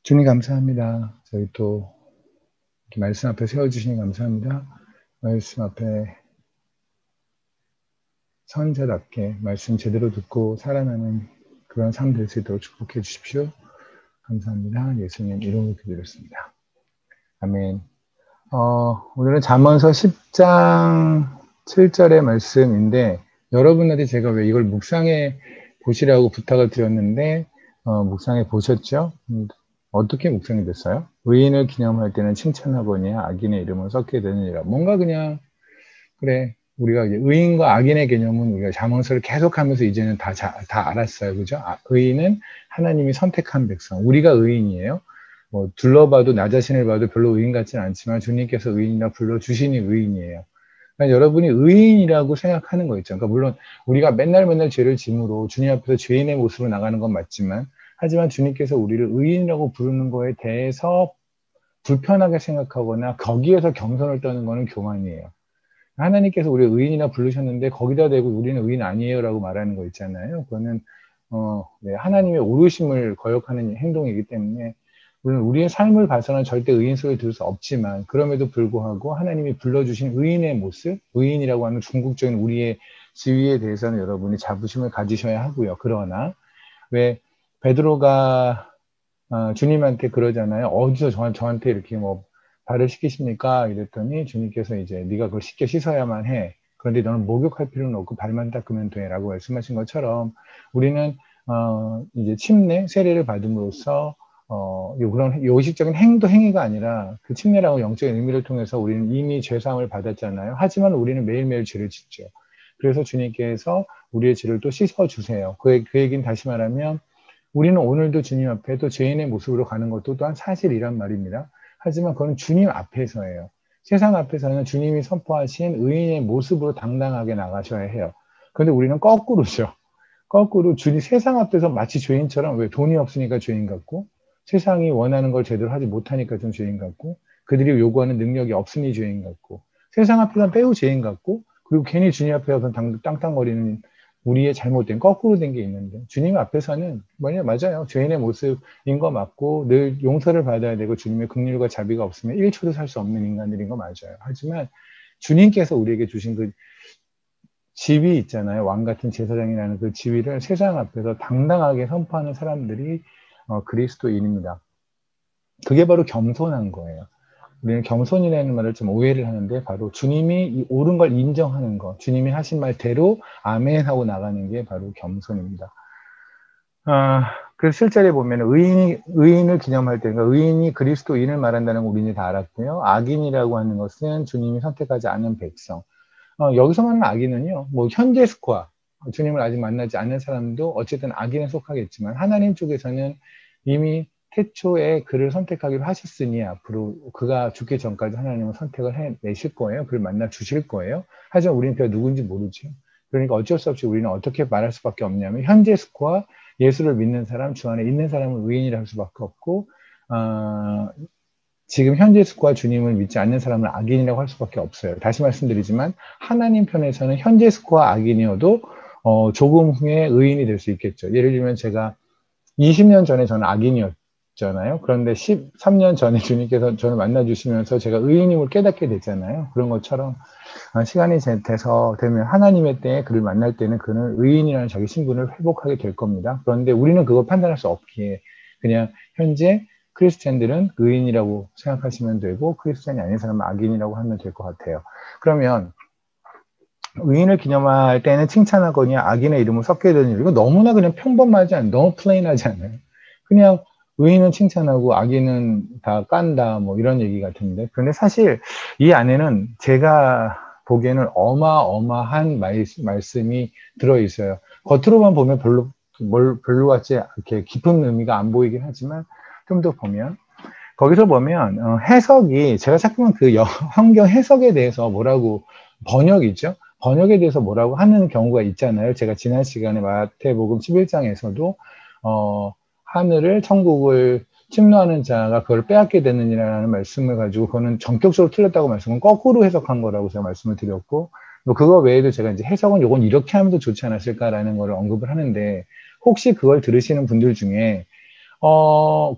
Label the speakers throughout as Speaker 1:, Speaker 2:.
Speaker 1: 주님 감사합니다. 저희 또 이렇게 말씀 앞에 세워주시니 감사합니다. 말씀 앞에 선자답게 말씀 제대로 듣고 살아나는 그런 삶 될 수 있도록 축복해 주십시오. 감사합니다. 예수님 이름으로 기도드렸습니다. 아멘. 오늘은 잠언서 10장 7절의 말씀인데 여러분한테 제가 왜 이걸 묵상해 보시라고 부탁을 드렸는데 묵상해 보셨죠? 어떻게 묵상이 됐어요? 의인을 기념할 때는 칭찬하거니와 악인의 이름은 썩게 되느니라. 뭔가 그냥 그래 우리가 이제 의인과 악인의 개념은 우리가 잠언서를 계속하면서 이제는 다 알았어요, 그죠? 의인은 하나님이 선택한 백성. 우리가 의인이에요. 뭐 둘러봐도 나 자신을 봐도 별로 의인 같지는 않지만 주님께서 의인이라 불러주시니 의인이에요. 그러니까 여러분이 의인이라고 생각하는 거 있죠. 그러니까 물론 우리가 맨날 죄를 짐으로 주님 앞에서 죄인의 모습으로 나가는 건 맞지만 하지만 주님께서 우리를 의인이라고 부르는 거에 대해서 불편하게 생각하거나 거기에서 경선을 떠는 거는 교만이에요. 하나님께서 우리를 의인이라 부르셨는데 거기다 대고 우리는 의인 아니에요 라고 말하는 거 있잖아요. 그거는 하나님의 오르심을 거역하는 행동이기 때문에 물론 우리의 삶을 봐서는 절대 의인 소리를 들을 수 없지만 그럼에도 불구하고 하나님이 불러주신 의인의 모습, 의인이라고 하는 궁극적인 우리의 지위에 대해서는 여러분이 자부심을 가지셔야 하고요. 그러나 왜 베드로가 주님한테 그러잖아요. 어디서 저한테 이렇게 뭐 발을 씻기십니까? 이랬더니 주님께서 이제 네가 그걸 씻어야만 해. 그런데 너는 목욕할 필요는 없고 발만 닦으면 돼. 라고 말씀하신 것처럼 우리는 이제 침례, 세례를 받음으로써 그런 요식적인 행위가 아니라 그 침례라고 영적인 의미를 통해서 우리는 이미 죄사함을 받았잖아요. 하지만 우리는 매일매일 죄를 짓죠. 그래서 주님께서 우리의 죄를 또 씻어주세요. 그 얘기는 다시 말하면 우리는 오늘도 주님 앞에 또 죄인의 모습으로 가는 것도 또한 사실이란 말입니다. 하지만 그건 주님 앞에서예요. 세상 앞에서는 주님이 선포하신 의인의 모습으로 당당하게 나가셔야 해요. 그런데 우리는 거꾸로죠. 거꾸로 주님 세상 앞에서 마치 죄인처럼 왜 돈이 없으니까 죄인 같고 세상이 원하는 걸 제대로 하지 못하니까 좀 죄인 같고 그들이 요구하는 능력이 없으니 죄인 같고 세상 앞에서는 매우 죄인 같고 그리고 괜히 주님 앞에 와서 땅땅거리는 우리의 잘못된 거꾸로 된 게 있는데 주님 앞에서는 맞아요. 죄인의 모습인 거 맞고 늘 용서를 받아야 되고 주님의 긍휼과 자비가 없으면 1초도 살 수 없는 인간들인 거 맞아요. 하지만 주님께서 우리에게 주신 그 지위 있잖아요. 왕 같은 제사장이라는 그 지위를 세상 앞에서 당당하게 선포하는 사람들이 그리스도인입니다. 그게 바로 겸손한 거예요. 우리는 겸손이라는 말을 좀 오해를 하는데 바로 주님이 이 옳은 걸 인정하는 것, 주님이 하신 말대로 아멘 하고 나가는 게 바로 겸손입니다. 그래서 실제로 보면 의인을 기념할 때, 그러니까 의인이 그리스도인을 말한다는 거 우리는 다 알았고요. 악인이라고 하는 것은 주님이 선택하지 않은 백성. 여기서 말하는 악인은요, 뭐 현재 스코어, 주님을 아직 만나지 않는 사람도 어쨌든 악인에 속하겠지만 하나님 쪽에서는 이미 태초에 그를 선택하기로 하셨으니 앞으로 그가 죽기 전까지 하나님은 선택을 해내실 거예요. 그를 만나 주실 거예요. 하지만 우리는 그가 누군지 모르죠. 그러니까 어쩔 수 없이 우리는 어떻게 말할 수밖에 없냐면 현재 스코어, 예수를 믿는 사람, 주 안에 있는 사람을 의인이라 할 수밖에 없고 지금 현재 스코어 주님을 믿지 않는 사람을 악인이라고 할 수밖에 없어요. 다시 말씀드리지만 하나님 편에서는 현재 스코어 악인이어도 조금 후에 의인이 될 수 있겠죠. 예를 들면 제가 20년 전에 저는 악인이었잖아요. 그런데 13년 전에 주님께서 저를 만나주시면서 제가 의인임을 깨닫게 됐잖아요. 그런 것처럼 시간이 되면 하나님의 때에 그를 만날 때는 그는 의인이라는 자기 신분을 회복하게 될 겁니다. 그런데 우리는 그걸 판단할 수 없기에 그냥 현재 크리스찬들은 의인이라고 생각하시면 되고 크리스찬이 아닌 사람은 악인이라고 하면 될 것 같아요. 그러면 의인을 기념할 때는 칭찬하거니 악인의 이름을 섞게 되는 일. 이거 너무나 그냥 평범하지 않아요. 너무 플레인하지 않아요. 그냥 의인은 칭찬하고 악인은 다 깐다 뭐 이런 얘기 같은데 그런데 사실 이 안에는 제가 보기에는 어마어마한 말씀이 들어있어요. 겉으로만 보면 별로 같지 이렇게 깊은 의미가 안 보이긴 하지만 좀 더 보면 거기서 보면 해석이 제가 자꾸만 그 성경 해석에 대해서 뭐라고 번역이죠. 번역에 대해서 뭐라고 하는 경우가 있잖아요. 제가 지난 시간에 마태복음 11장에서도 하늘을 천국을 침노하는 자가 그걸 빼앗게 되느니라는 말씀을 가지고 그거는 전격적으로 틀렸다고 말씀은 거꾸로 해석한 거라고 제가 말씀을 드렸고 뭐 그거 외에도 제가 이제 해석은 요건 이렇게 하면 더 좋지 않았을까라는 거를 언급을 하는데 혹시 그걸 들으시는 분들 중에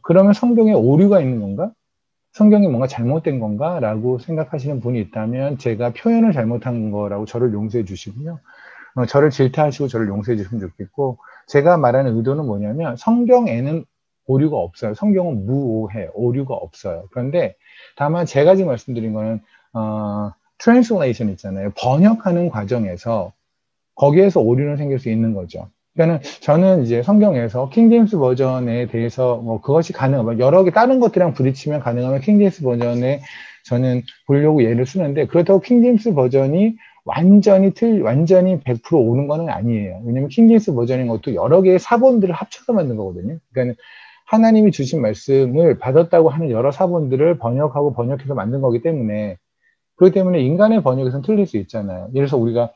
Speaker 1: 그러면 성경에 오류가 있는 건가? 성경이 뭔가 잘못된 건가? 라고 생각하시는 분이 있다면 제가 표현을 잘못한 거라고 저를 용서해 주시고요. 저를 질타하시고 저를 용서해 주시면 좋겠고, 제가 말하는 의도는 뭐냐면 성경에는 오류가 없어요. 성경은 무오해. 오류가 없어요. 그런데 다만 제가 지금 말씀드린 거는 translation 있잖아요. 번역하는 과정에서 거기에서 오류는 생길 수 있는 거죠. 그러니까는 저는 이제 성경에서 킹제임스 버전에 대해서 뭐 그것이 가능하면 여러 개 다른 것들이랑 부딪히면 가능하면 킹제임스 버전에 저는 보려고 예를 쓰는데, 그렇다고 킹제임스 버전이 완전히 100% 옳은 거는 아니에요. 왜냐면 킹제임스 버전인 것도 여러 개의 사본들을 합쳐서 만든 거거든요. 그러니까 하나님이 주신 말씀을 받았다고 하는 여러 사본들을 번역하고 번역해서 만든 거기 때문에, 그렇기 때문에 인간의 번역에서는 틀릴 수 있잖아요. 예를 들어서 우리가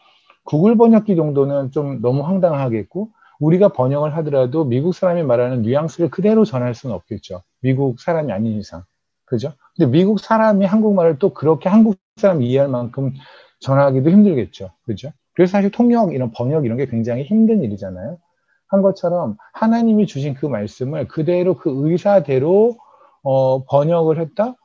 Speaker 1: 구글 번역기 정도는 좀 너무 황당하겠고, 우리가 번역을 하더라도 미국 사람이 말하는 뉘앙스를 그대로 전할 수는 없겠죠. 미국 사람이 아닌 이상. 그죠? 근데 미국 사람이 한국말을 또 그렇게 한국 사람이 이해할 만큼 전하기도 힘들겠죠. 그죠? 그래서 사실 통역, 이런 번역 이런 게 굉장히 힘든 일이잖아요. 한 것처럼 하나님이 주신 그 말씀을 그대로 그 의사대로 번역을 했다?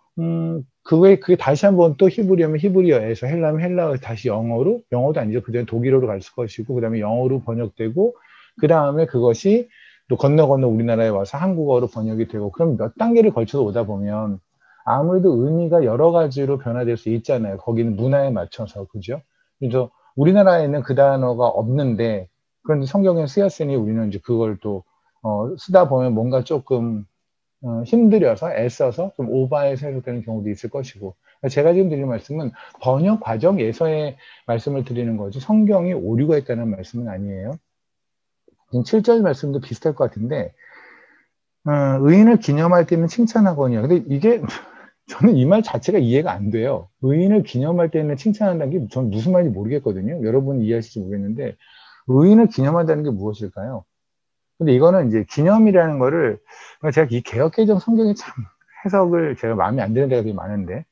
Speaker 1: 그게 다시 한번 또 히브리어면 히브리어에서 헬라면 헬라어 다시 영어로, 영어도 아니죠. 그다음에 독일어로 갈 것이고, 그 다음에 영어로 번역되고, 그 다음에 그것이 또 건너 우리나라에 와서 한국어로 번역이 되고, 그럼 몇 단계를 걸쳐서 오다 보면 아무래도 의미가 여러 가지로 변화될 수 있잖아요. 거기는 문화에 맞춰서. 그죠? 그래서 우리나라에는 그 단어가 없는데, 그런데 성경에 쓰였으니 우리는 이제 그걸 또 쓰다 보면 뭔가 조금 힘들여서 애써서 좀 오바해서 해석되는 경우도 있을 것이고, 제가 지금 드리는 말씀은 번역 과정에서의 말씀을 드리는 거지 성경이 오류가 있다는 말씀은 아니에요. 지금 7절 말씀도 비슷할 것 같은데, 의인을 기념할 때는 칭찬하거니와. 근데 이게 저는 이 말 자체가 이해가 안 돼요. 의인을 기념할 때는 칭찬한다는 게 저는 무슨 말인지 모르겠거든요. 여러분이 이해하실지 모르겠는데, 의인을 기념한다는 게 무엇일까요? 근데 이거는 이제 기념이라는 거를, 제가 이 개혁개정 성경이 참 해석을 제가 마음에 안 드는 데가 되게 많은데,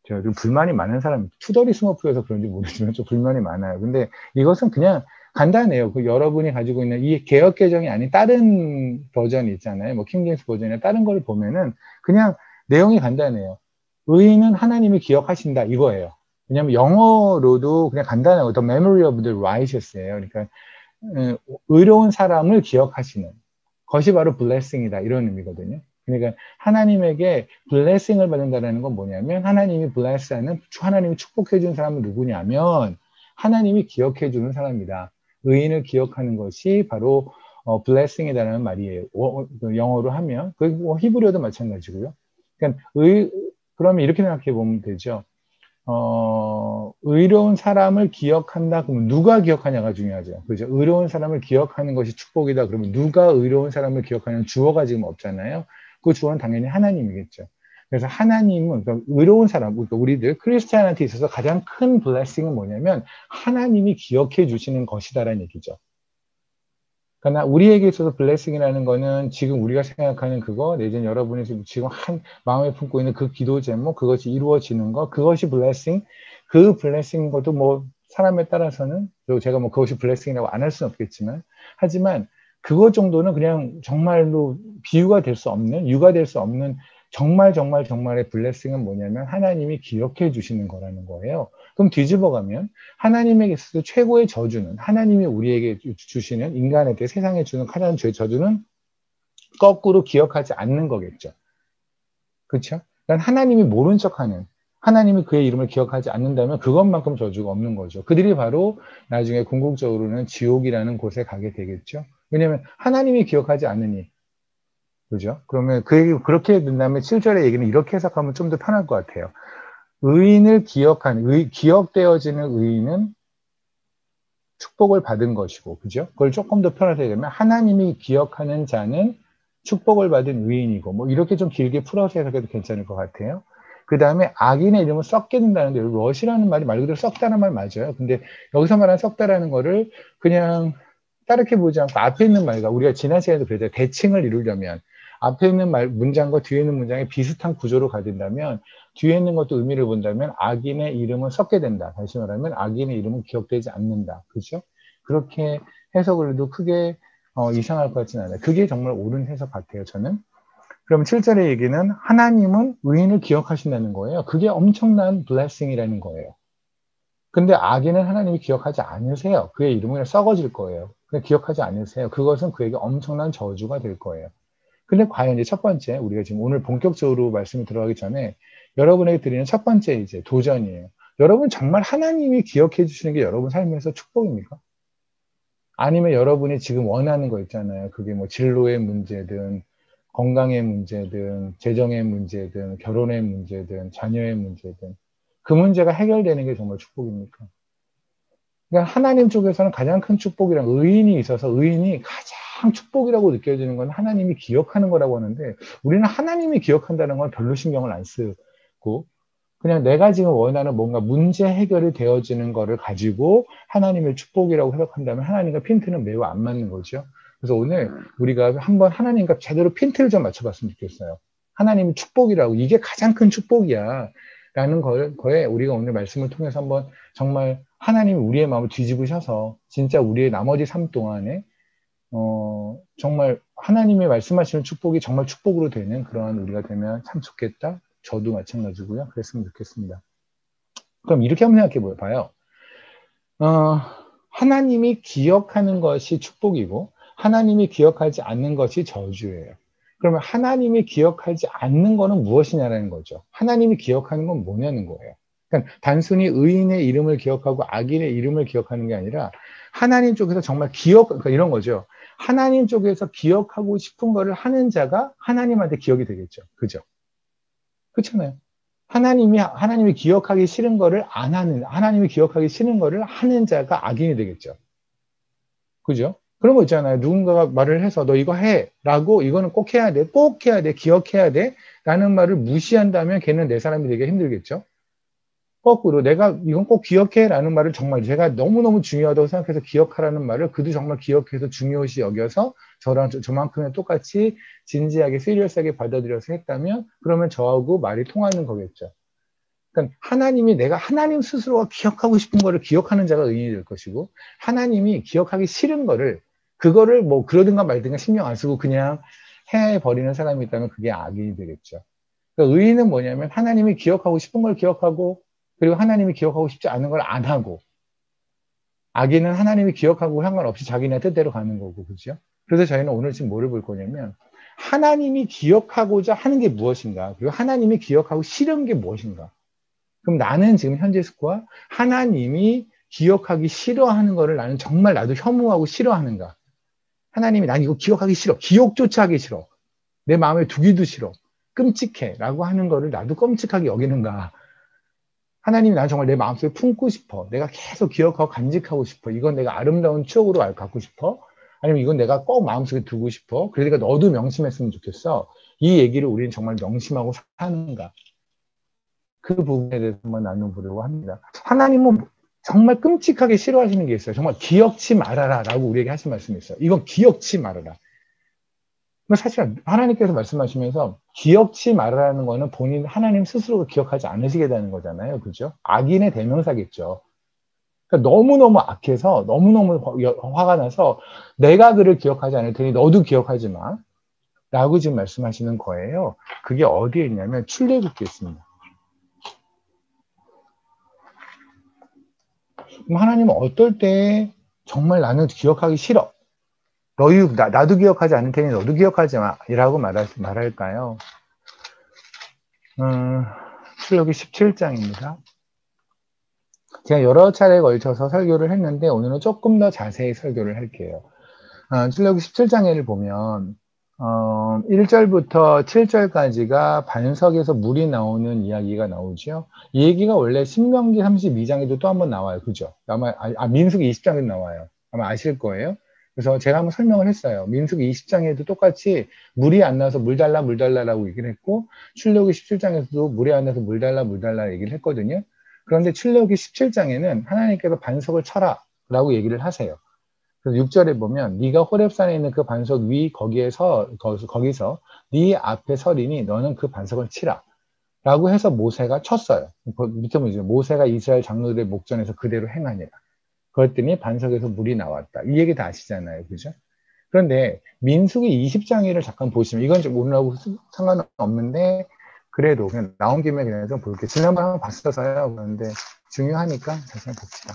Speaker 1: 제가 좀 불만이 많은 사람, 투더리 스머프여서 그런지 모르지만 좀 불만이 많아요. 근데 이것은 그냥 간단해요. 그 여러분이 가지고 있는 이 개혁개정이 아닌 다른 버전이 있잖아요. 뭐 킹제임스 버전이나 다른 걸 보면은 그냥 내용이 간단해요. 의인은 하나님이 기억하신다 이거예요. 왜냐면 영어로도 그냥 간단하고 The memory of the righteous예요. 그러니까 의로운 사람을 기억하시는 것이 바로 blessing이다 이런 의미거든요. 그러니까 하나님에게 blessing을 받는다는 건 뭐냐면, 하나님이 bless하는, 하나님이 축복해 주는 사람은 누구냐면 하나님이 기억해 주는 사람이다. 의인을 기억하는 것이 바로 blessing이라는 말이에요. 영어로 하면 그 히브리어도 마찬가지고요. 그러니까 그러면 이렇게 생각해 보면 되죠. 의로운 사람을 기억한다 그러면 누가 기억하냐가 중요하죠. 그죠? 의로운 사람을 기억하는 것이 축복이다 그러면 누가 의로운 사람을 기억하냐는 주어가 지금 없잖아요. 그 주어는 당연히 하나님이겠죠. 그래서 하나님은, 그러니까 의로운 사람, 그러니까 우리들 크리스찬한테 있어서 가장 큰 블레싱은 뭐냐면 하나님이 기억해 주시는 것이다라는 얘기죠. 그러나 우리에게 있어서 블레싱이라는 거는 지금 우리가 생각하는 그거, 내지는 여러분이 지금 마음에 품고 있는 그 기도 제목, 그것이 이루어지는 거, 그것이 블레싱. 그 블레싱인 것도 뭐 사람에 따라서는, 그리고 제가 뭐 그것이 블레싱이라고 안 할 수는 없겠지만, 하지만 그것 정도는 그냥 정말로 비유가 될 수 없는, 유가 될 수 없는 정말의 블레싱은 뭐냐면 하나님이 기억해 주시는 거라는 거예요. 그럼 뒤집어 가면 하나님에게 있어서 최고의 저주는, 하나님이 우리에게 주시는, 인간에게 세상에 주는 가장 저주는 거꾸로 기억하지 않는 거겠죠. 그렇죠? 그러니까 하나님이 모른 척하는, 하나님이 그의 이름을 기억하지 않는다면 그것만큼 저주가 없는 거죠. 그들이 바로 나중에 궁극적으로는 지옥이라는 곳에 가게 되겠죠. 왜냐하면 하나님이 기억하지 않으니. 그죠? 그러면 그렇게 된다면 7절의 얘기는 이렇게 해석하면 좀 더 편할 것 같아요. 의인을 기억되어지는 의인은 축복을 받은 것이고, 그죠? 그걸 조금 더 편하게 되면 하나님이 기억하는 자는 축복을 받은 의인이고, 뭐 이렇게 좀 길게 풀어서 해석해도 괜찮을 것 같아요. 그 다음에 악인의 이름을 썩게 된다는데, 롯이라는 말이 말 그대로 썩다는 말 맞아요. 근데 여기서 말하는 썩다라는 거를 그냥 다르게 보지 않고 앞에 있는 말과, 우리가 지난 시간에도 그랬잖아요. 대칭을 이루려면 앞에 있는 문장과 뒤에 있는 문장이 비슷한 구조로 가진다면, 뒤에 있는 것도 의미를 본다면 악인의 이름은 썩게 된다. 다시 말하면 악인의 이름은 기억되지 않는다. 그죠? 그렇게 해석을 해도 크게 이상할 것 같지는 않아요. 그게 정말 옳은 해석 같아요, 저는. 그럼 7절의 얘기는 하나님은 의인을 기억하신다는 거예요. 그게 엄청난 블레싱이라는 거예요. 근데 악인은 하나님이 기억하지 않으세요. 그의 이름은 그냥 썩어질 거예요. 그냥 기억하지 않으세요. 그것은 그에게 엄청난 저주가 될 거예요. 근데 과연 이제 첫 번째, 우리가 지금 오늘 본격적으로 말씀을 들어가기 전에 여러분에게 드리는 첫 번째 이제 도전이에요. 여러분 정말 하나님이 기억해 주시는 게 여러분 삶에서 축복입니까? 아니면 여러분이 지금 원하는 거 있잖아요. 그게 뭐 진로의 문제든, 건강의 문제든, 재정의 문제든, 결혼의 문제든, 자녀의 문제든, 그 문제가 해결되는 게 정말 축복입니까? 그러니까 하나님 쪽에서는 가장 큰 축복이란 의인이 있어서 의인이 가장 축복이라고 느껴지는 건 하나님이 기억하는 거라고 하는데 우리는 하나님이 기억한다는 건 별로 신경을 안 쓰고 그냥 내가 지금 원하는 뭔가 문제 해결이 되어지는 거를 가지고 하나님의 축복이라고 해석한다면 하나님과 핀트는 매우 안 맞는 거죠. 그래서 오늘 우리가 한번 하나님과 제대로 핀트를 좀 맞춰봤으면 좋겠어요. 하나님의 축복이라고 이게 가장 큰 축복이야 라는 거에 우리가 오늘 말씀을 통해서 한번 정말 하나님이 우리의 마음을 뒤집으셔서 진짜 우리의 나머지 삶 동안에 정말 하나님의 말씀하시는 축복이 정말 축복으로 되는 그러한 우리가 되면 참 좋겠다. 저도 마찬가지고요. 그랬으면 좋겠습니다. 그럼 이렇게 한번 생각해 봐요. 하나님이 기억하는 것이 축복이고 하나님이 기억하지 않는 것이 저주예요. 그러면 하나님이 기억하지 않는 것은 무엇이냐라는 거죠. 하나님이 기억하는 건 뭐냐는 거예요. 그러니까 단순히 의인의 이름을 기억하고 악인의 이름을 기억하는 게 아니라 하나님 쪽에서 정말 그러니까 이런 거죠. 하나님 쪽에서 기억하고 싶은 거를 하는 자가 하나님한테 기억이 되겠죠. 그죠? 그렇잖아요. 하나님이 기억하기 싫은 거를 안 하는, 하나님이 기억하기 싫은 거를 하는 자가 악인이 되겠죠. 그죠? 그런 거 있잖아요. 누군가가 말을 해서 너 이거 해. 라고 이거는 꼭 해야 돼. 꼭 해야 돼. 기억해야 돼. 라는 말을 무시한다면 걔는 내 사람이 되게 힘들겠죠. 거꾸로 내가 이건 꼭 기억해. 라는 말을 정말 제가 너무너무 중요하다고 생각해서 기억하라는 말을 그도 정말 기억해서 중요시 여겨서 저랑 저만큼은 똑같이 진지하게 시리어스하게 받아들여서 했다면 그러면 저하고 말이 통하는 거겠죠. 그러니까 하나님이 내가 하나님 스스로가 기억하고 싶은 거를 기억하는 자가 의인이 될 것이고 하나님이 기억하기 싫은 거를 그거를 뭐 그러든가 말든가 신경 안 쓰고 그냥 해버리는 사람이 있다면 그게 악인이 되겠죠. 그러니까 의인은 뭐냐면 하나님이 기억하고 싶은 걸 기억하고 그리고 하나님이 기억하고 싶지 않은 걸 안 하고 악인은 하나님이 기억하고 상관없이 자기네 뜻대로 가는 거고 그죠? 그래서 저희는 오늘 지금 뭐를 볼 거냐면 하나님이 기억하고자 하는 게 무엇인가 그리고 하나님이 기억하고 싫은 게 무엇인가 그럼 나는 지금 현재 스코어 하나님이 기억하기 싫어하는 거를 나는 정말 나도 혐오하고 싫어하는가 하나님이 난 이거 기억하기 싫어 기억조차 하기 싫어 내 마음에 두기도 싫어 끔찍해 라고 하는 거를 나도 끔찍하게 여기는가 하나님이 난 정말 내 마음속에 품고 싶어 내가 계속 기억하고 간직하고 싶어 이건 내가 아름다운 추억으로 갖고 싶어 아니면 이건 내가 꼭 마음속에 두고 싶어 그러니까 너도 명심했으면 좋겠어 이 얘기를 우리는 정말 명심하고 사는가 그 부분에 대해서 한번 나눠보려고 합니다. 하나님은 정말 끔찍하게 싫어하시는 게 있어요. 정말 기억치 말아라 라고 우리에게 하신 말씀이 있어요. 이건 기억치 말아라. 사실 하나님께서 말씀하시면서 기억치 말아라는 거는 본인 하나님 스스로가 기억하지 않으시게 되는 거잖아요. 그죠? 악인의 대명사겠죠. 그러니까 너무너무 악해서 너무너무 화가 나서 내가 그를 기억하지 않을 테니 너도 기억하지 마. 라고 지금 말씀하시는 거예요. 그게 어디에 있냐면 출애굽기에 있습니다. 그럼 하나님은 어떨 때 정말 나는 기억하기 싫어. 나도 기억하지 않을 테니 너도 기억하지 마. 이라고 말할까요? 출애굽기 17장입니다. 제가 여러 차례에 걸쳐서 설교를 했는데 오늘은 조금 더 자세히 설교를 할게요. 출애굽기 17장에를 보면 1절부터 7절까지가 반석에서 물이 나오는 이야기가 나오죠. 이 얘기가 원래 신명기 32장에도 또 한번 나와요. 그죠? 아마 민수기 20장에도 나와요. 아마 아실 거예요. 그래서 제가 한번 설명을 했어요. 민수기 20장에도 똑같이 물이 안 나서 물 달라라고 얘기를 했고 출애굽기 17장에서도 물이 안 나서 물 달라 얘기를 했거든요. 그런데 출애굽기 17장에는 하나님께서 반석을 쳐라 라고 얘기를 하세요. 그래서 6절에 보면 네가 호렙산에 있는 그 반석 위 거기서 네 앞에 서리니 너는 그 반석을 치라 라고 해서 모세가 쳤어요. 밑에 보면 모세가 이스라엘 장로들의 목전에서 그대로 행하니라. 그랬더니 반석에서 물이 나왔다. 이 얘기 다 아시잖아요. 그죠? 그런데 민수기 20장애를 잠깐 보시면, 이건 좀 오늘하고 상관은 없는데 그래도 그냥 나온 김에 그냥 좀 볼게요. 지난번에 한번 봤어서요. 그런데 중요하니까 다시 한번 봅시다.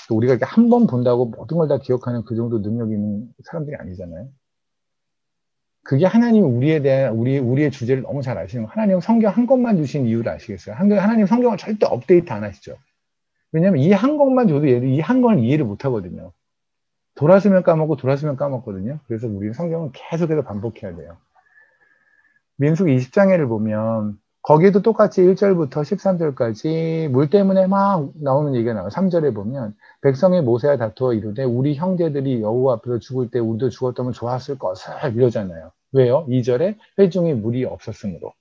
Speaker 1: 또 우리가 이렇게 한 번 본다고 모든 걸 다 기억하는 그 정도 능력이 있는 사람들이 아니잖아요. 그게 하나님 우리에 대한 우리의 주제를 너무 잘 아시는 거. 하나님 성경 한 권만 주신 이유를 아시겠어요? 하나님 성경을 절대 업데이트 안 하시죠. 왜냐하면 이 한 권만 줘도 얘들 이 한 권을 이해를 못 하거든요. 돌아서면 까먹고 돌아서면 까먹거든요. 그래서 우리는 성경은 계속해서 반복해야 돼요. 민수기 20장에를 보면 거기에도 똑같이 1절부터 13절까지 물 때문에 막 나오는 얘기가 나와요. 3절에 보면 백성이 모세와 다투어 이르되 우리 형제들이 여호와 앞에서 죽을 때 우리도 죽었다면 좋았을 것을 이러잖아요. 왜요? 2절에 회중에 물이 없었으므로.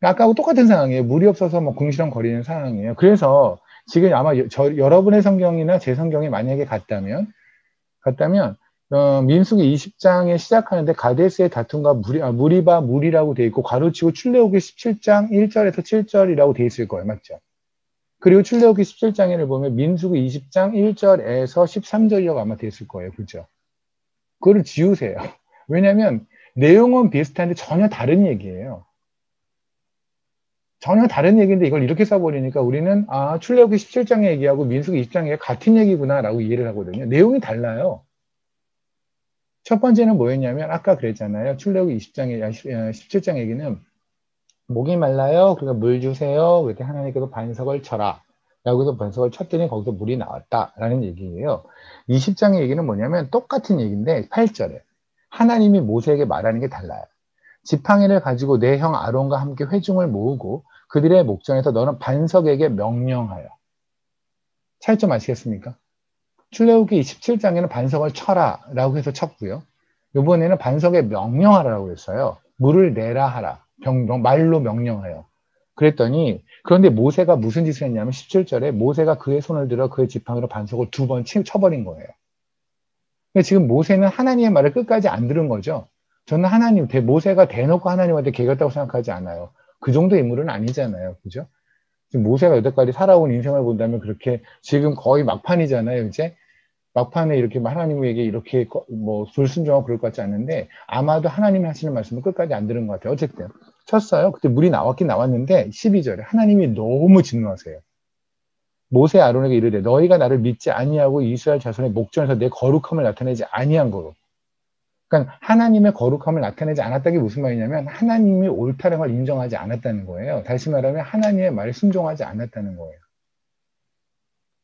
Speaker 1: 아까하고 똑같은 상황이에요. 물이 없어서 뭐 궁시렁거리는 상황이에요. 그래서 지금 아마 여러분의 성경이나 제 성경이 만약에 같다면 민수기 20장에 시작하는데 가데스의 다툼과 무리바 물이라고 돼 있고 가로치고 출애굽기 17장 1절에서 7절이라고 돼 있을 거예요. 맞죠? 그리고 출애굽기 17장에를 보면 민수기 20장 1절에서 13절이라고 아마 돼 있을 거예요. 그죠? 그거를 지우세요. 왜냐하면 내용은 비슷한데 전혀 다른 얘기예요. 전혀 다른 얘기인데 이걸 이렇게 써버리니까 우리는 출애굽기 17장 얘기하고 민수기 20장 얘기가 같은 얘기구나 라고 이해를 하거든요. 내용이 달라요. 첫 번째는 뭐였냐면 아까 그랬잖아요. 출애굽기 17장 얘기는 목이 말라요. 그러니까 물 주세요. 그때 하나님께서 반석을 쳐라. 라고 해서 반석을 쳤더니 거기서 물이 나왔다. 라는 얘기예요. 20장의 얘기는 뭐냐면 똑같은 얘기인데 8절에 하나님이 모세에게 말하는 게 달라요. 지팡이를 가지고 내 형 아론과 함께 회중을 모으고 그들의 목전에서 너는 반석에게 명령하여. 차이점 아시겠습니까? 출애굽기 27장에는 반석을 쳐라 라고 해서 쳤고요. 이번에는 반석에 명령하라고 했어요. 물을 내라 하라. 말로 명령하여. 그랬더니 그런데 모세가 무슨 짓을 했냐면 17절에 모세가 그의 손을 들어 그의 지팡이로 반석을 2번 쳐버린 거예요. 근데 지금 모세는 하나님의 말을 끝까지 안 들은 거죠. 저는 모세가 대놓고 하나님한테 개겼다고 생각하지 않아요. 그 정도 인물은 아니잖아요. 그죠? 지금 모세가 여태까지 살아온 인생을 본다면 그렇게 지금 거의 막판이잖아요. 이제 막판에 이렇게 하나님에게 이렇게 뭐 불순종하고 그럴 것 같지 않은데 아마도 하나님이 하시는 말씀을 끝까지 안 들은 것 같아요. 어쨌든 쳤어요. 그때 물이 나왔긴 나왔는데 12절에 하나님이 너무 진노하세요. 모세 아론에게 이르되 너희가 나를 믿지 아니하고 이스라엘 자손의 목전에서 내 거룩함을 나타내지 아니한 거로. 그러니까 하나님의 거룩함을 나타내지 않았다는 게 무슨 말이냐면 하나님이 옳다는 걸 인정하지 않았다는 거예요. 다시 말하면 하나님의 말에 순종하지 않았다는 거예요.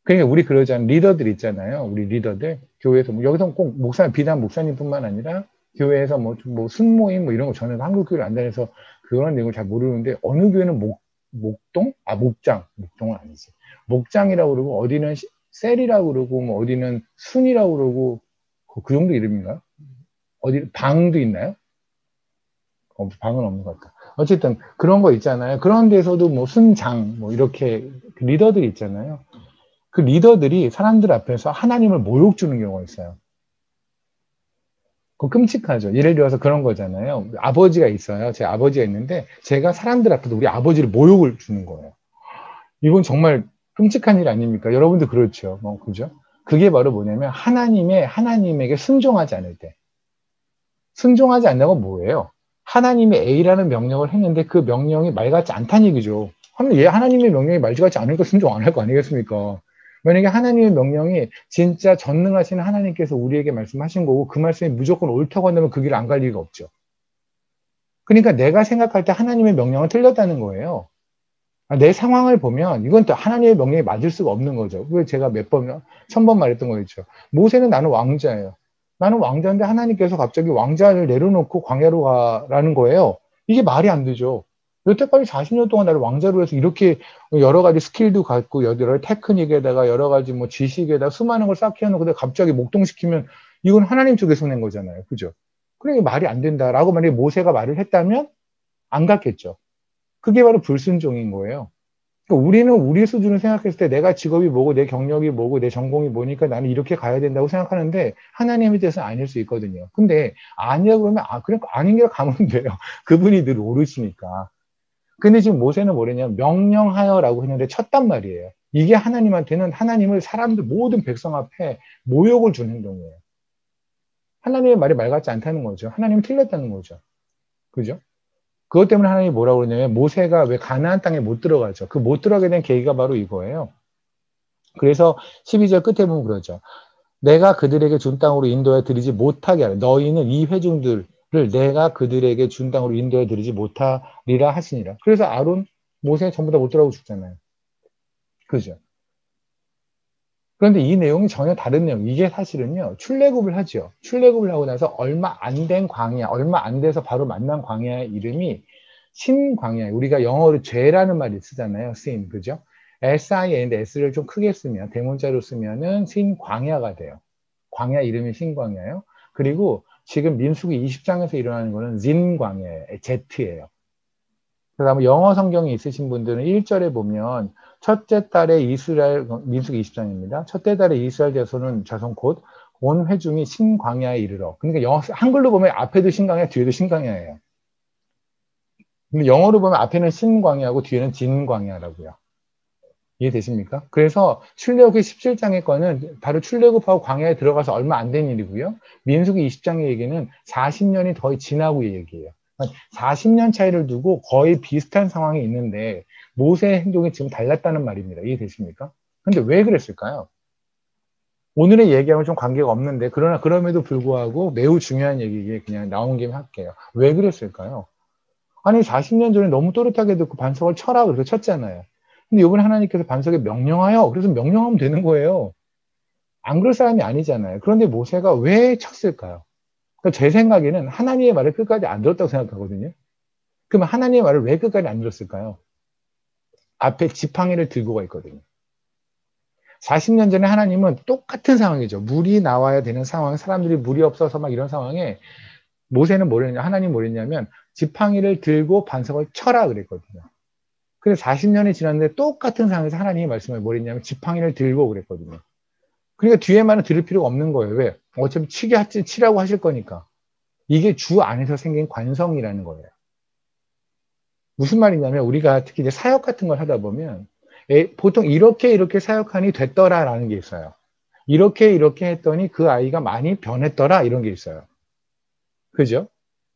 Speaker 1: 그러니까 우리 그러잖아요. 리더들 있잖아요. 우리 리더들 교회에서 여기서 꼭 비단 목사님뿐만 아니라 교회에서 뭐 순모임 뭐 이런 거 저는 한국 교회를 안 다녀서 그런 내용을 잘 모르는데 어느 교회는 목동은 아니지. 목장이라고 그러고 어디는 셀이라고 그러고 뭐 어디는 순이라고 그러고 그 정도 이름인가요? 어디 방도 있나요? 방은 없는 것 같다. 어쨌든 그런 거 있잖아요. 그런 데서도 뭐 순장 뭐 이렇게 리더들 있잖아요. 그 리더들이 사람들 앞에서 하나님을 모욕 주는 경우가 있어요. 그거 끔찍하죠. 예를 들어서 그런 거잖아요. 아버지가 있어요. 제 아버지가 있는데 제가 사람들 앞에서 우리 아버지를 모욕을 주는 거예요. 이건 정말 끔찍한 일 아닙니까? 여러분도 그렇죠. 그죠? 그게 바로 뭐냐면 하나님에게 순종하지 않을 때. 순종하지 않는 건 뭐예요? 하나님이 A라는 명령을 했는데 그 명령이 말 같지 않다는 얘기죠. 하나님의 명령이 말 같지 않으니까 순종 안 할 거 아니겠습니까? 만약에 하나님의 명령이 진짜 전능하신 하나님께서 우리에게 말씀하신 거고 그 말씀이 무조건 옳다고 한다면 그 길을 안 갈 리가 없죠. 그러니까 내가 생각할 때 하나님의 명령은 틀렸다는 거예요. 내 상황을 보면 이건 또 하나님의 명령이 맞을 수가 없는 거죠. 그걸 제가 1000번 말했던 거였죠. 모세는 나는 왕자예요. 나는 왕자인데 하나님께서 갑자기 왕자를 내려놓고 광야로 가라는 거예요. 이게 말이 안 되죠. 여태까지 40년 동안 나를 왕자로 해서 이렇게 여러 가지 스킬도 갖고 여러 테크닉에다가 여러 가지 뭐 지식에다가 수많은 걸 쌓게 해놓고 갑자기 목동시키면 이건 하나님 쪽에서 낸 거잖아요. 그죠? 그러니까 말이 안 된다라고 만약에 모세가 말을 했다면 안 갔겠죠. 그게 바로 불순종인 거예요. 그러니까 우리는 우리 수준을 생각했을 때 내가 직업이 뭐고 내 경력이 뭐고 내 전공이 뭐니까 나는 이렇게 가야 된다고 생각하는데 하나님에 대해서는 아닐 수 있거든요. 근데 아니라고 그러면 그러니까 아닌 게 가면 돼요. 그분이 늘 오르시니까. 근데 지금 모세는 뭐랬냐면 명령하여라고 했는데 쳤단 말이에요. 이게 하나님한테는 하나님을 사람들 모든 백성 앞에 모욕을 준 행동이에요. 하나님의 말이 말 같지 않다는 거죠. 하나님은 틀렸다는 거죠. 그죠? 그것 때문에 하나님이 뭐라고 그러냐면 모세가 왜 가나안 땅에 못 들어가죠. 그 못 들어가게 된 계기가 바로 이거예요. 그래서 12절 끝에 보면 그러죠. 내가 그들에게 준 땅으로 인도해 드리지 못하게 하라. 너희는 이 회중들을 내가 그들에게 준 땅으로 인도해 드리지 못하리라 하시니라. 그래서 아론, 모세 전부 다 못 들어가고 죽잖아요. 그죠? 그런데 이 내용이 전혀 다른 내용. 이게 사실은요, 출애굽을 하죠. 출애굽을 하고 나서 얼마 안 된 광야, 얼마 안 돼서 바로 만난 광야의 이름이 신광야. 우리가 영어로 죄라는 말을 쓰잖아요. sin, 그죠? SIN데 S를 좀 크게 쓰면, 대문자로 쓰면은 신광야가 돼요. 광야 이름이 신광야예요. 그리고 지금 민수기 20장에서 일어나는 거는 진광야예요. Z예요. 그래서 아마 영어 성경이 있으신 분들은 1절에 보면 첫째 달에 이스라엘, 민수기 20장입니다. 첫째 달에 이스라엘 자손 곧 온 회중이 신광야에 이르러. 그러니까 한글로 보면 앞에도 신광야, 뒤에도 신광야예요. 근데 영어로 보면 앞에는 신광야고 뒤에는 진광야라고요. 이해되십니까? 그래서 출애굽기 17장의 거는 바로 출애굽하고 광야에 들어가서 얼마 안 된 일이고요. 민수기 20장의 얘기는 40년이 더 지나고의 얘기예요. 40년 차이를 두고 거의 비슷한 상황이 있는데 모세의 행동이 지금 달랐다는 말입니다. 이해되십니까? 근데 왜 그랬을까요? 오늘의 얘기하고는 좀 관계가 없는데 그러나 그럼에도 불구하고 매우 중요한 얘기에 그냥 나온 김에 할게요. 왜 그랬을까요? 아니 40년 전에 너무 또렷하게 듣고 반석을 쳐라 그래서 쳤잖아요. 근데 이번에 하나님께서 반석에 명령하여 그래서 명령하면 되는 거예요. 안 그럴 사람이 아니잖아요. 그런데 모세가 왜 쳤을까요? 그러니까 제 생각에는 하나님의 말을 끝까지 안 들었다고 생각하거든요. 그럼 하나님의 말을 왜 끝까지 안 들었을까요? 앞에 지팡이를 들고가 있거든요. 40년 전에 하나님은 똑같은 상황이죠. 물이 나와야 되는 상황, 사람들이 물이 없어서 막 이런 상황에 모세는 뭘 했냐, 하나님 뭘 했냐면 지팡이를 들고 반석을 쳐라 그랬거든요. 그래서 40년이 지났는데 똑같은 상황에서 하나님이 말씀을 뭘 했냐면 지팡이를 들고 그랬거든요. 그러니까 뒤에 말은 들을 필요가 없는 거예요. 왜? 어차피 치라고 하실 거니까. 이게 주 안에서 생긴 관성이라는 거예요. 무슨 말이냐면 우리가 특히 이제 사역 같은 걸 하다 보면 보통 이렇게 사역하니 됐더라라는 게 있어요. 이렇게 했더니 그 아이가 많이 변했더라 이런 게 있어요. 그죠?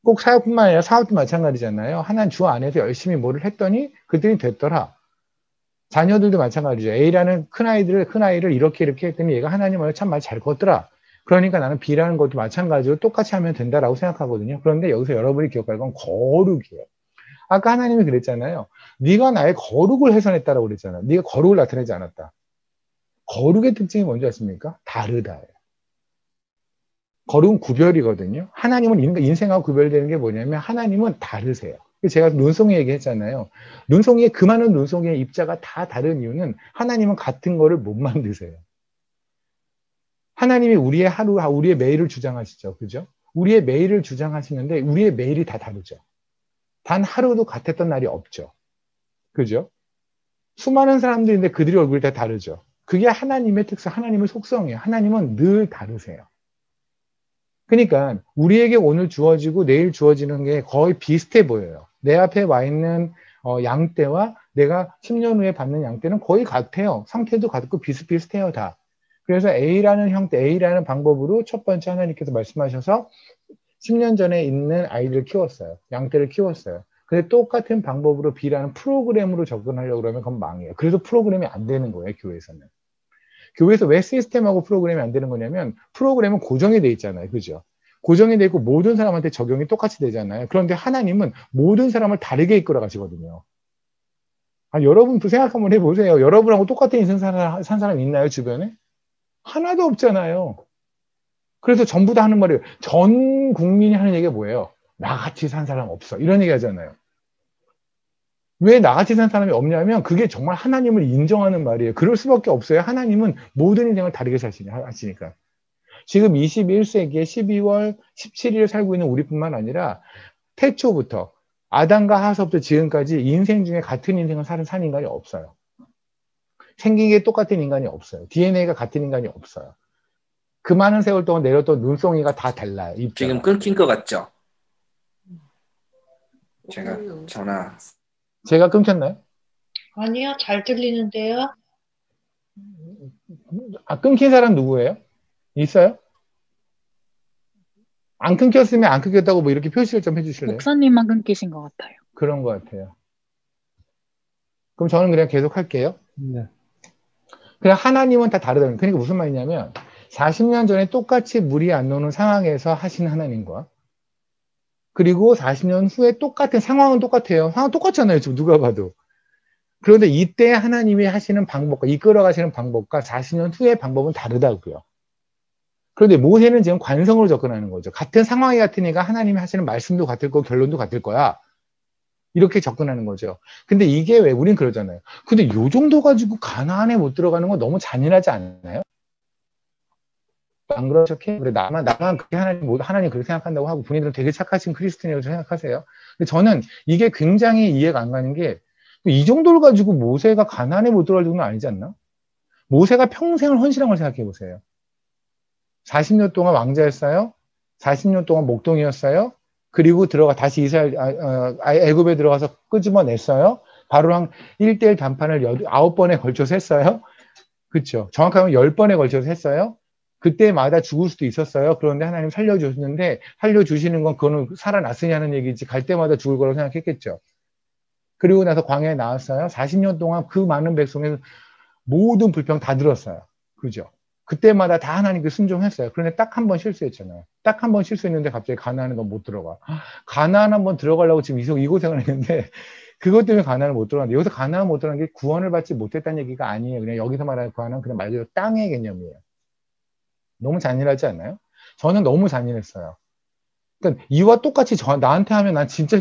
Speaker 1: 꼭 사역뿐만 아니라 사업도 마찬가지잖아요. 하나님 주 안에서 열심히 뭐를 했더니 그들이 됐더라. 자녀들도 마찬가지죠. A라는 큰아이를 이렇게 했더니 얘가 하나님 말을 참 많이 잘 걷더라. 그러니까 나는 B라는 것도 마찬가지로 똑같이 하면 된다라고 생각하거든요. 그런데 여기서 여러분이 기억할 건 거룩이에요. 아까 하나님이 그랬잖아요. 네가 나의 거룩을 훼손했다라고 그랬잖아요. 네가 거룩을 나타내지 않았다. 거룩의 특징이 뭔지 아십니까? 다르다예요. 거룩은 구별이거든요. 하나님은 인생하고 구별되는 게 뭐냐면 하나님은 다르세요. 제가 눈송이 얘기했잖아요. 그 많은 눈송이의 입자가 다 다른 이유는 하나님은 같은 거를 못 만드세요. 하나님이 우리의 매일을 주장하시죠. 그죠? 우리의 매일을 주장하시는데 우리의 매일이 다 다르죠. 단 하루도 같았던 날이 없죠. 그죠? 수많은 사람들인데 그들의 얼굴이 다 다르죠. 그게 하나님의 특성, 하나님의 속성이에요. 하나님은 늘 다르세요. 그러니까 우리에게 오늘 주어지고 내일 주어지는 게 거의 비슷해 보여요. 내 앞에 와 있는 양떼와 내가 10년 후에 받는 양떼는 거의 같아요. 상태도 같고 비슷비슷해요, 다. 그래서 A라는 방법으로 첫 번째 하나님께서 말씀하셔서 10년 전에 있는 아이를 키웠어요. 양떼를 키웠어요. 근데 똑같은 방법으로 B라는 프로그램으로 접근하려고 그러면 그건 망해요. 그래서 프로그램이 안 되는 거예요, 교회에서는. 교회에서 왜 시스템하고 프로그램이 안 되는 거냐면 프로그램은 고정이 돼 있잖아요. 그죠? 고정이 돼 있고 모든 사람한테 적용이 똑같이 되잖아요. 그런데 하나님은 모든 사람을 다르게 이끌어 가시거든요. 여러분 생각 한번 해보세요. 여러분하고 똑같은 인생 산 사람 있나요, 주변에? 하나도 없잖아요. 그래서 전부 다 하는 말이에요. 전 국민이 하는 얘기가 뭐예요? 나같이 산 사람 없어. 이런 얘기 하잖아요. 왜 나같이 산 사람이 없냐면 그게 정말 하나님을 인정하는 말이에요. 그럴 수밖에 없어요. 하나님은 모든 인생을 다르게 하시니까. 지금 21세기에 12월 17일에 살고 있는 우리뿐만 아니라 태초부터 아담과 하와서부터 지금까지 인생 중에 같은 인생을 산 인간이 없어요. 생긴 게 똑같은 인간이 없어요. DNA가 같은 인간이 없어요. 그 많은 세월 동안 내렸던 눈송이가 다 달라요. 입자가.
Speaker 2: 지금 끊긴 것 같죠? 제가
Speaker 1: 끊겼나요?
Speaker 3: 아니요, 잘 들리는데요.
Speaker 1: 끊긴 사람 누구예요? 있어요? 안 끊겼으면 안 끊겼다고 뭐 이렇게 표시를 좀 해주실래요?
Speaker 2: 목사님만 끊기신 것 같아요.
Speaker 1: 그런 것 같아요. 그럼 저는 그냥 계속 할게요. 네. 그냥 하나님은 다 다르다. 그러니까 무슨 말이냐면 40년 전에 똑같이 물이 안 노는 상황에서 하신 하나님과 그리고 40년 후에 똑같은 상황은 똑같아요. 상황 똑같잖아요. 지금 누가 봐도. 그런데 이때 하나님이 하시는 방법과 이끌어 가시는 방법과 40년 후의 방법은 다르다고요. 그런데 모세는 지금 관성으로 접근하는 거죠. 같은 상황이 같으니까 하나님이 하시는 말씀도 같을 거고 결론도 같을 거야. 이렇게 접근하는 거죠. 근데 이게 왜 우린 그러잖아요. 근데 요 정도 가지고 가나안에 못 들어가는 건 너무 잔인하지 않나요? 안 그러셨게? 그래, 나만 그렇게 하나님 그렇게 생각한다고 하고 본인들은 되게 착하신 크리스틴이라고 생각하세요. 근데 저는 이게 굉장히 이해가 안 가는 게 이 정도를 가지고 모세가 가나안에 못 들어갈 정도는 아니지 않나? 모세가 평생을 헌신한 걸 생각해 보세요. 40년 동안 왕자였어요. 40년 동안 목동이었어요. 그리고 다시 애굽에 들어가서 끄집어냈어요. 바로랑 1대1 단판을 9번에 걸쳐서 했어요. 그렇죠. 정확하면 10번에 걸쳐서 했어요. 그때마다 죽을 수도 있었어요. 그런데 하나님 살려주셨는데 살려주시는 건 그거는 살아났으니 하는 얘기지 갈 때마다 죽을 거라고 생각했겠죠. 그리고 나서 광야에 나왔어요. 40년 동안 그 많은 백성의 모든 불평 다 들었어요. 그죠? 그때마다 다 하나님께 순종했어요. 그런데 딱 한 번 실수했잖아요. 딱 한 번 실수했는데 갑자기 가나안은 못 들어가. 가나안 한번 들어가려고 지금 이 고생을 했는데 그것 때문에 가나안을 못 들어갔는데 여기서 가나안 못 들어간 게 구원을 받지 못했다는 얘기가 아니에요. 그냥 여기서 말하는 구원은 그냥 말 그대로 땅의 개념이에요. 너무 잔인하지 않나요? 저는 너무 잔인했어요. 그러니까 이와 똑같이 나한테 하면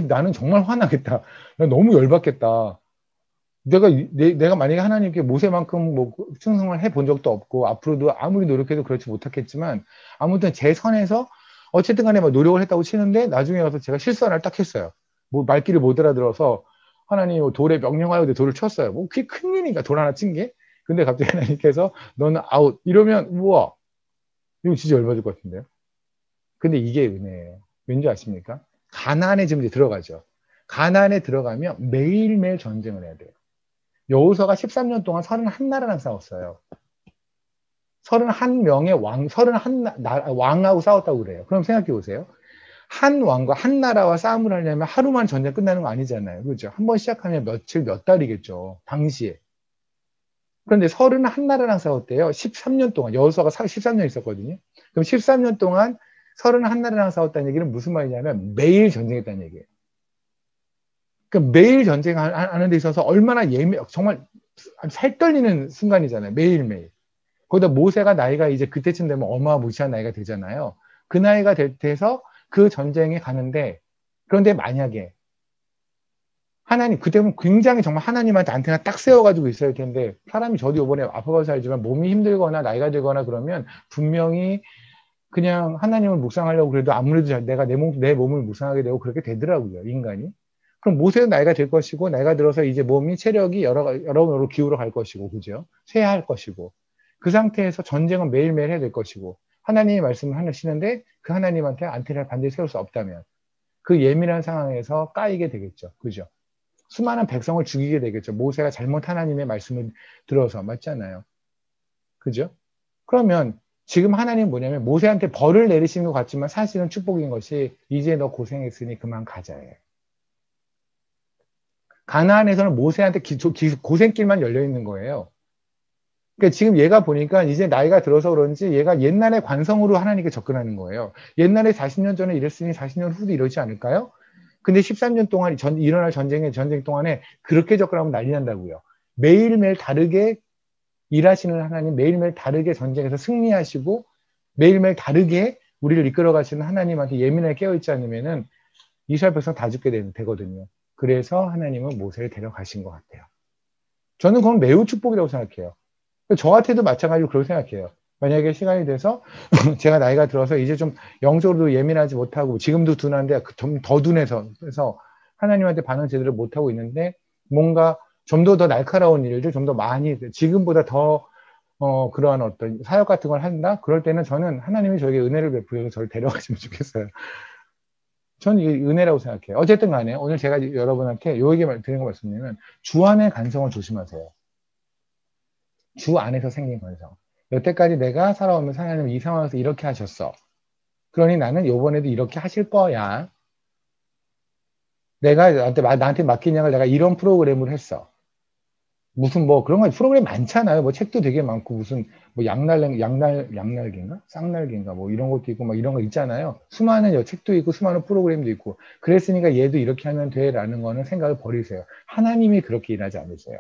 Speaker 1: 나는 정말 화나겠다. 나 너무 열받겠다. 내가 만약에 하나님께 모세만큼 뭐 충성을 해본 적도 없고 앞으로도 아무리 노력해도 그렇지 못하겠지만 아무튼 제 선에서 어쨌든 간에 막 노력을 했다고 치는데 나중에 가서 제가 실수 하나를 딱 했어요. 뭐 말귀를 못 알아들어서 하나님 돌에 명령하여 돌을 쳤어요. 뭐 그게 큰일이니까 돌 하나 친 게. 근데 갑자기 하나님께서 너는 아웃 이러면 우와 이거 진짜 열받을 것 같은데요. 근데 이게 은혜예요. 왠지 아십니까? 가나안에 지금 이제 들어가죠. 가나안에 들어가면 매일매일 전쟁을 해야 돼요. 여호수아가 13년 동안 31나라랑 싸웠어요. 31명의 왕하고 싸웠다고 그래요. 그럼 생각해 보세요. 한 왕과 한 나라와 싸움을 하려면 하루만 전쟁 끝나는 거 아니잖아요. 그렇죠? 한번 시작하면 며칠, 몇 달이겠죠. 당시에. 그런데 31나라랑 싸웠대요. 13년 동안. 여호수아가 13년 있었거든요. 그럼 13년 동안 31나라랑 싸웠다는 얘기는 무슨 말이냐면 매일 전쟁했다는 얘기예요. 그러니까 매일 전쟁하는 데 있어서 얼마나 정말 살 떨리는 순간이잖아요. 매일매일. 거기다 모세가 나이가 이제 그때쯤 되면 어마무시한 나이가 되잖아요. 그 나이가 돼서 그 전쟁에 가는데 그런데 만약에 하나님 그때는 굉장히 정말 하나님한테 안테나 딱 세워가지고 있어야 할 텐데 사람이 저도 이번에 아파봐서 알지만 몸이 힘들거나 나이가 들거나 그러면 분명히 그냥 하나님을 묵상하려고 그래도 아무래도 내가 내 몸을 묵상하게 되고 그렇게 되더라고요. 인간이. 그럼 모세는 나이가 될 것이고 나이가 들어서 이제 몸이 체력이 여러모로 기울어 갈 것이고 그죠? 쇠할 것이고 그 상태에서 전쟁은 매일매일 해야 될 것이고 하나님의 말씀을 하시는데 그 하나님한테 안테나를 반드시 세울 수 없다면 그 예민한 상황에서 까이게 되겠죠. 그죠? 수많은 백성을 죽이게 되겠죠. 모세가 잘못 하나님의 말씀을 들어서 맞잖아요. 그죠? 그러면 지금 하나님은 뭐냐면 모세한테 벌을 내리시는 것 같지만 사실은 축복인 것이 이제 너 고생했으니 그만 가자예요. 가나안에서는 모세한테 고생길만 열려 있는 거예요. 그러니까 지금 얘가 보니까 이제 나이가 들어서 그런지 얘가 옛날의 관성으로 하나님께 접근하는 거예요. 옛날에 40년 전에 이랬으니 40년 후도 이러지 않을까요? 근데 13년 동안 일어날 전쟁 동안에 그렇게 접근하면 난리 난다고요. 매일매일 다르게 일하시는 하나님, 매일매일 다르게 전쟁에서 승리하시고 매일매일 다르게 우리를 이끌어 가시는 하나님한테 예민하게 깨어있지 않으면은 이스라엘 백성 다 죽게 되거든요. 그래서 하나님은 모세를 데려가신 것 같아요. 저는 그건 매우 축복이라고 생각해요. 저한테도 마찬가지로 그렇게 생각해요. 만약에 시간이 돼서 제가 나이가 들어서 이제 좀 영적으로도 예민하지 못하고 지금도 둔한데 좀 더 둔해서 그래서 하나님한테 반응 제대로 못하고 있는데 뭔가 좀 더 날카로운 일들 좀 더 많이 지금보다 더 그러한 어떤 사역 같은 걸 한다? 그럴 때는 저는 하나님이 저에게 은혜를 베풀어서 저를 데려가시면 좋겠어요. 저는 이게 은혜라고 생각해요. 어쨌든 간에 오늘 제가 여러분한테 요 얘기 드리는 거 말씀드리면 주 안의 간성을 조심하세요. 주 안에서 생긴 간성. 여태까지 내가 살아오면서 하나님 이 상황에서 이렇게 하셨어. 그러니 나는 요번에도 이렇게 하실 거야. 내가 나한테 맡긴 양을 내가 이런 프로그램을 했어. 무슨 뭐 그런 거 프로그램 많잖아요. 뭐 책도 되게 많고 무슨 뭐 양날개인가? 쌍날개인가? 뭐 이런 것도 있고 막 이런 거 있잖아요. 수많은 책도 있고 수많은 프로그램도 있고 그랬으니까 얘도 이렇게 하면 돼라는 거는 생각을 버리세요. 하나님이 그렇게 일하지 않으세요.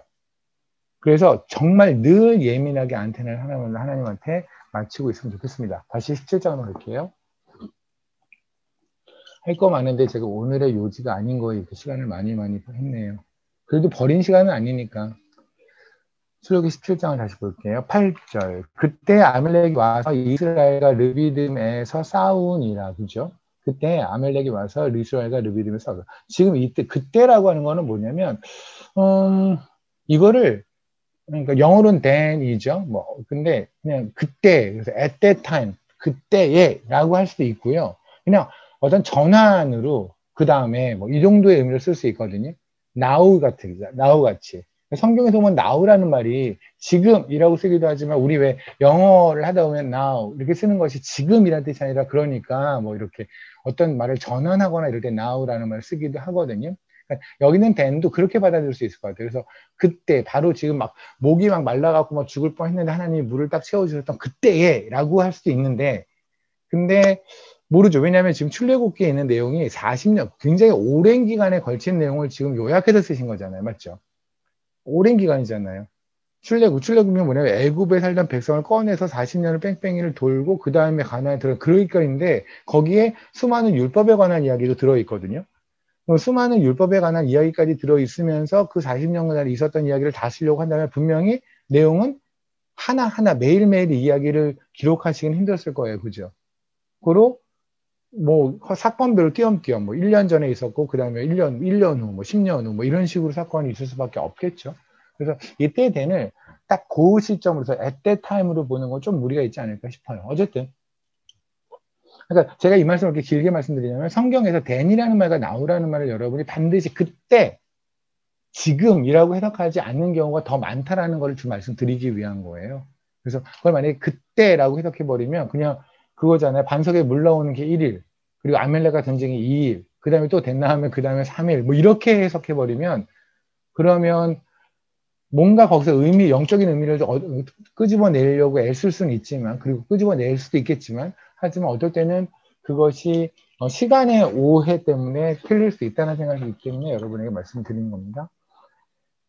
Speaker 1: 그래서 정말 늘 예민하게 안테나를 하나님한테 맞추고 있으면 좋겠습니다. 다시 17장으로 갈게요. 할 거 많은데 제가 오늘의 요지가 아닌 거에 이렇게 시간을 많이 했네요. 그래도 버린 시간은 아니니까. 출애굽기 17장을 다시 볼게요. 8절. 그때 아말렉이 와서 이스라엘과 르비딤에서 싸우니라. 그죠? 그때 아말렉이 와서 이스라엘과 르비딤에서 싸우고. 지금 이때 그때라고 하는 거는 뭐냐면 이거를 그러니까 영어로는 then이죠. 뭐 근데 그냥 그때 그래서 at that time 그때에라고 할 수도 있고요. 그냥 어떤 전환으로 그 다음에 뭐 이 정도의 의미를 쓸 수 있거든요. now 같이. 성경에서 보면 now라는 말이 지금이라고 쓰기도 하지만 우리 왜 영어를 하다 보면 now 이렇게 쓰는 것이 지금이라는 뜻이 아니라 그러니까 뭐 이렇게 어떤 말을 전환하거나 이럴 때 now라는 말을 쓰기도 하거든요. 그러니까 여기는 then도 그렇게 받아들일 수 있을 것 같아요. 그래서 그때 바로 지금 막 목이 막 말라갖고 막 죽을 뻔했는데 하나님이 물을 딱 채워주셨던 그때에라고 할 수도 있는데 근데 모르죠. 왜냐하면 지금 출애굽기에 있는 내용이 40년 굉장히 오랜 기간에 걸친 내용을 지금 요약해서 쓰신 거잖아요. 맞죠? 오랜 기간이잖아요. 출애굽이면 뭐냐면 애굽에 살던 백성을 꺼내서 40년을 뺑뺑이를 돌고 그 다음에 가나안에 들어 그러니까인데 거기에 수많은 율법에 관한 이야기도 들어있거든요. 수많은 율법에 관한 이야기까지 들어있으면서 그 40년간 있었던 이야기를 다 쓰려고 한다면 분명히 내용은 하나하나 매일매일 이야기를 기록하시긴 힘들었을 거예요. 그죠? 그로 뭐 사건별로 띄엄띄엄 뭐 1년 전에 있었고 그 다음에 1년 후, 뭐 10년 후 뭐 이런 식으로 사건이 있을 수밖에 없겠죠. 그래서 이때 되는 딱 그 시점으로서 at that time으로 보는 건 좀 무리가 있지 않을까 싶어요. 어쨌든 그러니까 제가 이 말씀을 이렇게 길게 말씀드리냐면 성경에서 then이라는 말과 now라는 말을 여러분이 반드시 그때 지금이라고 해석하지 않는 경우가 더 많다라는 걸 좀 말씀드리기 위한 거예요. 그래서 그걸 만약에 그때라고 해석해버리면 그냥 그거잖아요. 반석에 물 나오는 게 1일, 그리고 아멜렉과 전쟁이 2일, 그 다음에 또 됐나 하면 그 다음에 3일, 뭐 이렇게 해석해버리면 그러면 뭔가 거기서 영적인 의미를 끄집어내려고 애쓸 수는 있지만, 그리고 끄집어낼 수도 있겠지만, 하지만 어떨 때는 그것이 시간의 오해 때문에 틀릴 수 있다는 생각이 있기 때문에 여러분에게 말씀드리는 겁니다.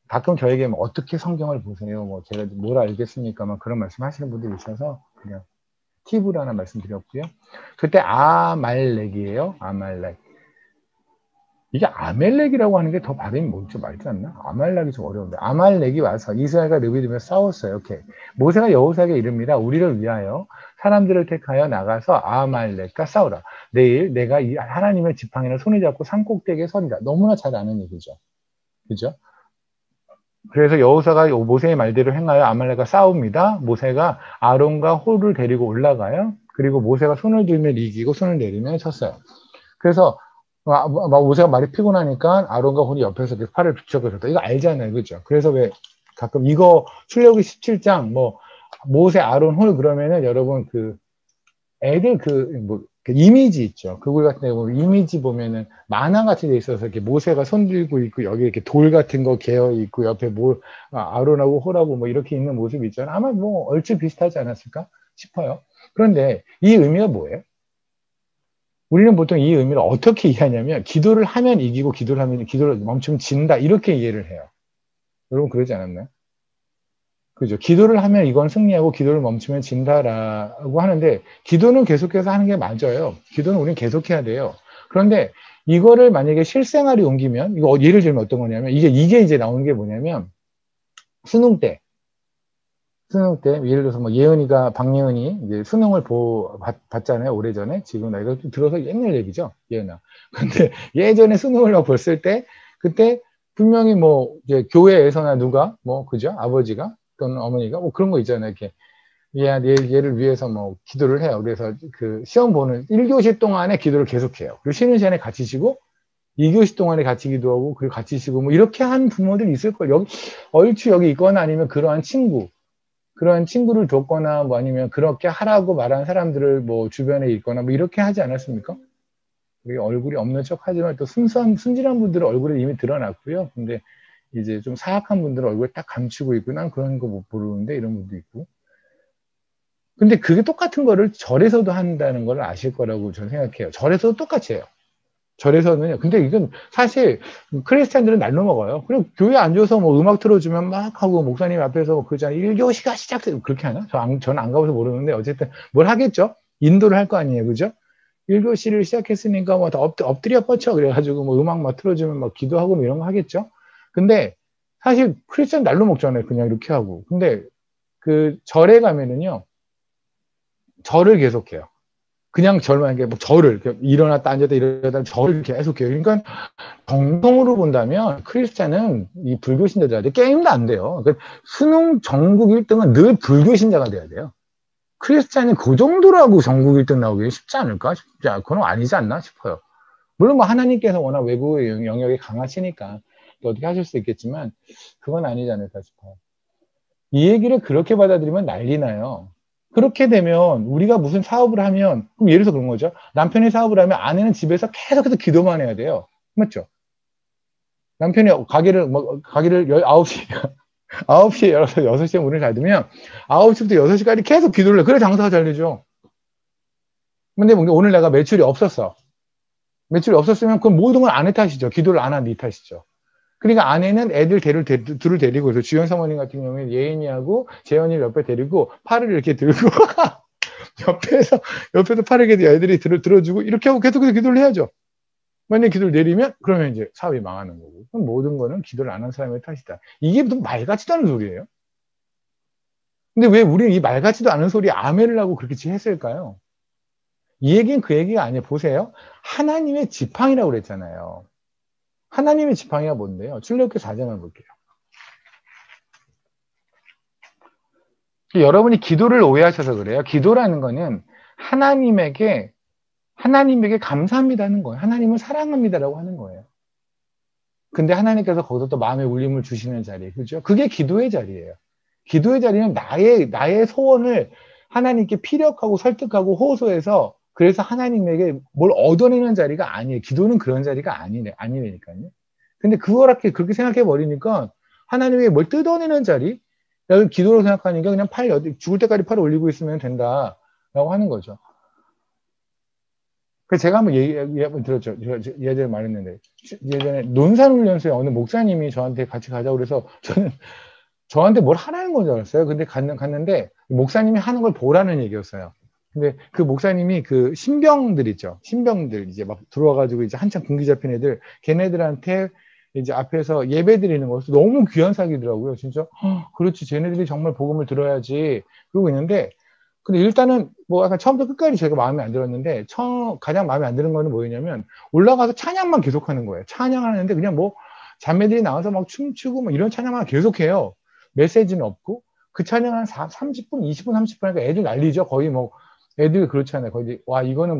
Speaker 1: 가끔 저에게 뭐 어떻게 성경을 보세요? 뭐 제가 뭘 알겠습니까만 그런 말씀 하시는 분들이 있어서 그냥 팁으로 하나 말씀드렸고요. 그때 아말렉이에요. 아말렉. 이게 아멜렉이라고 하는 게 더 발음이 뭔지 말지 않나? 아말렉이 좀 어려운데. 아말렉이 와서 이스라엘과 르비딤에서 싸웠어요. 이렇게. 모세가 여호사에게 이릅니다. 우리를 위하여 사람들을 택하여 나가서 아말렉과 싸우라. 내일 내가 이 하나님의 지팡이를 손에 잡고 산꼭대기에 서리라. 너무나 잘 아는 얘기죠. 그죠? 그래서 여호사가 모세의 말대로 행하여 아말렉과 싸웁니다. 모세가 아론과 홀을 데리고 올라가요. 그리고 모세가 손을 들면 이기고 손을 내리면 졌어요. 그래서 모세가 말이 피곤하니까 아론과 홀이 옆에서 이렇게 팔을 붙여버렸다. 이거 알잖아요. 그죠? 그래서 왜 가끔 이거 출애굽기 17장 뭐 모세 아론 홀 그러면은 여러분 그 애들 그 이미지 있죠. 그걸 같은 데 보면 이미지 보면은 만화같이 돼 있어서 이렇게 모세가 손 들고 있고 여기 이렇게 돌 같은 거 개어 있고 옆에 아론하고 홀하고 뭐 이렇게 있는 모습이 있잖아요. 아마 뭐 얼추 비슷하지 않았을까 싶어요. 그런데 이 의미가 뭐예요? 우리는 보통 이 의미를 어떻게 이해하냐면 기도를 하면 이기고 기도를 멈추면 진다 이렇게 이해를 해요. 여러분 그러지 않았나요? 그죠. 기도를 하면 이건 승리하고 기도를 멈추면 진다라고 하는데 기도는 계속해서 하는 게 맞아요. 기도는 우리는 계속해야 돼요. 그런데 이거를 만약에 실생활에 옮기면 이거 예를 들면 어떤 거냐면 이게 이제 나오는 게 뭐냐면 수능 때 예를 들어서 뭐 박예은이 이제 수능을 봤잖아요. 오래전에. 지금 나 이거 들어서 옛날 얘기죠. 예은아. 근데 예전에 수능을 봤을 때 그때 분명히 뭐 이제 교회에서나 누가 뭐 그죠? 아버지가 또는 어머니가 뭐 그런 거 있잖아요. 이렇게 얘를 위해서 뭐 기도를 해요. 그래서 그 시험 보는 1교시 동안에 기도를 계속해요. 그리고 쉬는 시간에 같이 쉬고 2교시 동안에 같이 기도하고 그리고 같이 쉬고 뭐 이렇게 한 부모들이 있을 거예요. 얼추 여기 있거나 아니면 그러한 친구 그런 친구를 뒀거나 뭐 아니면 그렇게 하라고 말한 사람들을 뭐 주변에 있거나 뭐 이렇게 하지 않았습니까? 우리 얼굴이 없는 척 하지만 또 순진한 분들은 얼굴이 이미 드러났고요. 근데 이제 좀 사악한 분들은 얼굴을 딱 감추고 있고 난 그런 거 못 모르는데 이런 분도 있고. 근데 그게 똑같은 거를 절에서도 한다는 걸 아실 거라고 저는 생각해요. 절에서도 똑같이 해요. 절에서는요. 근데 이건 사실 크리스찬들은 날로 먹어요. 그냥 교회 앉아서 뭐 음악 틀어주면 막 하고 목사님 앞에서 그잖아요. 1교시가 시작돼. 그렇게 하나? 저는 안 가봐서 모르는데 어쨌든 뭘 하겠죠? 인도를 할 거 아니에요. 그죠? 1교시를 시작했으니까 뭐 다 엎드려 뻗쳐. 그래가지고 뭐 음악 막 틀어주면 막 기도하고 뭐 이런 거 하겠죠? 근데 사실 크리스찬 날로 먹잖아요. 그냥 이렇게 하고. 근데 그 절에 가면은요. 절을 계속해요. 그냥 절만 뭐 절을 일어났다 앉았다 일어났다 절을 계속해요. 그러니까 정성으로 본다면 크리스찬은 이 불교 신자들한테 게임도 안 돼요. 그러니까 수능 전국 1등은 늘 불교 신자가 돼야 돼요. 크리스찬이 그 정도라고 전국 1등 나오기 쉽지 않을까? 쉽지 않, 그건 아니지 않나 싶어요. 물론 뭐 하나님께서 워낙 외부의 영역이 강하시니까 어떻게 하실 수 있겠지만 그건 아니지 않을까 싶어요. 이 얘기를 그렇게 받아들이면 난리 나요. 그렇게 되면 우리가 무슨 사업을 하면 그럼 예를 들어서 그런 거죠. 남편이 사업을 하면 아내는 집에서 계속해서 기도만 해야 돼요. 맞죠? 남편이 가게를 9시 9시에 열어서 6시에 문을 닫으면 9시부터 6시까지 계속 기도를 해. 그래 장사가 잘 되죠. 근데 오늘 내가 매출이 없었어. 매출이 없었으면 그 모든 건 아내 탓이죠. 기도를 안 한 네 탓이죠. 그러니까 아내는 둘을 데리고 있어. 주연 사모님 같은 경우에는 예인이하고 재현이를 옆에 데리고 팔을 이렇게 들고 옆에서 팔을 이렇게 애들이 들어주고 이렇게 하고 계속 기도를 해야죠. 만약에 기도를 내리면 그러면 이제 사업이 망하는 거고. 그럼 모든 거는 기도를 안 한 사람의 탓이다. 이게 무슨 말 같지도 않은 소리예요. 근데 왜 우리는 이 말 같지도 않은 소리에 아멘을 하고 그렇게 했을까요? 이 얘기는 그 얘기가 아니에요. 보세요. 하나님의 지팡이라고 그랬잖아요. 하나님의 지팡이가 뭔데요? 출애굽기 4장을 볼게요. 여러분이 기도를 오해하셔서 그래요. 기도라는 거는 하나님에게 감사합니다는 거예요. 하나님을 사랑합니다라고 하는 거예요. 근데 하나님께서 거기서 또 마음의 울림을 주시는 자리, 그죠? 그게 기도의 자리예요. 기도의 자리는 나의 소원을 하나님께 피력하고 설득하고 호소해서 그래서 하나님에게 뭘 얻어내는 자리가 아니에요. 기도는 그런 자리가 아니라니까요. 근데 그렇게 생각해 버리니까 하나님에게 뭘 뜯어내는 자리? 기도로 생각하니까 그냥 죽을 때까지 팔을 올리고 있으면 된다라고 하는 거죠. 그래서 제가 한번 한번 들었죠. 예전에 말했는데 예전에 논산훈련소에 어느 목사님이 저한테 같이 가자고 그래서 저는 저한테 뭘 하라는 건 줄 알았어요. 근데 갔는데 목사님이 하는 걸 보라는 얘기였어요. 근데 그 목사님이 그 신병들 있죠. 신병들 이제 막 들어와가지고 이제 한참 군기 잡힌 애들 걔네들한테 이제 앞에서 예배 드리는 거 너무 귀한 사기더라고요. 진짜 그렇지. 쟤네들이 정말 복음을 들어야지. 그러고 있는데 근데 일단은 뭐 약간 처음부터 끝까지 제가 마음에 안 들었는데 가장 마음에 안 드는 거는 뭐였냐면 올라가서 찬양만 계속하는 거예요. 찬양하는데 그냥 뭐 자매들이 나와서 막 춤추고 뭐 이런 찬양만 계속해요. 메시지는 없고 그 찬양 한 30분, 20분, 30분 하니까 애들 난리죠. 거의 뭐 애들 그렇잖아요. 거의 와 이거는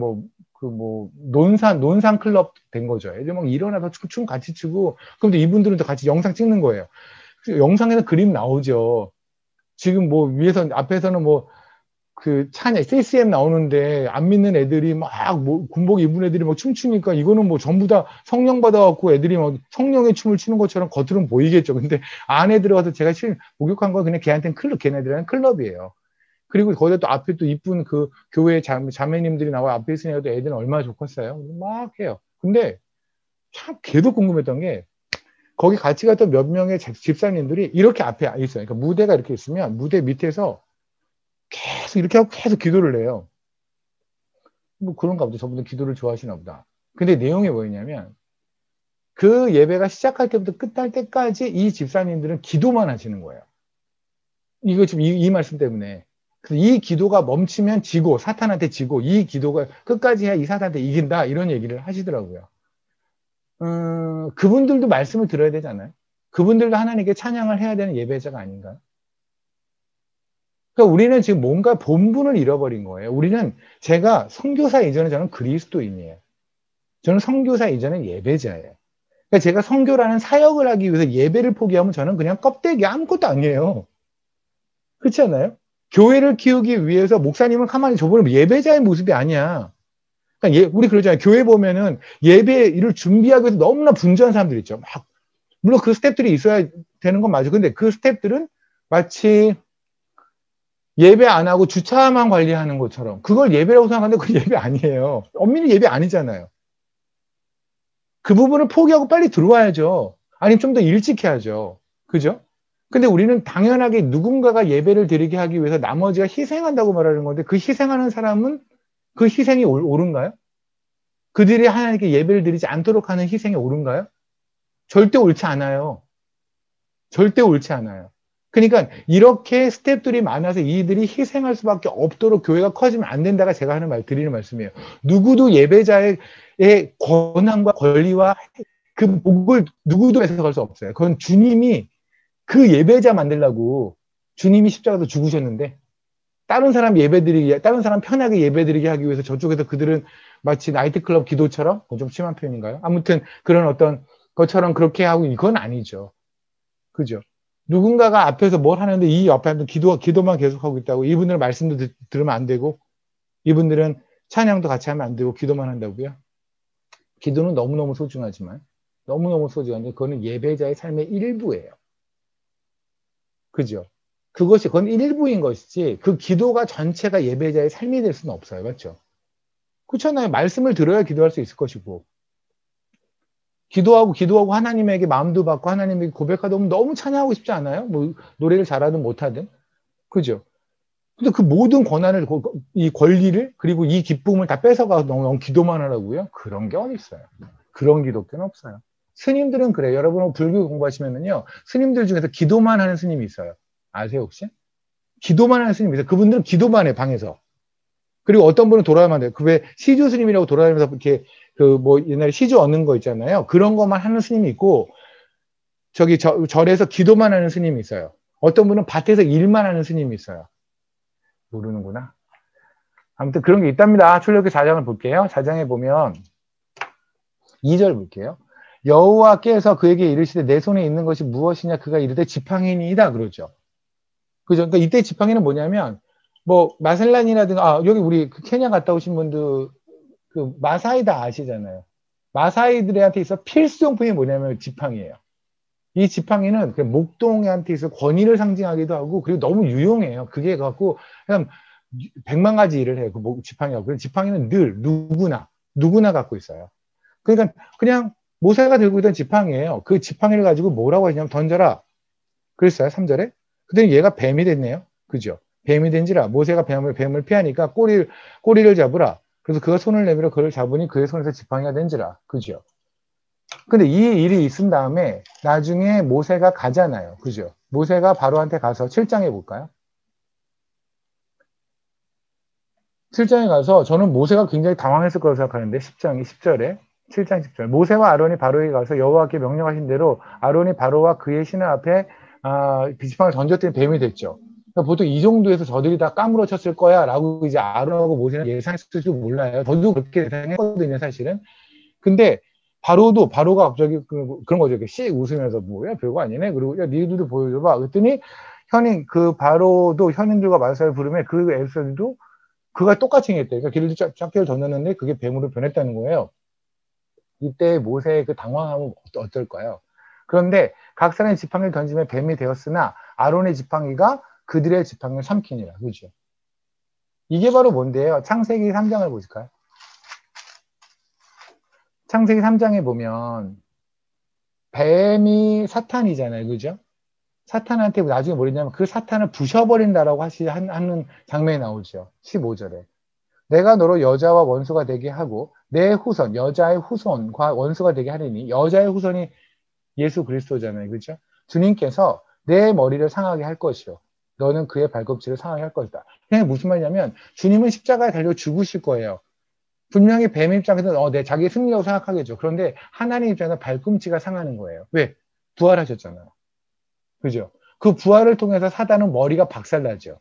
Speaker 1: 논산 클럽 된 거죠. 애들 막 일어나서 춤 같이 추고 그런데 이분들은 또 같이 영상 찍는 거예요. 영상에서 그림 나오죠. 지금 뭐 위에서 앞에서는 뭐 그 찬양, CCM 나오는데 안 믿는 애들이 막 군복 입은 애들이 막 춤추니까 이거는 뭐 전부 다 성령 받아갖고 애들이 막 성령의 춤을 추는 것처럼 겉으로는 보이겠죠. 근데 안에 들어가서 제가 목욕한 건 그냥 걔네들은 클럽이에요. 그리고 거기다 또 앞에 또 이쁜 그 교회 자매님들이 나와 앞에 있으니까 또 애들은 얼마나 좋겠어요. 막 해요. 근데 참 걔도 궁금했던 게 거기 같이 갔던 몇 명의 집사님들이 이렇게 앞에 있어요. 그러니까 무대가 이렇게 있으면 무대 밑에서 계속 이렇게 하고 계속 기도를 해요. 뭐 그런가 보다. 저분들 기도를 좋아하시나 보다. 근데 내용이 뭐였냐면 그 예배가 시작할 때부터 끝날 때까지 이 집사님들은 기도만 하시는 거예요. 이거 지금 이 말씀 때문에. 그래서 이 기도가 멈추면 사탄한테 지고 이 기도가 끝까지 해야 이 사탄한테 이긴다 이런 얘기를 하시더라고요. 그분들도 말씀을 들어야 되잖아요. 그분들도 하나님께 찬양을 해야 되는 예배자가 아닌가요? 그러니까 우리는 지금 뭔가 본분을 잃어버린 거예요. 제가 선교사 이전에 저는 그리스도인이에요. 저는 선교사 이전에 예배자예요. 그러니까 제가 선교라는 사역을 하기 위해서 예배를 포기하면 저는 그냥 껍데기 아무것도 아니에요. 그렇지 않아요? 교회를 키우기 위해서 목사님은 가만히 저보는 예배자의 모습이 아니야. 그러니까 우리 그러잖아요. 교회 보면은 예배를 준비하기 위해서 너무나 분주한 사람들 있죠. 막, 물론 그 스텝들이 있어야 되는 건 맞아. 근데 그 스텝들은 마치 예배 안 하고 주차만 관리하는 것처럼 그걸 예배라고 생각하는데 그건 예배 아니에요. 엄밀히 예배 아니잖아요. 그 부분을 포기하고 빨리 들어와야죠. 아니면 좀 더 일찍 해야죠. 그죠? 근데 우리는 당연하게 누군가가 예배를 드리게 하기 위해서 나머지가 희생한다고 말하는 건데 그 희생하는 사람은 그 희생이 옳은가요? 그들이 하나님께 예배를 드리지 않도록 하는 희생이 옳은가요? 절대 옳지 않아요. 절대 옳지 않아요. 그러니까 이렇게 스텝들이 많아서 이들이 희생할 수밖에 없도록 교회가 커지면 안 된다가 제가 하는 드리는 말씀이에요. 누구도 예배자의 권한과 권리와 그 복을 누구도 해석할 수 없어요. 그건 주님이 그 예배자 만들라고 주님이 십자가도 죽으셨는데 다른 사람 편하게 예배드리게 하기 위해서 저쪽에서 그들은 마치 나이트클럽 기도처럼, 좀 심한 표현인가요? 아무튼 그런 어떤 것처럼 그렇게 하고 이건 아니죠. 그죠? 누군가가 앞에서 뭘 하는데 이 옆에 기도만 계속하고 있다고 이분들 말씀도 들으면 안 되고 이분들은 찬양도 같이 하면 안 되고 기도만 한다고요? 기도는 너무너무 소중하지만 너무너무 소중한데 그거는 예배자의 삶의 일부예요. 그죠? 그건 일부인 것이지 그 기도가 전체가 예배자의 삶이 될 수는 없어요. 맞죠? 그렇잖아요. 말씀을 들어야 기도할 수 있을 것이고 기도하고 하나님에게 마음도 받고 하나님에게 고백하다 보면 너무 찬양하고 싶지 않아요? 뭐 노래를 잘하든 못하든. 그죠? 근데 그 모든 권한을, 이 권리를, 그리고 이 기쁨을 다 뺏어가 너무 기도만 하라고요? 그런 게 어디 있어요? 그런 기독교는 없어요. 스님들은 그래요. 여러분 불교 공부하시면은요, 스님들 중에서 기도만 하는 스님이 있어요. 아세요, 혹시? 기도만 하는 스님이 있어요. 그분들은 기도만 해, 방에서. 그리고 어떤 분은 돌아가면 돼요. 그 왜 시주 스님이라고 돌아다니면서 이렇게 그 뭐 옛날에 시주 얻는 거 있잖아요. 그런 것만 하는 스님이 있고, 저기 절에서 기도만 하는 스님이 있어요. 어떤 분은 밭에서 일만 하는 스님이 있어요. 모르는구나. 아무튼 그런 게 있답니다. 출애굽기 4장을 볼게요. 4장에 보면 2절 볼게요. 여호와께서 그에게 이르시되 내 손에 있는 것이 무엇이냐 그가 이르되 지팡이니이다 그러죠. 그죠? 그러니까 이때 지팡이는 뭐냐면 뭐 마셀란이라든가 여기 우리 그 케냐 갔다 오신 분들 그 마사이 다 아시잖아요. 마사이들한테 있어 필수용품이 뭐냐면 지팡이에요. 이 지팡이는 그 목동한테 있어 권위를 상징하기도 하고 그리고 너무 유용해요. 그게 갖고 그냥 100만 가지 일을 해요. 그 지팡이하고. 그 지팡이는 늘 누구나 갖고 있어요. 그러니까 그냥 모세가 들고 있던 지팡이에요. 그 지팡이를 가지고 뭐라고 하냐면 던져라. 그랬어요. 3절에. 그랬더니 얘가 뱀이 됐네요. 그죠? 뱀이 된지라 모세가 뱀을 피하니까 꼬리를 잡으라. 그래서 그가 손을 내밀어 그를 잡으니 그의 손에서 지팡이가 된지라. 그죠? 근데 이 일이 있은 다음에 나중에 모세가 가잖아요. 그죠? 모세가 바로한테 가서 7장에 볼까요? 7장에 가서 저는 모세가 굉장히 당황했을 거라고 생각하는데 10절에 7장 10절 모세와 아론이 바로에게 가서 여호와께 명령하신 대로 아론이 바로와 그의 신하 앞에 지팡이를 던졌더니 뱀이 됐죠. 그러니까 보통 이 정도에서 저들이 다 까무러쳤을 거야 라고 이제 아론하고 모세는 예상했을지도 몰라요. 저도 그렇게 예상했거든요 사실은. 근데 바로가 갑자기 그런 거죠. 씩 웃으면서 뭐야 별거 아니네. 그리고 야 니들도 보여줘봐. 그랬더니 바로도 현인들과 말살을 부르며 그 에피소드도 그가 똑같이 행했대. 그러니까 길을 짝개를 던졌는데 그게 뱀으로 변했다는 거예요. 이때 모세의 그 당황함은 어떨까요? 그런데 각 사람의 지팡이를 던지며 뱀이 되었으나 아론의 지팡이가 그들의 지팡이를 삼키니라. 그죠? 이게 바로 뭔데요? 창세기 3장을 보실까요? 창세기 3장에 보면 뱀이 사탄이잖아요. 그죠? 사탄한테 나중에 뭐랬냐면 그 사탄을 부셔버린다라고 하는 장면이 나오죠. 15절에. 내가 너로 여자와 원수가 되게 하고 내 후손, 여자의 후손과 원수가 되게 하리니 여자의 후손이 예수 그리스도잖아요. 그렇죠? 주님께서 내 머리를 상하게 할 것이요. 너는 그의 발꿈치를 상하게 할 것이다. 그게 무슨 말이냐면 주님은 십자가에 달려 죽으실 거예요. 분명히 뱀 입장에서는 내 자기 승리라고 생각하겠죠. 그런데 하나님 입장에서 발꿈치가 상하는 거예요. 왜? 부활하셨잖아요. 그죠? 그 부활을 통해서 사단은 머리가 박살나죠.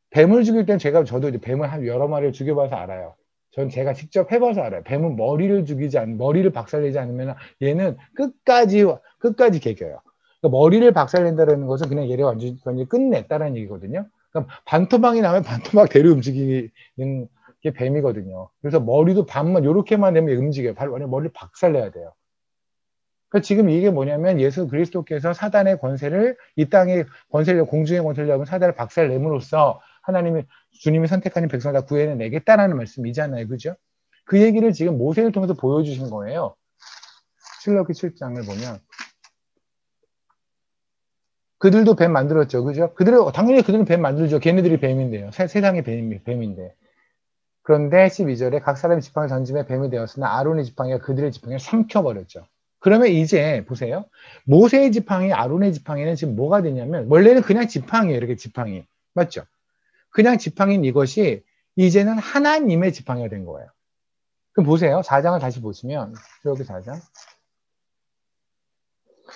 Speaker 1: 뱀을 죽일 땐 저도 이제 뱀을 한 여러 마리를 죽여봐서 알아요. 전 제가 직접 해봐서 알아요. 뱀은 머리를 박살내지 않으면 얘는 끝까지 개겨요. 그러니까 머리를 박살낸다는 것은 그냥 얘를 완전히 끝냈다는 얘기거든요. 그러니까 반토막이 나면 반토막대로 움직이는 게 뱀이거든요. 그래서 머리도 반만 요렇게만 되면 움직여요. 머리를 박살내야 돼요. 그러니까 지금 이게 뭐냐면 예수 그리스도께서 사단의 권세를 이 땅의 권세를 공중의 권세를 잡은 사단을 박살냄으로써 하나님이 주님이 선택하는 백성을 다 구해내겠다라는 말씀이잖아요. 그죠? 그 얘기를 지금 모세를 통해서 보여주신 거예요. 출애굽기 7장을 보면 그들도 뱀 만들었죠. 그죠? 당연히 그들은 뱀 만들죠. 걔네들이 뱀인데요. 세상의 뱀인데. 그런데 12절에 각 사람의 지팡이를 던짐에 뱀이 되었으나 아론의 지팡이가 그들의 지팡이를 삼켜버렸죠. 그러면 이제 보세요. 모세의 지팡이, 아론의 지팡이는 지금 뭐가 되냐면 원래는 그냥 지팡이에요. 이렇게 지팡이. 맞죠? 그냥 지팡이인 이것이 이제는 하나님의 지팡이가 된 거예요. 그럼 보세요. 4장을 다시 보시면 출애굽기 4장.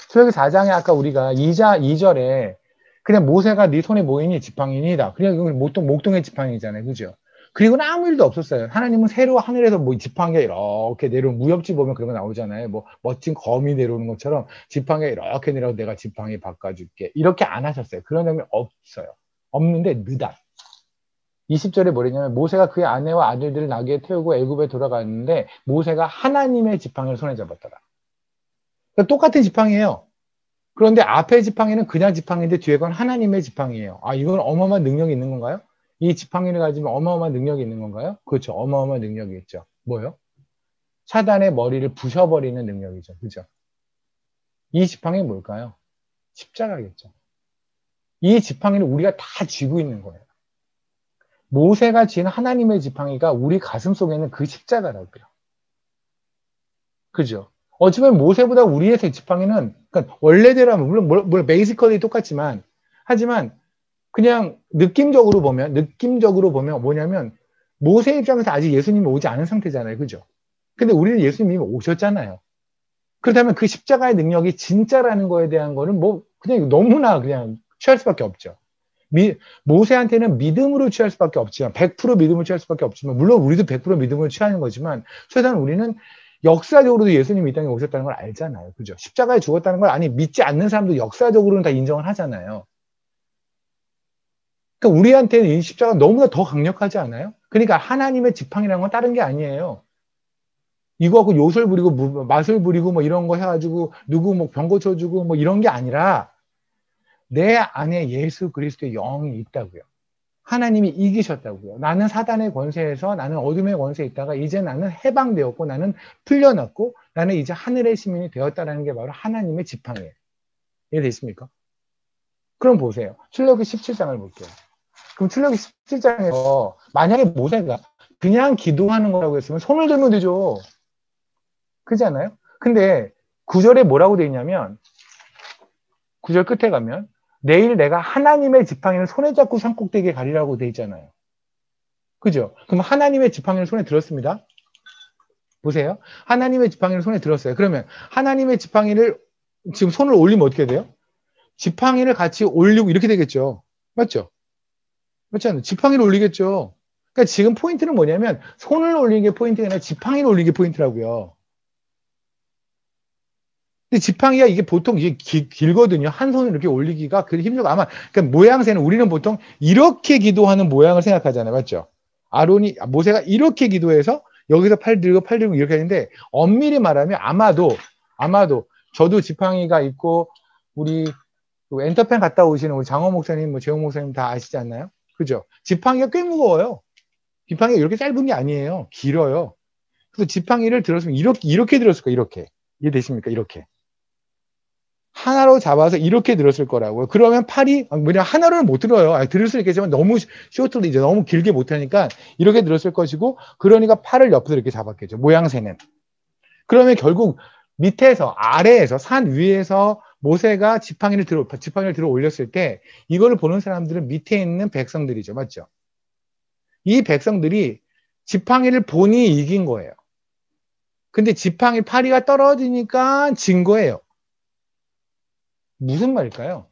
Speaker 1: 출애굽기 4장에 아까 우리가 2절에 그냥 모세가 네 손에 뭐 있니? 지팡이니다. 그냥 이건 목동의 지팡이잖아요. 그죠? 그리고는 아무 일도 없었어요. 하나님은 새로 하늘에서 뭐 지팡이가 이렇게 내려오는 무협지 보면 그런 거 나오잖아요. 뭐 멋진 검이 내려오는 것처럼 지팡이가 이렇게 내려오고 내가 지팡이 바꿔줄게. 이렇게 안 하셨어요. 그런 장면이 없어요. 없는데 느닷. 20절에 뭐랬냐면 모세가 그의 아내와 아들들을 나귀에 태우고 애굽에 돌아갔는데 모세가 하나님의 지팡이를 손에 잡았더라. 그러니까 똑같은 지팡이에요. 그런데 앞에 지팡이는 그냥 지팡이인데 뒤에 건 하나님의 지팡이에요. 아, 이건 어마어마한 능력이 있는 건가요? 이 지팡이를 가지면 어마어마한 능력이 있는 건가요? 그렇죠. 어마어마한 능력이 있죠. 뭐요? 사단의 머리를 부셔버리는 능력이죠. 그죠? 이 지팡이는 뭘까요? 십자가겠죠. 이 지팡이를 우리가 다 쥐고 있는 거예요. 모세가 쥔 하나님의 지팡이가 우리 가슴 속에는 그 십자가라고요. 그죠? 어찌보면 모세보다 우리의 지팡이는, 그러니까 원래대로 하면, 물론 베이시컬이 똑같지만, 하지만, 그냥 느낌적으로 보면 뭐냐면, 모세 입장에서 아직 예수님이 오지 않은 상태잖아요. 그죠? 근데 우리는 예수님이 오셨잖아요. 그렇다면 그 십자가의 능력이 진짜라는 거에 대한 거는 뭐, 그냥 너무나 그냥 취할 수밖에 없죠. 모세한테는 믿음으로 취할 수밖에 없지만, 100% 믿음으로 취할 수밖에 없지만, 물론 우리도 100% 믿음으로 취하는 거지만, 최소한 우리는 역사적으로도 예수님이 이 땅에 오셨다는 걸 알잖아요. 그죠? 십자가에 죽었다는 걸 아니 믿지 않는 사람도 역사적으로는 다 인정을 하잖아요. 그러니까 우리한테는 이 십자가가 너무나 더 강력하지 않아요? 그러니까 하나님의 지팡이라는 건 다른 게 아니에요. 이거 갖고 요술 부리고 맛을 부리고 뭐 이런 거 해가지고 누구 뭐 병 고쳐주고 뭐 이런 게 아니라 내 안에 예수 그리스도의 영이 있다고요. 하나님이 이기셨다고요. 나는 사단의 권세에서 나는 어둠의 권세에 있다가 이제 나는 해방되었고 나는 풀려났고 나는 이제 하늘의 시민이 되었다는 게 바로 하나님의 지팡이에요. 이해되십니까? 그럼 보세요. 출애굽기 17장을 볼게요. 그럼 출애굽기 17장에서 만약에 모세가 그냥 기도하는 거라고 했으면 손을 들면 되죠. 그렇지 않아요? 근데 9절에 뭐라고 돼 있냐면 9절 끝에 가면 내일 내가 하나님의 지팡이를 손에 잡고 산꼭대기에 가리라고 돼 있잖아요. 그죠? 그럼 하나님의 지팡이를 손에 들었습니다. 보세요. 하나님의 지팡이를 손에 들었어요. 그러면 하나님의 지팡이를 지금 손을 올리면 어떻게 돼요? 지팡이를 같이 올리고 이렇게 되겠죠. 맞죠? 그렇지 않아요? 지팡이를 올리겠죠. 그러니까 지금 포인트는 뭐냐면 손을 올리는 게 포인트가 아니라 지팡이를 올리는 게 포인트라고요. 근데 지팡이가 이게 보통 이게 길거든요. 한 손을 이렇게 올리기가 그리 힘들고 아마 그러니까 모양새는 우리는 보통 이렇게 기도하는 모양을 생각하잖아요. 맞죠? 모세가 이렇게 기도해서 여기서 팔 들고 이렇게 하는데 엄밀히 말하면 아마도 저도 지팡이가 있고 우리 엔터펜 갔다 오시는 우리 장호 목사님, 뭐 재홍 목사님 다 아시지 않나요? 그죠? 지팡이가 꽤 무거워요. 지팡이가 이렇게 짧은 게 아니에요. 길어요. 그래서 지팡이를 들었으면 이렇게 들었을 거예요. 이렇게. 이해되십니까? 이렇게. 하나로 잡아서 이렇게 들었을 거라고요. 그러면 팔이, 뭐냐, 하나로는 못 들어요. 들을 수 있겠지만 너무 쇼트로 이제 너무 길게 못하니까 이렇게 들었을 것이고, 그러니까 팔을 옆으로 이렇게 잡았겠죠. 모양새는. 그러면 결국 밑에서, 아래에서, 산 위에서 모세가 지팡이를 들어 올렸을 때, 이거를 보는 사람들은 밑에 있는 백성들이죠. 맞죠? 이 백성들이 지팡이를 보니 이긴 거예요. 근데 지팡이 파리가 떨어지니까 진 거예요. 무슨 말일까요?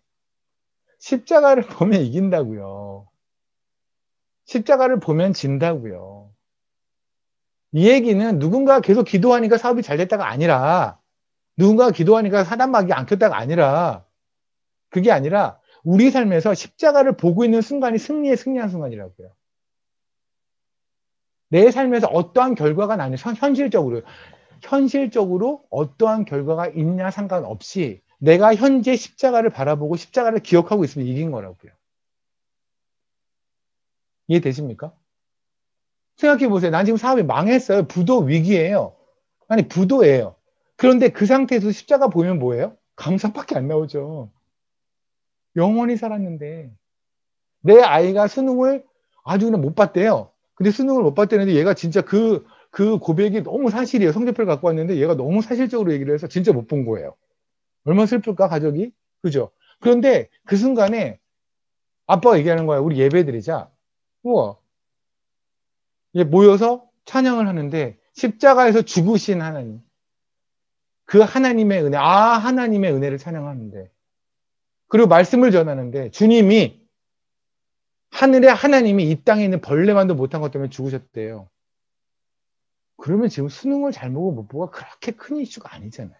Speaker 1: 십자가를 보면 이긴다고요. 십자가를 보면 진다고요. 이 얘기는 누군가 계속 기도하니까 사업이 잘 됐다가 아니라 누군가 기도하니까 사단마귀 안 켰다가 아니라 그게 아니라 우리 삶에서 십자가를 보고 있는 순간이 승리한 순간이라고요. 내 삶에서 어떠한 결과가 나냐, 현실적으로 어떠한 결과가 있냐 상관없이 내가 현재 십자가를 바라보고 십자가를 기억하고 있으면 이긴 거라고요. 이해되십니까? 생각해 보세요. 난 지금 사업이 망했어요. 부도 위기예요. 아니, 부도예요. 그런데 그 상태에서 십자가 보면 뭐예요? 감사밖에 안 나오죠. 영원히 살았는데. 내 아이가 수능을 아주 그냥 못 봤대요. 근데 수능을 못 봤다는데 얘가 진짜 그 고백이 너무 사실이에요. 성적표를 갖고 왔는데 얘가 너무 사실적으로 얘기를 해서 진짜 못 본 거예요. 얼마나 슬플까, 가족이? 그죠? 그런데 그 순간에 아빠가 얘기하는 거야. 우리 예배 드리자. 우와. 얘 모여서 찬양을 하는데 십자가에서 죽으신 하나님. 그 하나님의 은혜, 하나님의 은혜를 찬양하는데. 그리고 말씀을 전하는데 주님이 하늘의 하나님이 이 땅에 있는 벌레만도 못한 것 때문에 죽으셨대요. 그러면 지금 수능을 잘 보고 못 보고 그렇게 큰 이슈가 아니잖아요.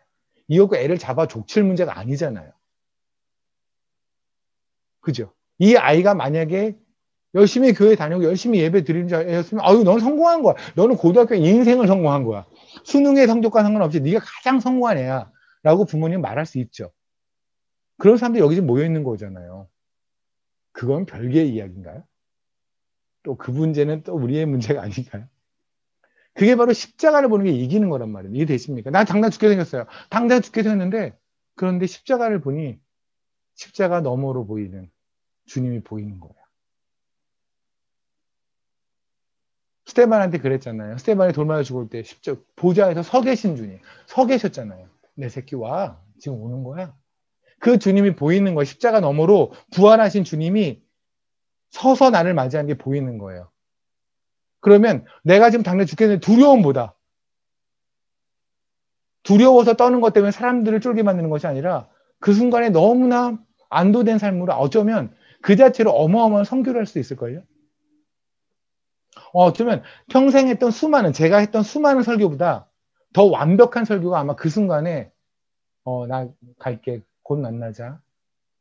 Speaker 1: 이어고 애를 잡아 족칠 문제가 아니잖아요. 그죠? 이 아이가 만약에 열심히 교회 다니고 열심히 예배 드리는 자였으면 아유, 넌 성공한 거야. 너는 고등학교 인생을 성공한 거야. 수능의 성적과 상관없이 네가 가장 성공한 애야. 라고 부모님 말할 수 있죠. 그런 사람들이 여기 지금 모여 있는 거잖아요. 그건 별개의 이야기인가요? 또 그 문제는 또 우리의 문제가 아닌가요? 그게 바로 십자가를 보는 게 이기는 거란 말이에요. 이해되십니까? 난 당장 죽게 생겼어요. 당장 죽게 생겼는데 그런데 십자가를 보니 십자가 너머로 보이는 주님이 보이는 거예요. 스테반한테 그랬잖아요. 스테반이 돌 맞아 죽을 때 보좌에서 서 계신 주님, 서 계셨잖아요. 내 새끼 와, 지금 오는 거야. 그 주님이 보이는 거예요. 십자가 너머로 부활하신 주님이 서서 나를 맞이하는 게 보이는 거예요. 그러면 내가 지금 당장 죽겠는데 두려움보다 두려워서 떠는 것 때문에 사람들을 쫄게 만드는 것이 아니라 그 순간에 너무나 안도된 삶으로 어쩌면 그 자체로 어마어마한 선교를 할 수 있을걸요. 어쩌면 평생 했던 제가 했던 수많은 설교보다 더 완벽한 설교가 아마 그 순간에 나 갈게, 곧 만나자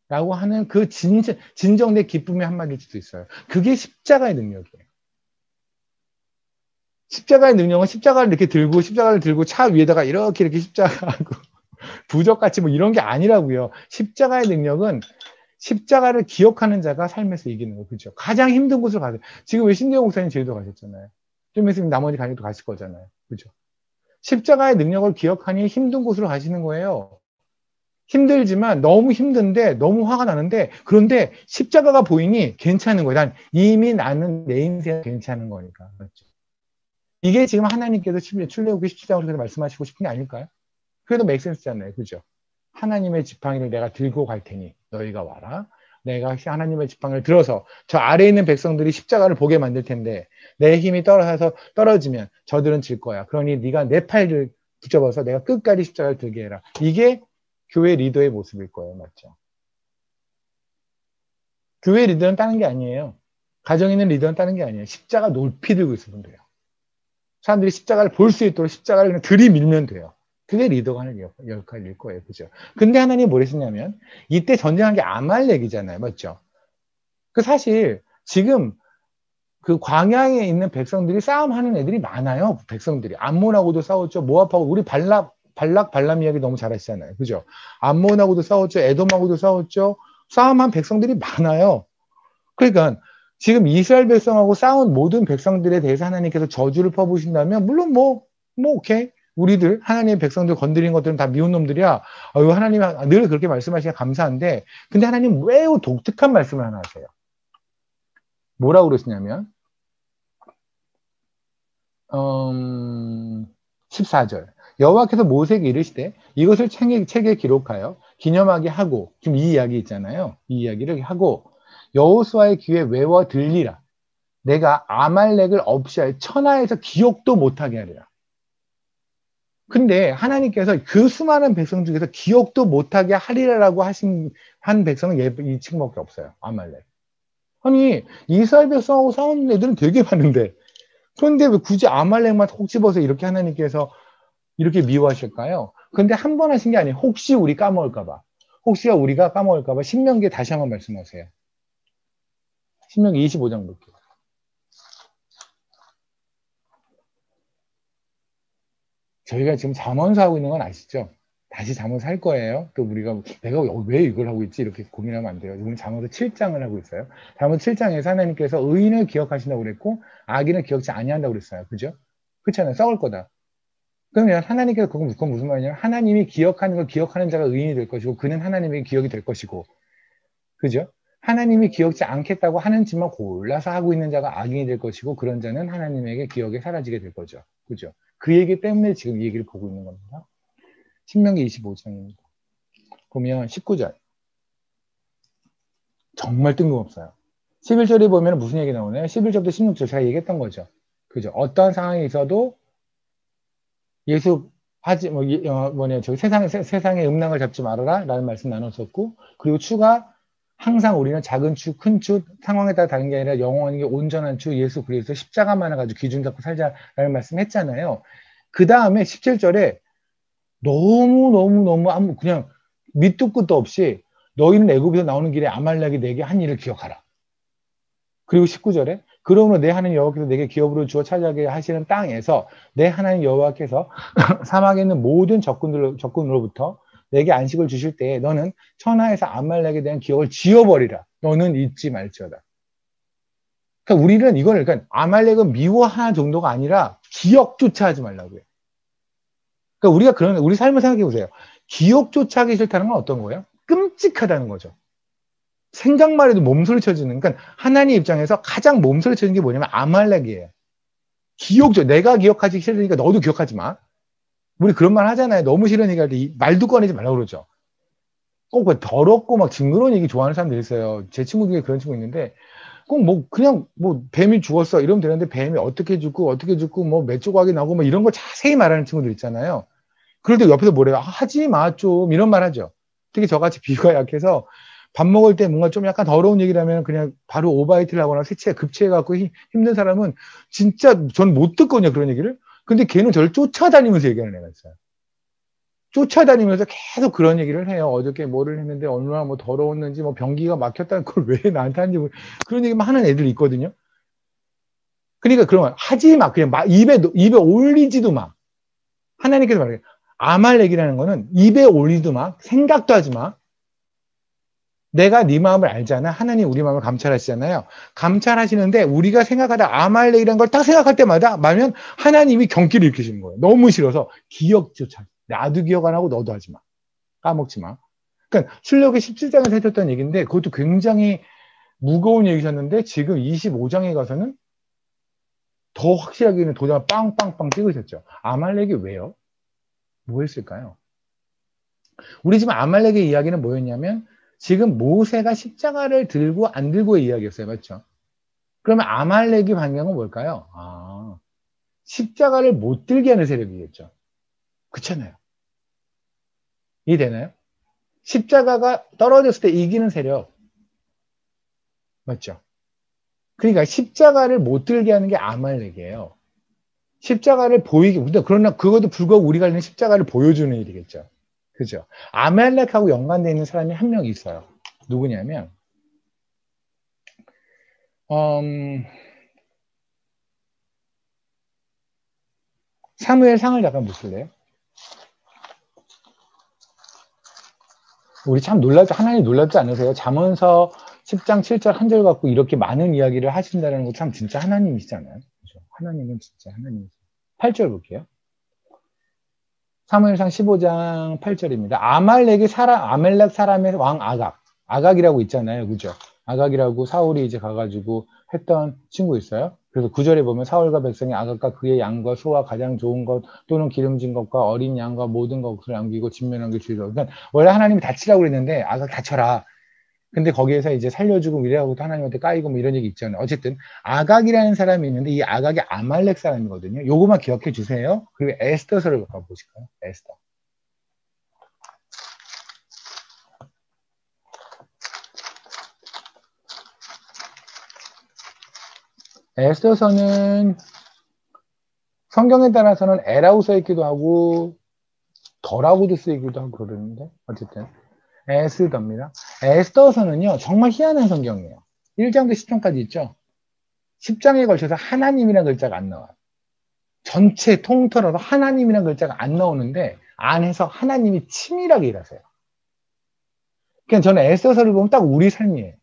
Speaker 1: 라고 하는 그 진정된 기쁨의 한마디일 수도 있어요. 그게 십자가의 능력이에요. 십자가의 능력은 십자가를 들고 차 위에다가 이렇게 십자가하고 부적같이 뭐 이런 게 아니라고요. 십자가의 능력은 십자가를 기억하는 자가 삶에서 이기는 거예요. 그렇죠? 가장 힘든 곳을 가세요. 지금 왜 신대영 목사님 제주도 가셨잖아요. 좀 있으면 나머지 가족도 가실 거잖아요. 그렇죠? 십자가의 능력을 기억하니 힘든 곳으로 가시는 거예요. 힘들지만 너무 힘든데 너무 화가 나는데 그런데 십자가가 보이니 괜찮은 거예요. 이미 나는 내 인생 괜찮은 거니까. 그렇죠? 이게 지금 하나님께서 출애굽기 17장으로 말씀하시고 싶은 게 아닐까요? 그래도 맥센스잖아요. 그죠? 하나님의 지팡이를 내가 들고 갈 테니 너희가 와라. 내가 하나님의 지팡이를 들어서 저 아래에 있는 백성들이 십자가를 보게 만들 텐데 내 힘이 떨어지면 저들은 질 거야. 그러니 네가 내 팔을 붙잡아서 내가 끝까지 십자가를 들게 해라. 이게 교회 리더의 모습일 거예요. 맞죠? 교회 리더는 따는 게 아니에요. 가정에 있는 리더는 따는 게 아니에요. 십자가 높이 들고 있으면 돼요. 사람들이 십자가를 볼 수 있도록 십자가를 그냥 들이밀면 돼요. 그게 리더가 하는 역할일 거예요. 그죠? 근데 하나님이 뭘 했었냐면, 이때 전쟁한 게 아말렉이잖아요. 맞죠? 그 사실, 지금 그 광야에 있는 백성들이 싸움하는 애들이 많아요. 백성들이. 암몬하고도 싸웠죠. 모압하고, 우리 발람 이야기 너무 잘하시잖아요. 그죠? 암몬하고도 싸웠죠. 에돔하고도 싸웠죠. 싸움한 백성들이 많아요. 그러니까, 지금 이스라엘 백성하고 싸운 모든 백성들에 대해서 하나님께서 저주를 퍼부으신다면, 물론 오케이. 우리들, 하나님의 백성들 건드린 것들은 다 미운 놈들이야. 하나님 늘 그렇게 말씀하시니까 감사한데, 근데 하나님 매우 독특한 말씀을 하나 하세요. 뭐라고 그러시냐면, 14절. 여호와께서 모세에게 이르시되, 이것을 책에 기록하여 기념하게 하고, 지금 이 이야기 있잖아요. 이 이야기를 하고, 여호수아의 귀에 외워 들리라. 내가 아말렉을 없이 할 천하에서 기억도 못하게 하리라. 근데 하나님께서 그 수많은 백성 중에서 기억도 못하게 하리라라고 한 백성은 이 친구밖에 없어요. 아말렉. 아니 이스라엘 백성하고 싸우는 애들은 되게 많은데 그런데 왜 굳이 아말렉만 콕 집어서 이렇게 하나님께서 이렇게 미워하실까요? 근데 한 번 하신 게 아니에요. 혹시 우리 까먹을까 봐. 혹시 우리가 까먹을까봐 신명기 다시 한번 말씀하세요. 신명기 25장 볼게요. 저희가 지금 잠언서 하고 있는 건 아시죠? 다시 잠언서 할 거예요. 또 우리가 내가 왜 이걸 하고 있지? 이렇게 고민하면 안 돼요. 우리는 잠언서 7장을 하고 있어요. 잠언서 7장에서 하나님께서 의인을 기억하신다고 그랬고 악인을 기억지 아니한다고 그랬어요. 그죠? 그렇잖아요. 썩을 거다. 그러면 하나님께서 그건 무슨 말이냐면 하나님이 기억하는 걸 기억하는 자가 의인이 될 것이고 그는 하나님에게 기억이 될 것이고 그죠? 하나님이 기억지 않겠다고 하는 짓만 골라서 하고 있는 자가 악인이 될 것이고 그런 자는 하나님에게 기억에 사라지게 될 거죠. 그죠? 그 얘기 때문에 지금 이 얘기를 보고 있는 겁니다. 신명기 25장입니다. 보면 19절. 정말 뜬금없어요. 11절에 보면 무슨 얘기 나오나요? 11절부터 16절 제가 얘기했던 거죠. 그죠? 어떠한 상황이 있어도 예수 하지 세상의 음란을 잡지 말아라 라는 말씀 나눴었고 그리고 추가 항상 우리는 작은 추, 큰 추 상황에 따라 다른 게 아니라 영원히 온전한 추 예수 그리스도 십자가만 가지고 기준 잡고 살자라는 말씀 했잖아요. 그 다음에 17절에 너무 그냥 밑도 끝도 없이 너희는 애굽에서 나오는 길에 아말렉이 내게 한 일을 기억하라. 그리고 19절에 그러므로 내 하나님 여호와께서 내게 기업으로 주어 차지하게 하시는 땅에서 내 하나님 여호와께서 사막에 있는 모든 적군으로부터 내게 안식을 주실 때에 너는 천하에서 아말렉에 대한 기억을 지워버리라. 너는 잊지 말지어다. 그러니까 우리는 이걸 그러니까 아말렉은 미워하는 정도가 아니라 기억조차 하지 말라고요. 그러니까 우리가 우리 삶을 생각해 보세요. 기억조차 하기 싫다는 건 어떤 거예요? 끔찍하다는 거죠. 생각만 해도 몸소리쳐지는, 그러니까 하나님 입장에서 가장 몸소리쳐지는 게 뭐냐면 아말렉이에요. 내가 기억하기 싫으니까 너도 기억하지 마. 우리 그런 말 하잖아요. 너무 싫은 얘기할 때 말도 꺼내지 말라고 그러죠. 꼭 더럽고 막 징그러운 얘기 좋아하는 사람들 있어요. 제 친구 중에 그런 친구 있는데 꼭 그냥 뱀이 죽었어 이러면 되는데 뱀이 어떻게 죽고 몇 조각이 나고 이런 거 자세히 말하는 친구들 있잖아요. 그럴 때 옆에서 뭐래요? 하지 마 좀 이런 말 하죠. 특히 저같이 비가 약해서 밥 먹을 때 뭔가 좀 약간 더러운 얘기를 하면 그냥 바로 오바이트를 하거나 급체해갖고 힘든 사람은 진짜 전 못 듣거든요, 그런 얘기를. 근데 걔는 저를 쫓아다니면서 얘기하는 애가 있어요. 쫓아다니면서 계속 그런 얘기를 해요. 어저께 뭐를 했는데 얼마나 더러웠는지 변기가 막혔다는 걸 왜 나한테 하는지 그런 얘기만 하는 애들이 있거든요. 그러니까 그러면 하지 마. 그냥 입에 올리지도 마. 하나님께서 말해요. 아말렉이라는 거는 입에 올리지도 마. 생각도 하지 마. 내가 네 마음을 알잖아. 하나님 우리 마음을 감찰하시잖아요. 감찰하시는데 우리가 생각하다 아말렉이라는 걸 딱 생각할 때마다 말면 하나님이 경기를 일으키시는 거예요. 너무 싫어서 기억조차. 나도 기억 안 하고 너도 하지 마. 까먹지 마. 그러니까 출애굽기 17장에서 해줬던 얘기인데 그것도 굉장히 무거운 얘기셨는데 지금 25장에 가서는 더 확실하게 도장을 빵빵빵 찍으셨죠. 아말렉이 왜요? 뭐 했을까요? 우리 지금 아말렉의 이야기는 뭐였냐면 지금 모세가 십자가를 들고 안 들고의 이야기였어요. 맞죠? 그러면 아말렉의 반경은 뭘까요? 십자가를 못 들게 하는 세력이겠죠. 그렇잖아요. 이해되나요? 십자가가 떨어졌을 때 이기는 세력. 맞죠? 그러니까 십자가를 못 들게 하는 게 아말렉이에요. 십자가를 보이게, 그러나 그것도 불구하고 우리가 있는 십자가를 보여주는 일이겠죠. 그죠? 아말렉하고 연관되어 있는 사람이 한 명 있어요. 누구냐면, 사무엘상을 잠깐 보실래요? 우리 참 하나님 놀랍지 않으세요? 잠언서 10장 7절 한 절 갖고 이렇게 많은 이야기를 하신다는 거 참 진짜 하나님이시잖아요. 그죠? 하나님은 진짜 하나님이시죠. 8절 볼게요. 사무엘상 15장 8절입니다. 아말렉 사람의 왕 아각이라고 있잖아요. 그죠? 아각이라고 사울이 이제 가가지고 했던 친구 있어요. 그래서 9절에 보면 사울과 백성이 아각과 그의 양과 소와 가장 좋은 것 또는 기름진 것과 어린 양과 모든 것을 남기고 진멸한 주의로. 그러니까 원래 하나님이 다치라고 그랬는데 아각 다쳐라. 근데 거기에서 이제 살려주고 이래하고 하나님한테 까이고 이런 얘기 있잖아요. 어쨌든 아각이라는 사람이 있는데 이 아각이 아말렉 사람이거든요. 요거만 기억해 주세요. 그리고 에스더서를 가보실까요? 에스더. 에스더서는 성경에 따라서는 에라고 써있기도 하고 덜하고도 쓰이기도 하고 그러는데 어쨌든 에스더입니다. 에스더서는요, 정말 희한한 성경이에요. 1장부터 10장까지 있죠? 10장에 걸쳐서 하나님이라는 글자가 안 나와요. 전체 통틀어서 하나님이라는 글자가 안 나오는데, 안에서 하나님이 치밀하게 일하세요. 그냥 저는 에스더서를 보면 딱 우리 삶이에요.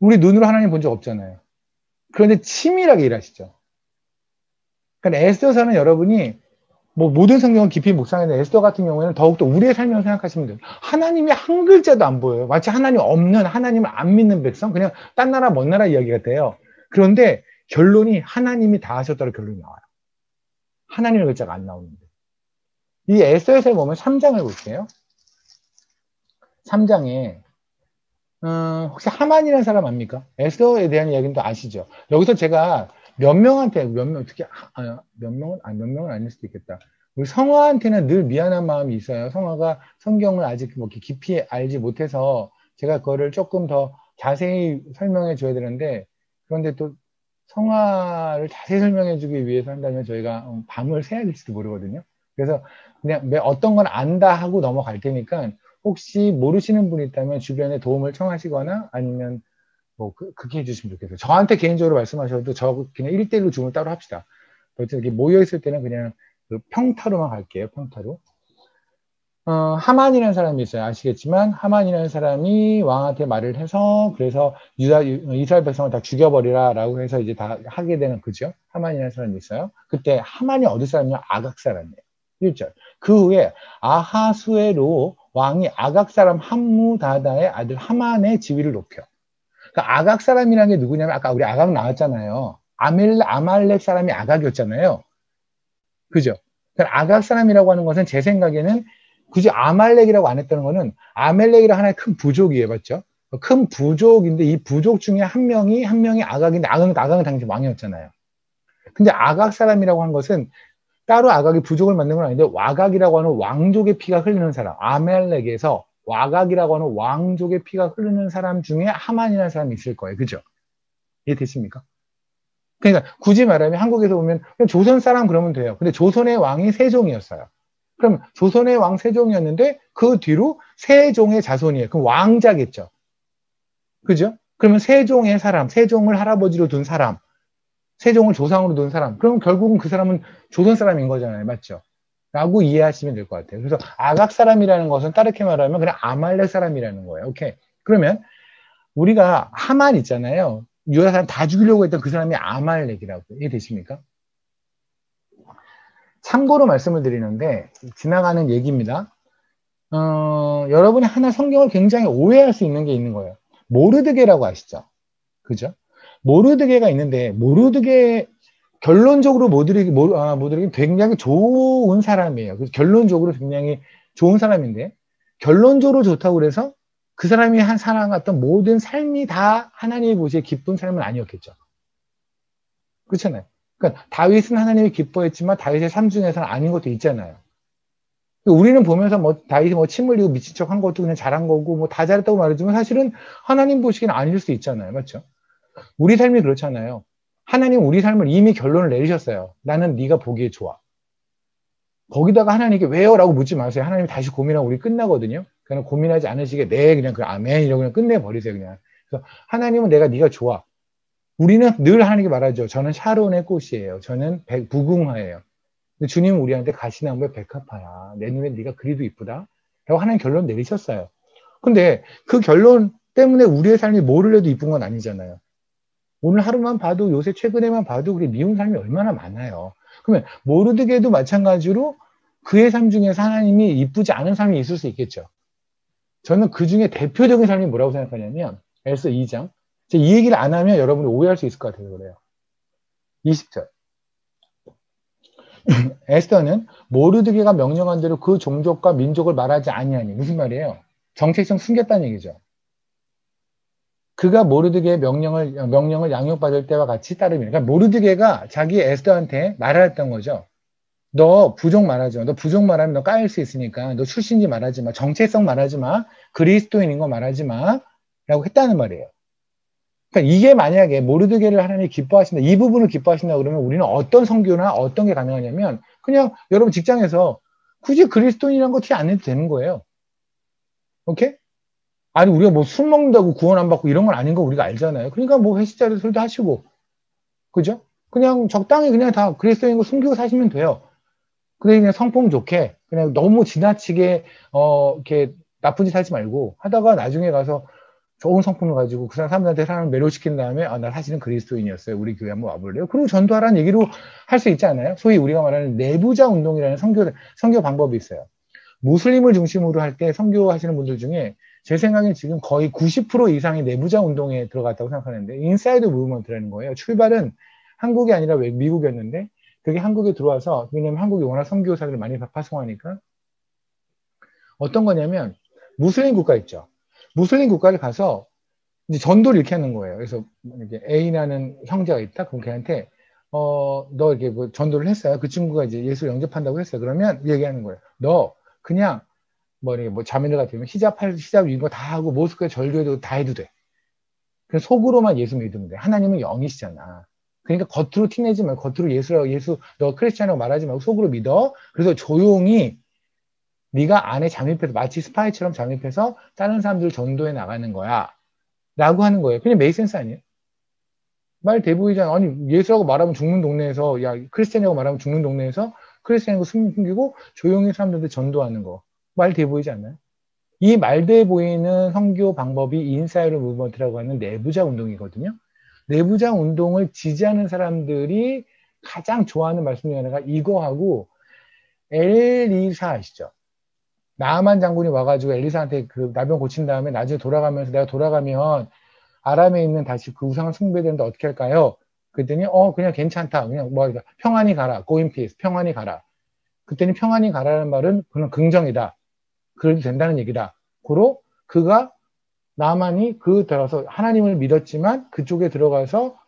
Speaker 1: 우리 눈으로 하나님 본 적 없잖아요. 그런데 치밀하게 일하시죠. 그러니까 에스더서는 여러분이 뭐 모든 성경을 깊이 묵상했는데 에스더 같은 경우에는 더욱더 우리의 삶이라고 생각하시면 돼요. 하나님이 한 글자도 안 보여요. 마치 하나님 없는, 하나님을 안 믿는 백성, 그냥 딴 나라 먼 나라 이야기 같아요. 그런데 결론이 하나님이 다 하셨다고 결론이 나와요. 하나님의 글자가 안 나오는데. 이 에스더에서 보면 3장을 볼게요. 3장에 혹시 하만이라는 사람 압니까? 에스더에 대한 이야기는 또 아시죠? 여기서 제가 몇 명한테, 특히, 몇 명은 아닐 수도 있겠다. 우리 성화한테는 늘 미안한 마음이 있어요. 성화가 성경을 아직 뭐 이렇게 깊이 알지 못해서 제가 그거를 조금 더 자세히 설명해 줘야 되는데, 그런데 또 성화를 자세히 설명해 주기 위해서 한다면 저희가 밤을 새야 될지도 모르거든요. 그래서 그냥 어떤 건 안다 하고 넘어갈 테니까 혹시 모르시는 분이 있다면 주변에 도움을 청하시거나 아니면 뭐 그렇게 해주시면 좋겠어요. 저한테 개인적으로 말씀하셔도 저 그냥 1대1로 주문 따로 합시다. 이렇게 모여있을 때는 그냥 그 평타로만 갈게요. 평타로. 하만이라는 사람이 있어요. 아시겠지만 하만이라는 사람이 왕한테 말을 해서 그래서 이스라엘 백성을 다 죽여버리라 라고 해서 이제 다 하게 되는 그죠? 하만이라는 사람이 있어요. 그때 하만이 어디 사람이냐? 아각 사람이에요. 1절. 그 후에 아하수에로 왕이 아각 사람 함무다다의 아들 하만의 지위를 높여. 그러니까 아각 사람이라는 게 누구냐면 아까 우리 아각 나왔잖아요. 아말렉 사람이 아각이었잖아요. 그죠? 그러니까 아각 사람이라고 하는 것은 제 생각에는 굳이 아말렉이라고 안 했다는 거는 아말렉이라 하나의 큰 부족이에요. 맞죠? 큰 부족인데 이 부족 중에 한 명이 아각인데 아각은 당시 왕이었잖아요. 근데 아각 사람이라고 하는 것은 따로 아각이 부족을 만든 건 아닌데 와각이라고 하는 왕족의 피가 흐르는 사람, 아멜렉에서 와각이라고 하는 왕족의 피가 흐르는 사람 중에 하만이라는 사람이 있을 거예요. 그죠? 이해되십니까? 그러니까 굳이 말하면 한국에서 보면 그냥 조선 사람 그러면 돼요. 근데 조선의 왕이 세종이었어요. 그럼 조선의 왕 세종이었는데 그 뒤로 세종의 자손이에요. 그럼 왕자겠죠. 그죠? 그러면 세종의 사람, 세종을 할아버지로 둔 사람, 세종을 조상으로 둔 사람. 그러면 결국은 그 사람은 조선 사람인 거잖아요. 맞죠? 라고 이해하시면 될 것 같아요. 그래서 아각 사람이라는 것은 다르게 말하면 그냥 아말렉 사람이라는 거예요. 오케이. 그러면 우리가 하만 있잖아요. 유다 사람 다 죽이려고 했던 그 사람이 아말렉이라고. 이해되십니까? 참고로 말씀을 드리는데 지나가는 얘기입니다. 여러분이 하나 성경을 굉장히 오해할 수 있는 게 있는 거예요. 모르드게라고 아시죠? 그죠? 모르드게가 있는데 모르드게 결론적으로 모드릭이 굉장히 좋은 사람이에요. 그래서 결론적으로 굉장히 좋은 사람인데 결론적으로 좋다고 그래서 그 사람이 살아갔던 모든 삶이 다 하나님이 보시기에 기쁜 삶은 아니었겠죠. 그렇잖아요. 그러니까 다윗은 하나님이 기뻐했지만 다윗의 삶 중에서는 아닌 것도 있잖아요. 우리는 보면서 뭐 다윗이 뭐 침 흘리고 미친 척 한 것도 그냥 잘한 거고 뭐 다 잘했다고 말하지만 사실은 하나님 보시기에는 아닐 수 있잖아요. 맞죠? 우리 삶이 그렇잖아요. 하나님 우리 삶을 이미 결론을 내리셨어요. 나는 네가 보기에 좋아. 거기다가 하나님께 왜요? 라고 묻지 마세요. 하나님이 다시 고민하고 우리 끝나거든요. 그냥 고민하지 않으시게 네 그냥 그 아멘 이러고 그냥 끝내버리세요. 그냥. 그래서 하나님은 네가 좋아. 우리는 늘 하나님께 말하죠. 저는 샤론의 꽃이에요. 저는 무궁화예요. 주님은 우리한테 가시나무의 백합화야. 내 눈에 네가 그리도 이쁘다. 라고 하나님 결론 내리셨어요. 근데 그 결론 때문에 우리의 삶이 뭐를 해도 이쁜 건 아니잖아요. 오늘 하루만 봐도 요새 최근에만 봐도 우리 미운 삶이 얼마나 많아요. 그러면 모르드게도 마찬가지로 그의 삶 중에서 하나님이 이쁘지 않은 삶이 있을 수 있겠죠. 저는 그 중에 대표적인 삶이 뭐라고 생각하냐면 에스더 2장. 이 얘기를 안 하면 여러분이 오해할 수 있을 것 같아서 그래요. 20절. 에스더는 모르드게가 명령한 대로 그 종족과 민족을 말하지 아니하니. 무슨 말이에요? 정체성 숨겼다는 얘기죠. 그가 모르드게의 명령을 양육받을 때와 같이 따르면. 그러니까 모르드게가 자기 에스더한테 말을 했던 거죠. 너 부족 말하지 마. 너 부족 말하면 너 까일 수 있으니까 너 출신지 말하지 마. 정체성 말하지 마. 그리스도인인 거 말하지 마. 라고 했다는 말이에요. 그러니까 이게 만약에 모르드게를 하나님이 기뻐하신다. 이 부분을 기뻐하신다 그러면 우리는 어떤 선교나 어떤 게 가능하냐면 그냥 여러분 직장에서 굳이 그리스도인이라는 거 티 안 내도 되는 거예요. 오케이? 아니, 우리가 뭐 술 먹는다고 구원 안 받고 이런 건 아닌 거 우리가 알잖아요. 그러니까 뭐 회식 자리에서 술도 하시고, 그죠? 그냥 적당히 그냥 다 그리스도인고 숨기고 사시면 돼요. 그래, 그냥 성품 좋게, 그냥 너무 지나치게, 이렇게 나쁜 짓 하지 말고, 하다가 나중에 가서 좋은 성품을 가지고 그 사람들한테 사람을 매료시킨 다음에, 아, 나 사실은 그리스도인이었어요. 우리 교회 한번 와볼래요? 그리고 전도하라는 얘기로 할 수 있지 않아요? 소위 우리가 말하는 내부자 운동이라는 선교 방법이 있어요. 무슬림을 중심으로 할 때 선교하시는 분들 중에 제 생각에 지금 거의 90% 이상이 내부자 운동에 들어갔다고 생각하는데, 인사이드 무브먼트라는 거예요. 출발은 한국이 아니라 미국이었는데, 그게 한국에 들어와서, 왜냐면 한국이 워낙 선교사들을 많이 파송하니까, 어떤 거냐면, 무슬림 국가 있죠. 무슬림 국가를 가서 이제 전도를 이렇게 하는 거예요. 그래서 이렇게 A라는 형제가 있다. 그럼 걔한테, 너 이렇게 뭐 전도를 했어요. 그 친구가 이제 예수를 영접한다고 했어요. 그러면 얘기하는 거예요. 너 그냥 뭐 이렇게 뭐 자매들 같으면 히잡 이런 거 다 하고 모스크에 절교해도 다 해도 돼. 그래서 속으로만 예수 믿으면 돼. 하나님은 영이시잖아. 그러니까 겉으로 티내지 말고 겉으로 예수 너 크리스찬이라고 말하지 말고 속으로 믿어. 그래서 조용히 네가 안에 잠입해서 마치 스파이처럼 잠입해서 다른 사람들을 전도해 나가는 거야. 라고 하는 거예요. 그냥 메이센스 아니에요? 말 대부이잖아. 아니 예수라고 말하면 죽는 동네에서 야 크리스찬이라고 말하면 죽는 동네에서 크리스찬이고 숨기고 조용히 사람들한테 전도하는 거. 말 대보이지 않나요? 이 말돼 보이는 선교 방법이 인사이드 무브먼트라고 하는 내부자 운동이거든요. 내부자 운동을 지지하는 사람들이 가장 좋아하는 말씀 중에 하나가 이거하고 엘리사 아시죠? 나아만 장군이 와가지고 엘리사한테 그 나병 고친 다음에 나중에 돌아가면서 내가 돌아가면 아람에 있는 다시 그 우상을 숭배되는데 어떻게 할까요? 그랬더니 그냥 괜찮다. 그냥 뭐 평안히 가라. Go in peace. 평안히 가라. 그때는 평안히 가라는 말은 그냥 긍정이다. 그래도 된다는 얘기다. 고로 그가 나만이 그 들어가서 하나님을 믿었지만 그쪽에 들어가서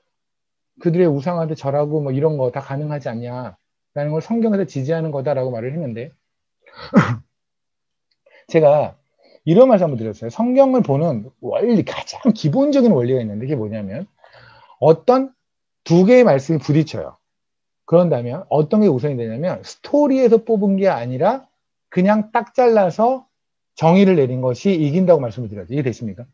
Speaker 1: 그들의 우상한테 절하고 뭐 이런 거 다 가능하지 않냐라는 걸 성경에서 지지하는 거다라고 말을 했는데 제가 이런 말씀 한번 드렸어요. 성경을 보는 원리 가장 기본적인 원리가 있는데 그게 뭐냐면 어떤 두 개의 말씀이 부딪혀요. 그런다면 어떤 게 우선이 되냐면 스토리에서 뽑은 게 아니라 그냥 딱 잘라서 정의를 내린 것이 이긴다고 말씀을 드렸죠. 이해되십니까?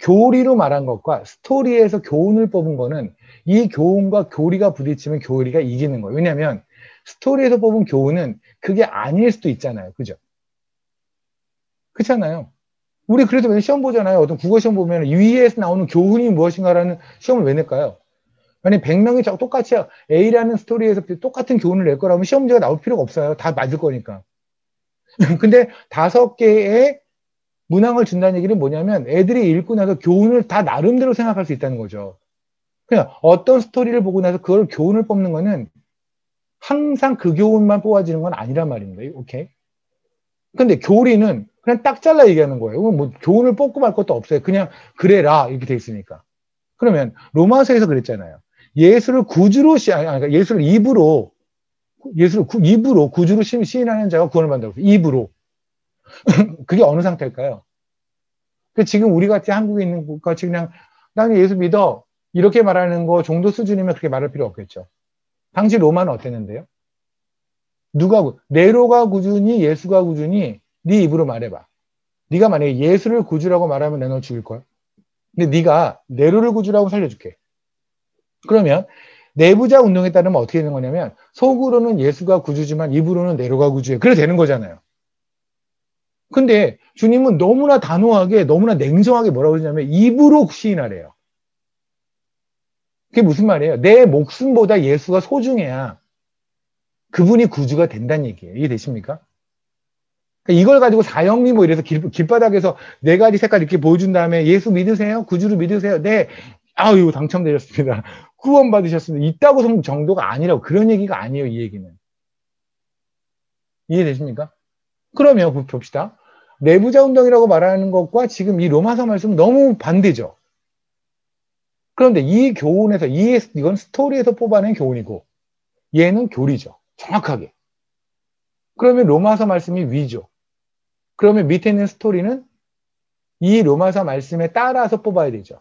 Speaker 1: 교리로 말한 것과 스토리에서 교훈을 뽑은 거는 이 교훈과 교리가 부딪히면 교리가 이기는 거예요. 왜냐하면 스토리에서 뽑은 교훈은 그게 아닐 수도 있잖아요. 그죠? 그렇잖아요. 우리 그래도 왜 시험 보잖아요. 어떤 국어 시험 보면 위에서 나오는 교훈이 무엇인가라는 시험을 왜 낼까요? 만약 100명이 똑같이 A라는 스토리에서 똑같은 교훈을 낼 거라면 시험 문제가 나올 필요가 없어요. 다 맞을 거니까. 근데 5개의 문항을 준다는 얘기는 뭐냐면 애들이 읽고 나서 교훈을 다 나름대로 생각할 수 있다는 거죠. 그냥 어떤 스토리를 보고 나서 그걸 교훈을 뽑는 거는 항상 그 교훈만 뽑아지는 건 아니란 말입니다. 오케이? 근데 교리는 그냥 딱 잘라 얘기하는 거예요. 뭐 교훈을 뽑고 말 것도 없어요. 그냥 그래라 이렇게 돼 있으니까. 그러면 로마서에서 그랬잖아요. 예수를 구주로 그러니까 예수를 입으로 구주로 시인하는 자가 구원을 받는다고. 입으로. 그게 어느 상태일까요? 지금 우리 같이 한국에 있는 것 같이 그냥 나는 예수 믿어 이렇게 말하는 거 정도 수준이면 그렇게 말할 필요 없겠죠. 당시 로마는 어땠는데요? 네로가 구주니 예수가 구주니 네 입으로 말해봐. 네가 만약에 예수를 구주라고 말하면 내가 너 죽일 거야. 근데 네가 네로를 구주라고 살려줄게. 그러면 내부자 운동에 따르면 어떻게 되는 거냐면 속으로는 예수가 구주지만 입으로는 네로가 구주예요. 그래 되는 거잖아요. 근데 주님은 너무나 단호하게 너무나 냉정하게 뭐라고 하냐면 입으로 시인하래요. 그게 무슨 말이에요? 내 목숨보다 예수가 소중해야 그분이 구주가 된다는 얘기예요. 이해되십니까? 그러니까 이걸 가지고 사형리 뭐 이래서 길바닥에서 네 가지 색깔 이렇게 보여준 다음에 예수 믿으세요? 구주를 믿으세요? 네. 아유 당첨되셨습니다. 구원 받으셨습니다. 있다고 정도가 아니라고 그런 얘기가 아니에요. 이 얘기는. 이해되십니까? 그러면 봅시다. 내부자 운동이라고 말하는 것과 지금 이 로마서 말씀은 너무 반대죠. 그런데 이 교훈에서 이건 스토리에서 뽑아낸 교훈이고 얘는 교리죠. 정확하게. 그러면 로마서 말씀이 위죠. 그러면 밑에 있는 스토리는 이 로마서 말씀에 따라서 뽑아야 되죠.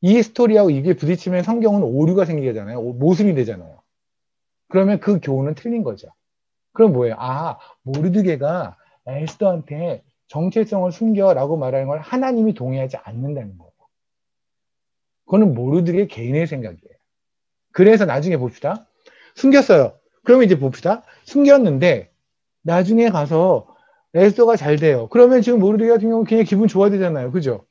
Speaker 1: 이 스토리하고 이게 부딪히면 성경은 오류가 생기잖아요. 모순이 되잖아요. 그러면 그 교훈은 틀린 거죠. 그럼 뭐예요? 아, 모르드게가 에스더한테 정체성을 숨겨라고 말하는 걸 하나님이 동의하지 않는다는 거예요. 그거는 모르드게 개인의 생각이에요. 그래서 나중에 봅시다. 숨겼어요. 그러면 이제 봅시다. 숨겼는데 나중에 가서 에스더가 잘 돼요. 그러면 지금 모르드게 같은 경우는 그냥 기분 좋아야 되잖아요. 그죠?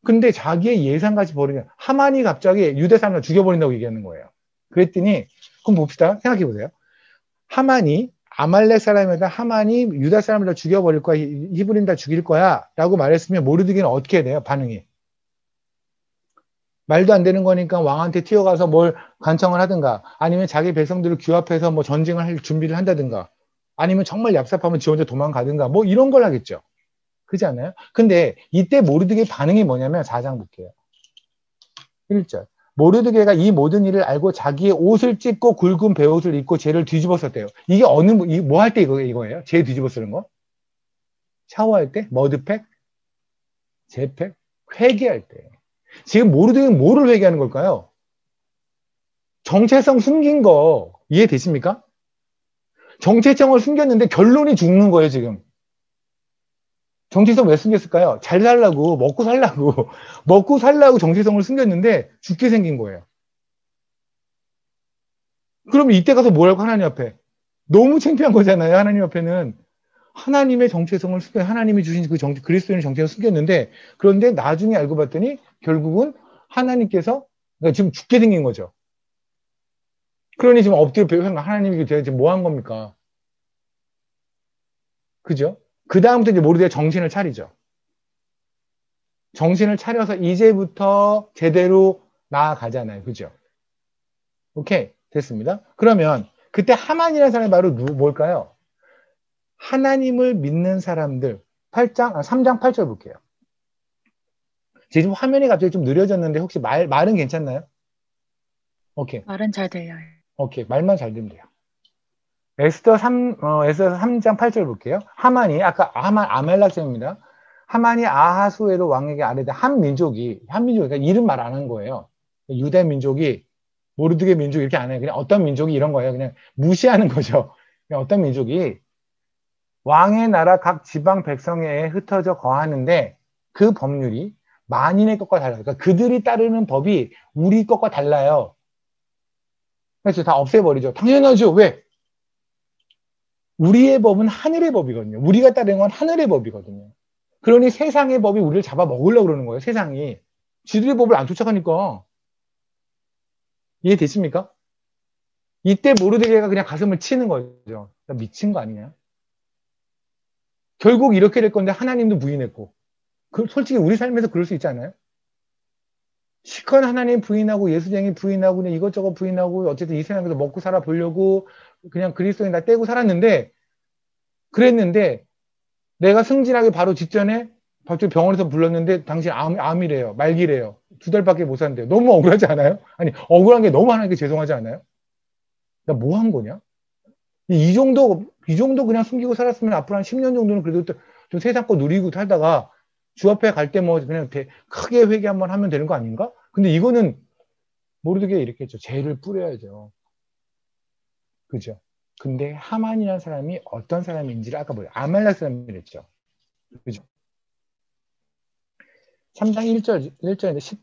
Speaker 1: 근데 자기의 예상같이 버리냐. 하만이 갑자기 유대 사람을 죽여버린다고 얘기하는 거예요. 그랬더니 그럼 봅시다. 생각해 보세요. 하만이 아말렉 사람에다 하만이 유다 사람을 다 죽여버릴 거야. 히브리인 다 죽일 거야. 라고 말했으면 모르드게는 어떻게 해야 돼요? 반응이. 말도 안 되는 거니까 왕한테 튀어가서 뭘 간청을 하든가 아니면 자기 백성들을 규합해서 뭐 전쟁을 할 준비를 한다든가 아니면 정말 얍삽하면 지 혼자 도망가든가 뭐 이런 걸 하겠죠. 그렇지 않아요? 근데 이때 모르드게 반응이 뭐냐면 4장 볼게요. 1절. 모르드게가 이 모든 일을 알고 자기의 옷을 찢고 굵은 베옷을 입고 죄를 뒤집어 썼대요. 이게 뭐 할 때 이거예요? 죄 뒤집어 쓰는 거? 샤워할 때? 머드팩? 제팩? 회개할 때. 지금 모르드게는 뭐를 회개하는 걸까요? 정체성 숨긴 거 이해되십니까? 정체성을 숨겼는데 결론이 죽는 거예요, 지금. 정체성 왜 숨겼을까요? 잘 살라고, 먹고 살라고, 먹고 살라고 정체성을 숨겼는데 죽게 생긴 거예요. 그럼 이때 가서 뭘 하고 하나님 앞에? 너무 창피한 거잖아요, 하나님 앞에는. 하나님의 정체성을 숨겨, 하나님이 주신 그 그리스도인의 정체성을 숨겼는데, 그런데 나중에 알고 봤더니 결국은 하나님께서, 그러니까 지금 죽게 생긴 거죠. 그러니 지금 엎드려 배우면 하나님이 지금 뭐 한 겁니까? 그죠? 그 다음부터 이제 모르드게 정신을 차리죠. 정신을 차려서 이제부터 제대로 나아가잖아요. 그죠? 오케이. 됐습니다. 그러면 그때 하만이라는 사람이 바로 뭘까요? 하나님을 믿는 사람들. 3장 8절 볼게요. 지금 화면이 갑자기 좀 느려졌는데 혹시 말은 괜찮나요? 오케이.
Speaker 3: 말은 잘 들려요.
Speaker 1: 오케이. 말만 잘 들면 돼요. 에스더 3장 8절 볼게요. 하만이, 아까 아멜락입니다. 하만이 아하수에로 왕에게 아뢰되 한 민족이, 그러니까 이름 말 안 한 거예요. 유대 민족이, 모르드게 민족 이렇게 안 해요. 그냥 어떤 민족이 이런 거예요. 그냥 무시하는 거죠. 그냥 어떤 민족이 왕의 나라 각 지방 백성에 흩어져 거하는데 그 법률이 만인의 것과 달라요. 그러니까 그들이 따르는 법이 우리 것과 달라요. 그래서 다 없애버리죠. 당연하죠. 왜? 우리의 법은 하늘의 법이거든요. 우리가 따르는 건 하늘의 법이거든요. 그러니 세상의 법이 우리를 잡아먹으려고 그러는 거예요. 세상이. 지들의 법을 안 쫓아가니까. 이해되십니까? 이때 모르드게가 그냥 가슴을 치는 거죠. 미친 거 아니냐? 결국 이렇게 될 건데 하나님도 부인했고. 솔직히 우리 삶에서 그럴 수 있지 않아요? 시컨 하나님 부인하고 예수쟁이 부인하고 그냥 이것저것 부인하고 어쨌든 이 세상에서 먹고 살아 보려고 그냥 그리스도인 다 떼고 살았는데 그랬는데 내가 승진하기 바로 직전에 갑자기 병원에서 불렀는데 당신 암이래요. 말기래요. 2달밖에 못 산대요. 너무 억울하지 않아요? 아니 억울한 게 너무 하나님께 죄송하지 않아요? 나 뭐 한 거냐? 이 정도 그냥 숨기고 살았으면 앞으로 한 10년 정도는 그래도 좀 세상 거 누리고 살다가 주 앞에 갈 때 뭐 그냥 크게 회개 한번 하면 되는 거 아닌가? 근데 이거는 모르게 이렇게 했죠. 죄를 뿌려야죠. 그죠? 근데 하만이라는 사람이 어떤 사람인지를 아까 뭐예요? 아말렉 사람이랬죠. 그죠? 3장 1절인데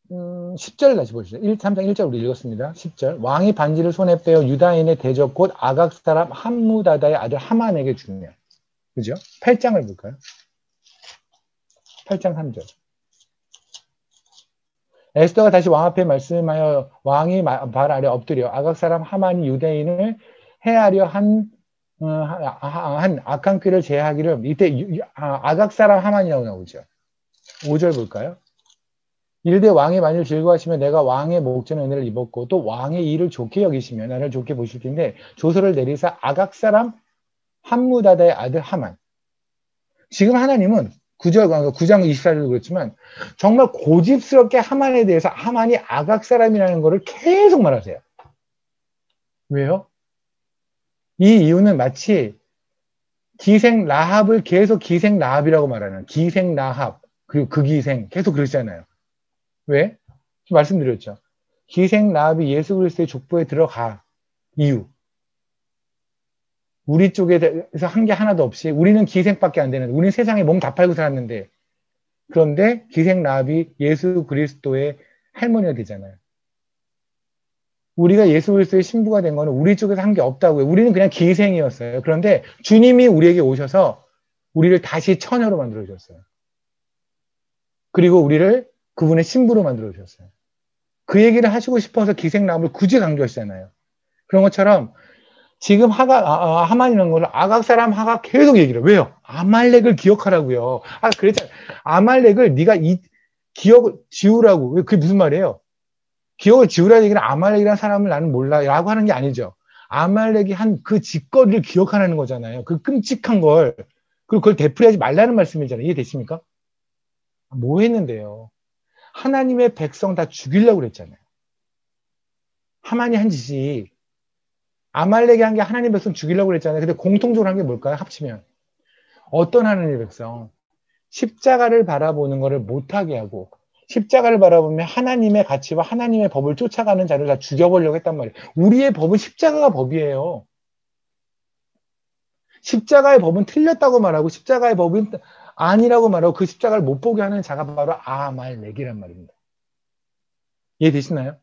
Speaker 1: 10절 다시 보시죠. 3장 1절 우리 읽었습니다. 10절. 왕이 반지를 손에 빼어 유다인의 대적 곧 아각 사람 함무다다의 아들 하만에게 주며. 그죠? 8장을 볼까요? 8장 3절. 에스더가 다시 왕 앞에 말씀하여 왕이 발 아래 엎드려 아각 사람 하만이 유대인을 해하려 한 악한 꾀를 제하기를 이때 아각 사람 하만이라고 나오죠. 5절 볼까요? 이르되 왕이 만일 즐거워하시면 내가 왕의 목전의 은혜를 입었고 또 왕의 일을 좋게 여기시면 나를 좋게 보실 텐데 조서를 내리사 아각 사람 함무다다의 아들 하만. 지금 하나님은 9장 24절도 그렇지만 정말 고집스럽게 하만에 대해서 하만이 아각 사람이라는 것을 계속 말하세요. 왜요? 이 이유는 마치 기생 라합을 계속 기생 라합이라고 말하는 기생 라합 그리고 그 기생 계속 그러시잖아요. 왜? 말씀드렸죠. 기생 라합이 예수 그리스도의 족보에 들어가 이유. 우리 쪽에서 한 게 하나도 없이 우리는 기생밖에 안 되는데 우리는 세상에 몸 다 팔고 살았는데 그런데 기생 라합이 예수 그리스도의 할머니가 되잖아요. 우리가 예수 그리스도의 신부가 된 거는 우리 쪽에서 한 게 없다고요. 우리는 그냥 기생이었어요. 그런데 주님이 우리에게 오셔서 우리를 다시 처녀로 만들어 주셨어요. 그리고 우리를 그분의 신부로 만들어 주셨어요. 그 얘기를 하시고 싶어서 기생 라합을 굳이 강조하시잖아요. 그런 것처럼 지금 하만이라는 걸 아각 사람 하각 계속 얘기를 해요. 왜요? 아말렉을 기억하라고요. 그랬잖아요. 아말렉을 네가 기억을 지우라고. 그게 무슨 말이에요? 기억을 지우라는 얘기는 아말렉이라는 사람을 나는 몰라 라고 하는 게 아니죠. 아말렉이 한 그 짓거리를 기억하라는 거잖아요. 그 끔찍한 걸. 그리고 그걸 되풀이하지 말라는 말씀이잖아요. 이해되십니까? 뭐 했는데요? 하나님의 백성 다 죽이려고 그랬잖아요. 하만이 한 짓이 아말렉이 한 게 하나님의 백성 죽이려고 그랬잖아요. 근데 공통적으로 한 게 뭘까요? 합치면. 어떤 하나님의 백성? 십자가를 바라보는 것을 못하게 하고 십자가를 바라보면 하나님의 가치와 하나님의 법을 쫓아가는 자를 다 죽여보려고 했단 말이에요. 우리의 법은 십자가가 법이에요. 십자가의 법은 틀렸다고 말하고 십자가의 법은 아니라고 말하고 그 십자가를 못 보게 하는 자가 바로 아말렉이란 말입니다. 이해되시나요?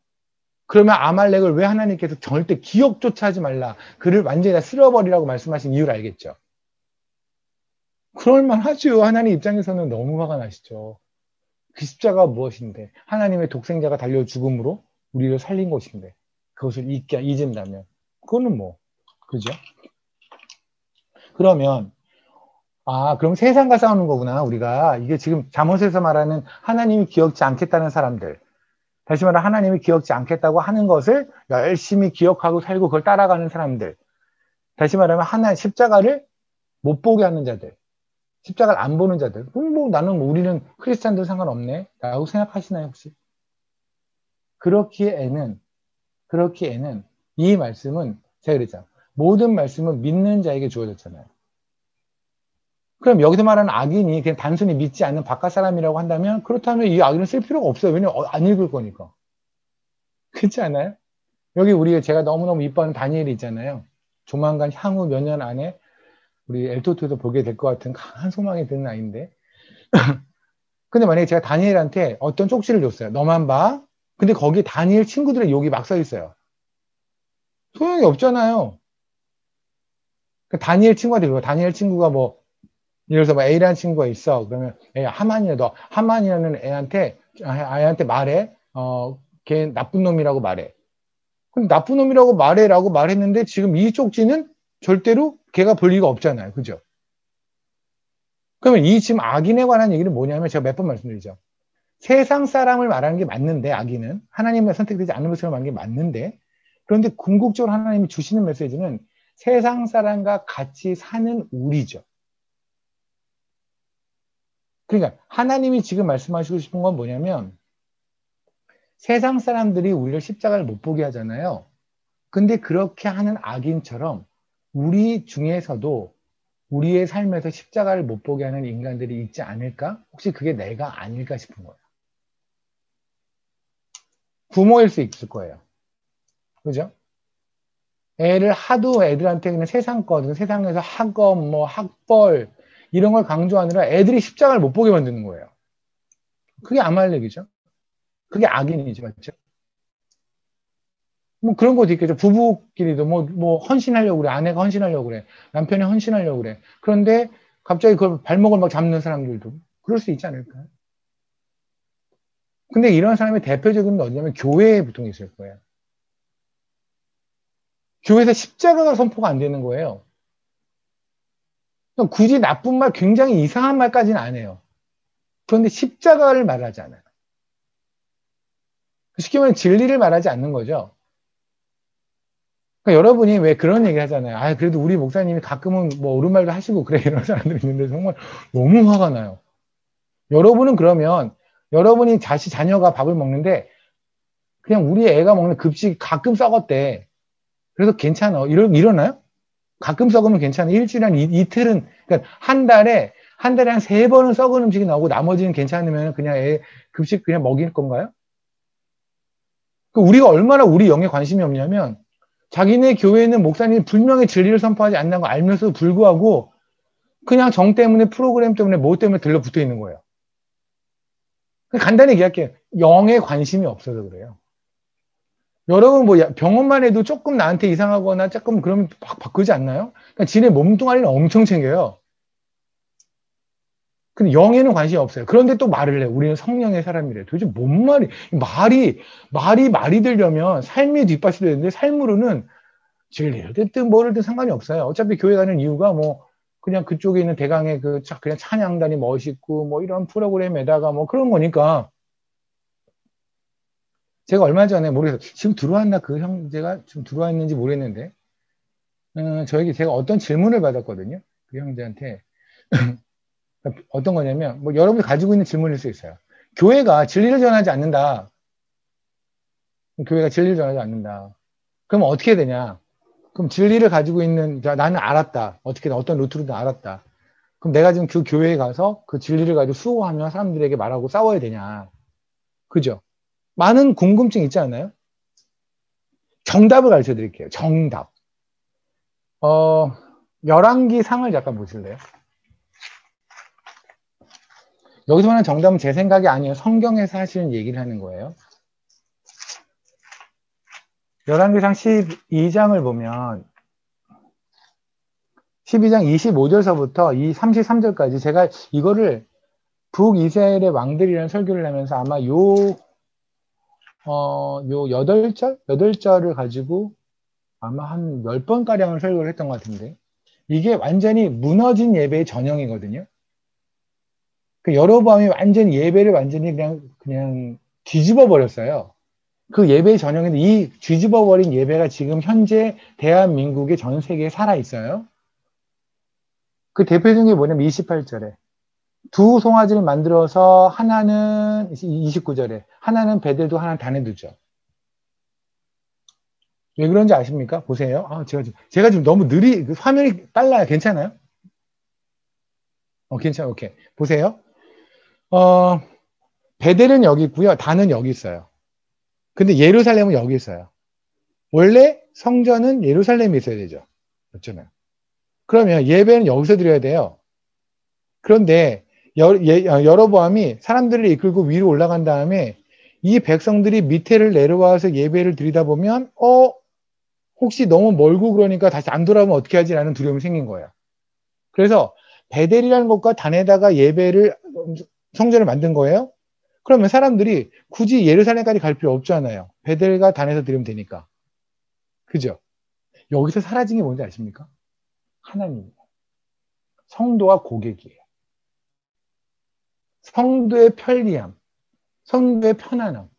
Speaker 1: 그러면 아말렉을 왜 하나님께서 절대 기억조차 하지 말라. 그를 완전히 다 쓸어버리라고 말씀하신 이유를 알겠죠? 그럴만 하죠. 하나님 입장에서는 너무 화가 나시죠. 그 십자가가 무엇인데 하나님의 독생자가 달려 죽음으로 우리를 살린 것인데 그것을 잊은다면 그거는 뭐 그죠? 그러면 그럼 세상과 싸우는 거구나. 우리가 이게 지금 잠언에서 말하는 하나님이 기억지 않겠다는 사람들, 다시 말해 하나님이 기억지 않겠다고 하는 것을 열심히 기억하고 살고 그걸 따라가는 사람들, 다시 말하면 십자가를 못 보게 하는 자들, 십자가를 안 보는 자들. 나는 우리는 크리스찬들 상관없네 라고 생각하시나요 혹시? 그렇기에는 이 말씀은 제가 그랬잖아요. 모든 말씀은 믿는 자에게 주어졌잖아요. 그럼 여기서 말하는 악인이 그냥 단순히 믿지 않는 바깥 사람이라고 한다면 그렇다면 이 악인은 쓸 필요가 없어요. 왜냐면 안 읽을 거니까. 그렇지 않아요? 여기 제가 너무너무 이뻐하는 다니엘이 있잖아요. 조만간 향후 몇 년 안에 우리 엘토트에서 보게 될 것 같은 강한 소망이 드는 아이인데 근데 만약에 제가 다니엘한테 어떤 쪽지를 줬어요. 너만 봐. 근데 거기에 다니엘 친구들의 욕이 막 써 있어요. 소용이 없잖아요. 다니엘 친구한테 다니엘 친구가 예를 들어서 A라는 친구가 있어. 그러면 하만이라는 애한테 말해. 걔 나쁜 놈이라고 말해. 그럼 나쁜 놈이라고 말해라고 말했는데 지금 이 쪽지는 절대로 걔가 볼 리가 없잖아요. 그죠? 그러면 이 지금 악인에 관한 얘기는 뭐냐면 제가 몇 번 말씀드리죠. 세상 사람을 말하는 게 맞는데 악인은 하나님의 선택되지 않는 것을 말하는 게 맞는데 그런데 궁극적으로 하나님이 주시는 메시지는 세상 사람과 같이 사는 우리죠. 그러니까 하나님이 지금 말씀하시고 싶은 건 뭐냐면 세상 사람들이 우리를 십자가를 못 보게 하잖아요. 근데 그렇게 하는 악인처럼 우리 중에서도 우리의 삶에서 십자가를 못 보게 하는 인간들이 있지 않을까? 혹시 그게 내가 아닐까 싶은 거예요. 부모일 수 있을 거예요. 그죠? 하도 애들한테 그냥 세상에서 학업, 학벌, 이런 걸 강조하느라 애들이 십자가를 못 보게 만드는 거예요. 그게 아말렉이죠. 그게 악인이죠. 맞죠? 그런 것도 있겠죠. 부부끼리도 헌신하려고 그래. 아내가 헌신하려고 그래. 남편이 헌신하려고 그래. 그런데 갑자기 그걸 발목을 막 잡는 사람들도 그럴 수 있지 않을까요? 근데 이런 사람의 대표적인 건 어디냐면 교회에 보통 있을 거예요. 교회에서 십자가가 선포가 안 되는 거예요. 굳이 나쁜 말, 굉장히 이상한 말까지는 안 해요. 그런데 십자가를 말하지 않아요. 쉽게 말하면 진리를 말하지 않는 거죠. 그러니까 여러분이 왜 그런 얘기 하잖아요. 그래도 우리 목사님이 가끔은 옳은 말도 하시고 그래 이런 사람들이 있는데 정말 너무 화가 나요. 여러분은 그러면 여러분이 자녀가 밥을 먹는데 그냥 우리 애가 먹는 급식 가끔 썩었대. 그래서 괜찮아. 이러나요? 가끔 썩으면 괜찮아. 일주일에 한 이틀은, 그러니까 한 달에 한 3번은 썩은 음식이 나오고 나머지는 괜찮으면 그냥 애 급식 그냥 먹일 건가요? 우리가 얼마나 우리 영에 관심이 없냐면 자기네 교회는 목사님이 분명히 진리를 선포하지 않는 거 알면서도 불구하고 그냥 정 때문에 프로그램 때문에 뭐 때문에 들러붙어 있는 거예요. 간단히 얘기할게요. 영에 관심이 없어서 그래요. 여러분 뭐 병원만 해도 조금 나한테 이상하거나 조금 그러면 막 바꾸지 않나요? 그러니까 지네 몸뚱아리는 엄청 챙겨요. 근데 영에는 관심이 없어요. 그런데 또 말을 해. 우리는 성령의 사람이래. 도대체 뭔 말이 되려면 삶이 뒷받이 되는데 삶으로는 진리를 듣든 뭐를 듣든 상관이 없어요. 어차피 교회 가는 이유가 뭐 그냥 그쪽에 있는 대강의 그냥 찬양단이 멋있고 뭐 이런 프로그램에다가 뭐 그런 거니까. 제가 얼마 전에 모르겠어요. 지금 들어왔나 그 형제가 지금 들어왔는지 모르겠는데 저에게 제가 어떤 질문을 받았거든요. 그 형제한테 어떤 거냐면 뭐 여러분이 가지고 있는 질문일 수 있어요. 교회가 진리를 전하지 않는다. 교회가 진리를 전하지 않는다. 그럼 어떻게 해야 되냐? 그럼 진리를 가지고 있는 나는 알았다. 어떻게든 어떤 루트로든 알았다. 그럼 내가 지금 그 교회에 가서 그 진리를 가지고 수호하며 사람들에게 말하고 싸워야 되냐? 그죠? 많은 궁금증 있지 않나요? 정답을 가르쳐 드릴게요. 정답. 열왕기 상을 잠깐 보실래요? 여기서 말하는 정답은 제 생각이 아니에요. 성경에서 하시는 얘기를 하는 거예요. 열왕기상 12장을 보면 12장 25절서부터 이 33절까지 제가 이거를 북이스라엘의 왕들이라는 설교를 하면서 아마 요 8절을 가지고 아마 한 10번가량을 설교를 했던 것 같은데 이게 완전히 무너진 예배의 전형이거든요. 그 여로보암이 완전히 예배를 완전히 그냥 뒤집어 버렸어요. 그 예배의 전형인데 이 뒤집어 버린 예배가 지금 현재 대한민국의 전 세계에 살아 있어요. 그 대표적인 게 뭐냐면 28절에 두 송아지를 만들어서 하나는 29절에 하나는 베델도 하나는 단에 두죠. 왜 그런지 아십니까? 보세요. 제가 지금 너무 화면이 빨라요. 괜찮아요? 괜찮아요. 오케이. 보세요. 베델은 여기 있고요. 단은 여기 있어요. 근데 예루살렘은 여기 있어요. 원래 성전은 예루살렘에 있어야 되죠. 맞잖아요. 그러면 예배는 여기서 드려야 돼요. 그런데 여로보암이 사람들을 이끌고 위로 올라간 다음에 이 백성들이 밑에를 내려와서 예배를 드리다 보면 혹시 너무 멀고 그러니까 다시 안 돌아오면 어떻게 하지라는 두려움이 생긴 거예요. 그래서 베델이라는 것과 단에다가 예배를 성전을 만든 거예요. 그러면 사람들이 굳이 예루살렘까지 갈 필요 없잖아요. 베델과 단에서 드리면 되니까. 그죠? 여기서 사라진 게 뭔지 아십니까? 하나님이에요. 성도와 고객이에요. 성도의 편리함, 성도의 편안함.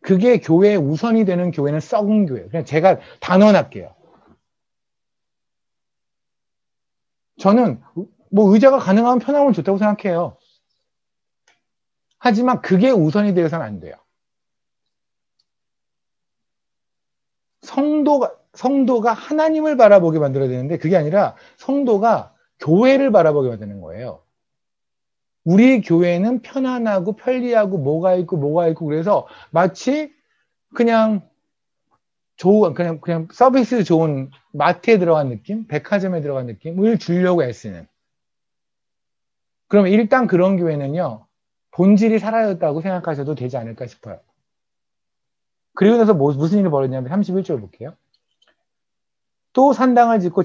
Speaker 1: 그게 교회의 우선이 되는 교회는 썩은 교회예요. 그냥 제가 단언할게요. 저는 뭐 의자가 가능하면 편함은 좋다고 생각해요. 하지만 그게 우선이 되어서는 안 돼요. 성도가 하나님을 바라보게 만들어야 되는데 그게 아니라 성도가 교회를 바라보게 만드는 거예요. 우리 교회는 편안하고 편리하고 뭐가 있고 그래서 마치 그냥 그냥 서비스 좋은 마트에 들어간 느낌, 백화점에 들어간 느낌을 주려고 애쓰는. 그럼 일단 그런 교회는요, 본질이 사라졌다고 생각하셔도 되지 않을까 싶어요. 그리고 나서 무슨 일이 벌어졌냐면 31절 볼게요. 또 산당을 짓고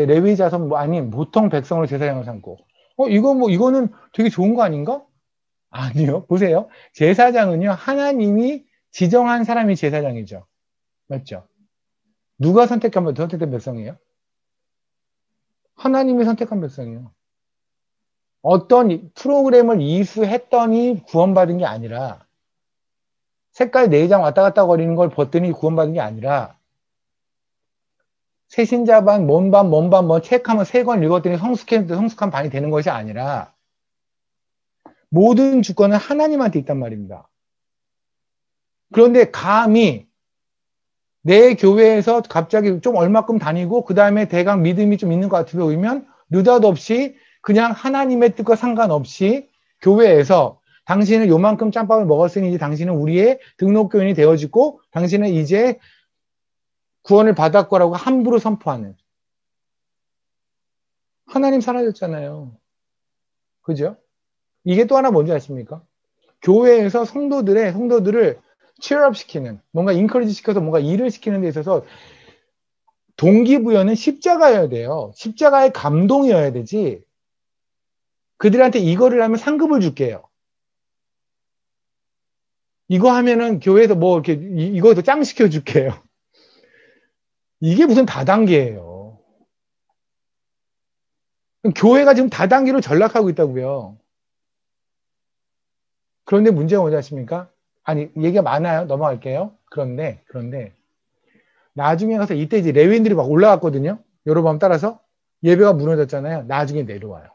Speaker 1: 레위 자손 아닌 보통 백성으로 제사장을 삼고. 이거는 되게 좋은 거 아닌가? 아니요. 보세요. 제사장은요, 하나님이 지정한 사람이 제사장이죠. 맞죠? 누가 선택된 백성이에요? 하나님이 선택한 백성이에요. 어떤 프로그램을 이수했더니 구원받은 게 아니라 색깔 4장 왔다 갔다 거리는 걸 봤더니 구원받은 게 아니라 새신자반, 뭔반, 뭐 책하면 3권 읽었더니 성숙한 반이 되는 것이 아니라 모든 주권은 하나님한테 있단 말입니다. 그런데 감히 내 교회에서 갑자기 좀 얼마큼 다니고 그 다음에 대강 믿음이 좀 있는 것 같아 보이면 느닷없이 그냥 하나님의 뜻과 상관없이 교회에서 당신은 요만큼 짬밥을 먹었으니 이제 당신은 우리의 등록교인이 되어지고 당신은 이제 구원을 받았고라고 함부로 선포하는. 하나님 사라졌잖아요. 그죠? 이게 또 하나 뭔지 아십니까? 교회에서 성도들을 cheer-up 시키는, 뭔가 인커리지 시켜서 뭔가 일을 시키는 데 있어서 동기부여는 십자가여야 돼요. 십자가의 감동이어야 되지. 그들한테 이거를 하면 상급을 줄게요. 이거 하면은 교회에서 뭐 이렇게 이거도 짱 시켜줄게요. 이게 무슨 다단계예요. 교회가 지금 다단계로 전락하고 있다고요. 그런데 문제가 뭔지 아십니까? 아니, 얘기가 많아요. 넘어갈게요. 그런데, 나중에 가서 이때 이제 레위인들이 막 올라갔거든요. 여로보암 따라서. 예배가 무너졌잖아요. 나중에 내려와요.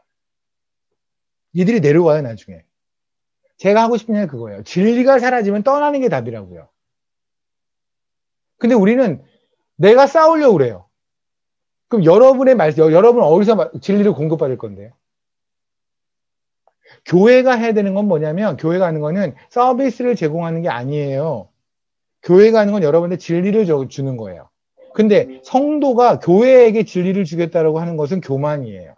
Speaker 1: 이들이 내려와요, 나중에. 제가 하고 싶은 얘기는 그거예요. 진리가 사라지면 떠나는 게 답이라고요. 근데 우리는 내가 싸우려고 그래요. 그럼 여러분 어디서 진리를 공급받을 건데요? 교회가 해야 되는 건 뭐냐면, 교회가 하는 거는 서비스를 제공하는 게 아니에요. 교회가 하는 건 여러분들 진리를 주는 거예요. 근데 성도가 교회에게 진리를 주겠다라고 하는 것은 교만이에요.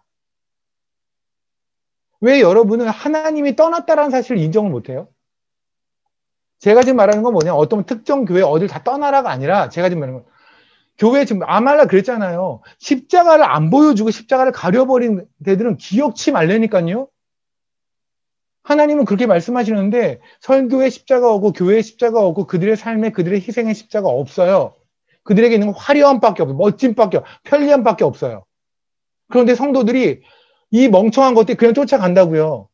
Speaker 1: 왜 여러분은 하나님이 떠났다라는 사실을 인정을 못해요? 제가 지금 말하는 건 뭐냐? 어떤 특정 교회 어딜 다 떠나라가 아니라 제가 지금 말하는 건 교회 지금 아말라 그랬잖아요. 십자가를 안 보여주고 십자가를 가려버린 데들은 기억치 말라니까요. 하나님은 그렇게 말씀하시는데 설교의 십자가 오고 교회의 십자가 오고 그들의 삶에 그들의 희생의 십자가 없어요. 그들에게 있는 건 화려함밖에 없어요. 멋짐밖에 없어요. 편리함밖에 없어요. 그런데 성도들이 이 멍청한 것들 그냥 쫓아간다고요.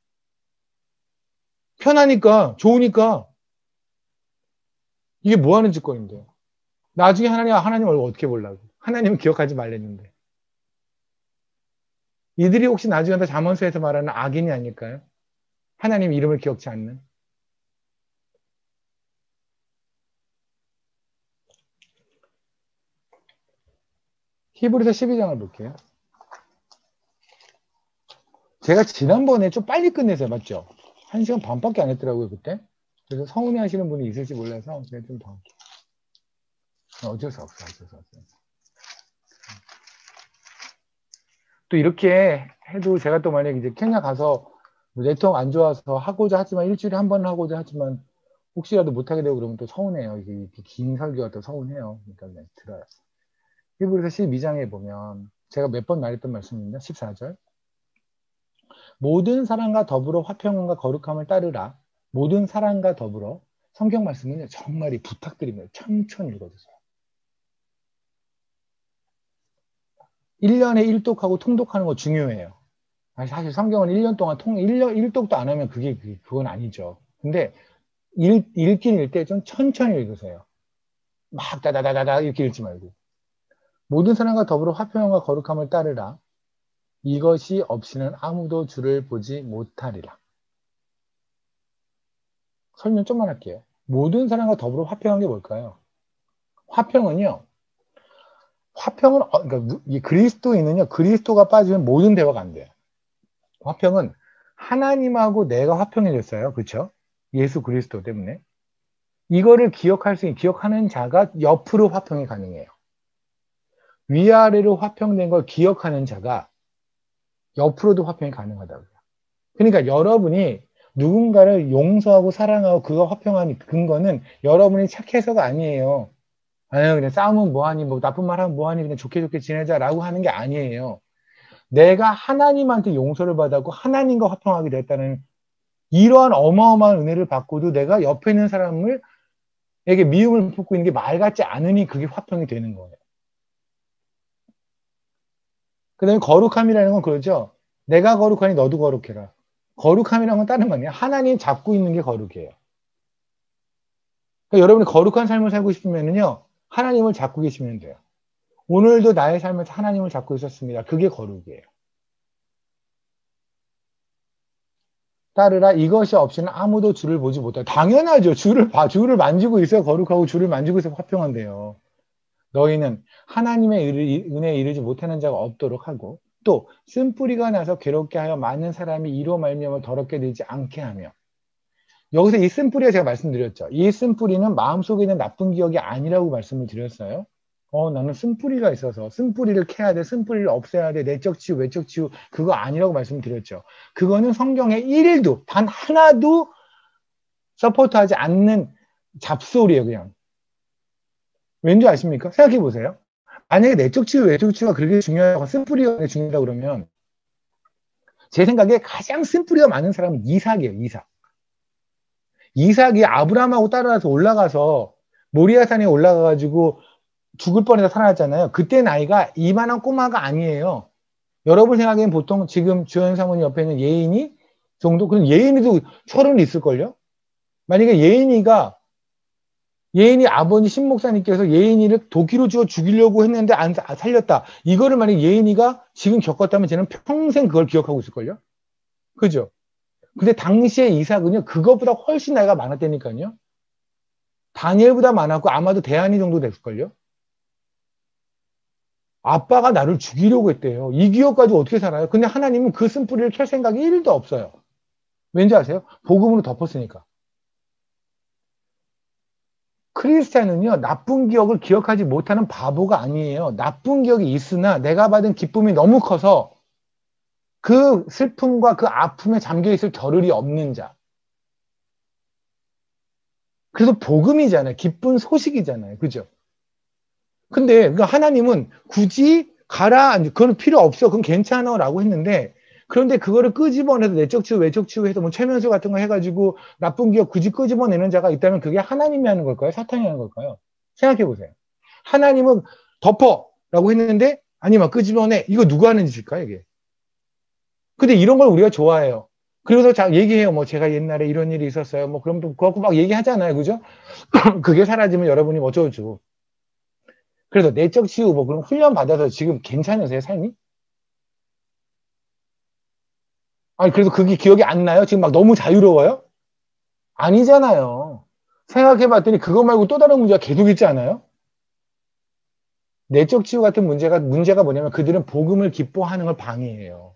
Speaker 1: 편하니까 좋으니까 이게 뭐 하는 짓거리인데요. 나중에 하나님 얼굴 어떻게 보려고. 하나님은 기억하지 말랬는데. 이들이 혹시 나중에 다 잠언서에서 말하는 악인이 아닐까요? 하나님 이름을 기억지 않는. 히브리서 12장을 볼게요. 제가 지난번에 좀 빨리 끝내서요. 맞죠? 1시간 반밖에 안 했더라고요, 그때. 그래서 서운해 하시는 분이 있을지 몰라서 제가 좀 더 할게요. 어쩔 수 없어. 또 이렇게 해도 제가 또 만약에 이제 케냐 가서 네트워크 안 좋아서 하고자 하지만 일주일에 한 번 하고자 하지만 혹시라도 못하게 되고 그러면 또 서운해요. 이게 긴 설교가 또 서운해요. 그러니까 그냥 들어요. 히브리서 12장에 보면 제가 몇 번 말했던 말씀입니다. 14절. 모든 사랑과 더불어 화평함과 거룩함을 따르라. 모든 사랑과 더불어. 성경 말씀은요. 정말 부탁드립니다. 천천히 읽어주세요. 1년에 1독하고 통독하는 거 중요해요. 사실 성경은 1년 동안 1독도 안 하면 그건 아니죠. 근데 읽긴 읽 때 좀 천천히 읽으세요. 막 다다다다다 이렇게 읽지 말고. 모든 사람과 더불어 화평함과 거룩함을 따르라. 이것이 없이는 아무도 주를 보지 못하리라. 설명 좀만 할게요. 모든 사람과 더불어 화평한 게 뭘까요? 화평은요. 그러니까 그리스도인은요. 그리스도가 빠지면 모든 대화가 안 돼요. 화평은 하나님하고 내가 화평해졌어요. 그렇죠? 예수 그리스도 때문에. 이거를 기억하는 자가 옆으로 화평이 가능해요. 위아래로 화평된 걸 기억하는 자가 옆으로도 화평이 가능하다고요. 그러니까 여러분이 누군가를 용서하고 사랑하고 그가 화평한 근거는 여러분이 착해서가 아니에요. 아유, 그냥 싸우면 뭐하니, 뭐 나쁜 말 하면 뭐하니, 그냥 좋게 지내자라고 하는 게 아니에요. 내가 하나님한테 용서를 받았고 하나님과 화평하게 됐다는 이러한 어마어마한 은혜를 받고도 내가 옆에 있는 사람에게 미움을 품고 있는 게 말 같지 않으니 그게 화평이 되는 거예요. 그 다음에 거룩함이라는 건 그러죠. 내가 거룩하니 너도 거룩해라. 거룩함이라는 건 다른 거 아니에요. 하나님 잡고 있는 게 거룩이에요. 그러니까 여러분이 거룩한 삶을 살고 싶으면요. 하나님을 잡고 계시면 돼요. 오늘도 나의 삶에서 하나님을 잡고 있었습니다. 그게 거룩이에요. 따르라 이것이 없이는 아무도 주를 보지 못해. 당연하죠. 주를 만지고 있어야 거룩하고 주를 만지고 있어야 화평한데요. 너희는 하나님의 은혜에 이르지 못하는 자가 없도록 하고 또 쓴뿌리가 나서 괴롭게 하여 많은 사람이 이로 말미암아 더럽게 되지 않게 하며 여기서 이 쓴뿌리가 제가 말씀드렸죠. 이 쓴뿌리는 마음속에 있는 나쁜 기억이 아니라고 말씀을 드렸어요. 나는 쓴뿌리가 있어서 쓴뿌리를 캐야 돼, 쓴뿌리를 없애야 돼, 내적 치유, 외적 치유, 그거 아니라고 말씀드렸죠. 그거는 성경에 1일도, 단 하나도 서포트하지 않는 잡소리예요, 그냥. 왠지 아십니까? 생각해 보세요. 만약에 내적 치유, 외적 치유가 그렇게 중요하고 쓴뿌리가 중요하다 그러면 제 생각에 가장 쓴뿌리가 많은 사람은 이삭이에요, 이삭. 이삭이 아브라함하고 따라서 올라가서 모리아산에 올라가가지고 죽을 뻔해서 살아났잖아요. 그때 나이가 이만한 꼬마가 아니에요. 여러분 생각에는 보통 지금 주연 사모님 옆에 있는 예인이 정도? 그럼 예인이도 30 있을걸요? 만약에 예인이 아버지 신목사님께서 예인이를 도끼로 쥐어 죽이려고 했는데 안 살렸다. 이거를 만약에 예인이가 지금 겪었다면 쟤는 평생 그걸 기억하고 있을걸요? 그죠? 근데 당시에 이삭은요, 그것보다 훨씬 나이가 많았다니까요. 다니엘보다 많았고 아마도 대안이 정도 됐을걸요? 아빠가 나를 죽이려고 했대요. 이 기억 가지고 어떻게 살아요? 근데 하나님은 그 쓴뿌리를 켤 생각이 1도 없어요. 왠지 아세요? 복음으로 덮었으니까. 크리스찬은요, 나쁜 기억을 기억하지 못하는 바보가 아니에요. 나쁜 기억이 있으나 내가 받은 기쁨이 너무 커서 그 슬픔과 그 아픔에 잠겨있을 겨를이 없는 자. 그래서 복음이잖아요. 기쁜 소식이잖아요. 그죠? 근데 하나님은 굳이 가라, 그건 필요 없어. 그건 괜찮아. 라고 했는데, 그런데 그거를 끄집어내서 내적 치유, 외적 치유해서 뭐 최면술 같은 거 해가지고 나쁜 기억 굳이 끄집어내는 자가 있다면 그게 하나님이 하는 걸까요? 사탄이 하는 걸까요? 생각해 보세요. 하나님은 덮어! 라고 했는데, 아니, 막 끄집어내. 이거 누가 하는 짓일까요, 이게? 근데 이런 걸 우리가 좋아해요. 그래서 얘기해요. 뭐, 제가 옛날에 이런 일이 있었어요. 뭐, 그럼 또, 그렇고 막 얘기하잖아요. 그죠? 그게 사라지면 여러분이 어쩌고. 그래서 내적 치유, 뭐, 그럼 훈련 받아서 지금 괜찮으세요, 삶이? 아니, 그래서 그게 기억이 안 나요? 지금 막 너무 자유로워요? 아니잖아요. 생각해 봤더니 그거 말고 또 다른 문제가 계속 있지 않아요? 내적 치유 같은 문제가 뭐냐면 그들은 복음을 기뻐하는 걸 방해해요.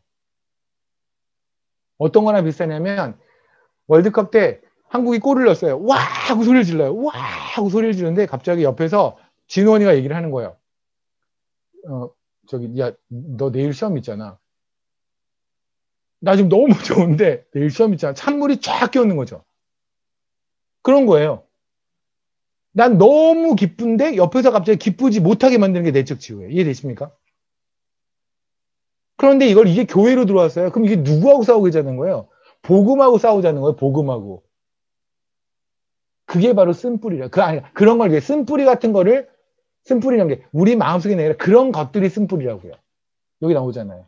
Speaker 1: 어떤 거나 비슷하냐면 월드컵 때 한국이 골을 넣었어요. 와! 하고 소리를 질러요. 와! 하고 소리를 지르는데 갑자기 옆에서 진원이가 얘기를 하는 거예요. 야, 너 내일 시험 있잖아. 나 지금 너무 좋은데 내일 시험 있잖아. 찬물이 쫙 끼얹는 거죠. 그런 거예요. 난 너무 기쁜데 옆에서 갑자기 기쁘지 못하게 만드는 게 내적 치유예요. 이해되십니까? 그런데 이게 교회로 들어왔어요. 그럼 이게 누구하고 싸우게 되는 거예요? 복음하고 싸우자는 거예요. 복음하고. 그게 바로 쓴뿌리라. 그런 걸 쓴뿌리 같은 거를 쓴뿌리라는 게 우리 마음속에 내라 그런 것들이 쓴뿌리라고요. 여기 나오잖아요.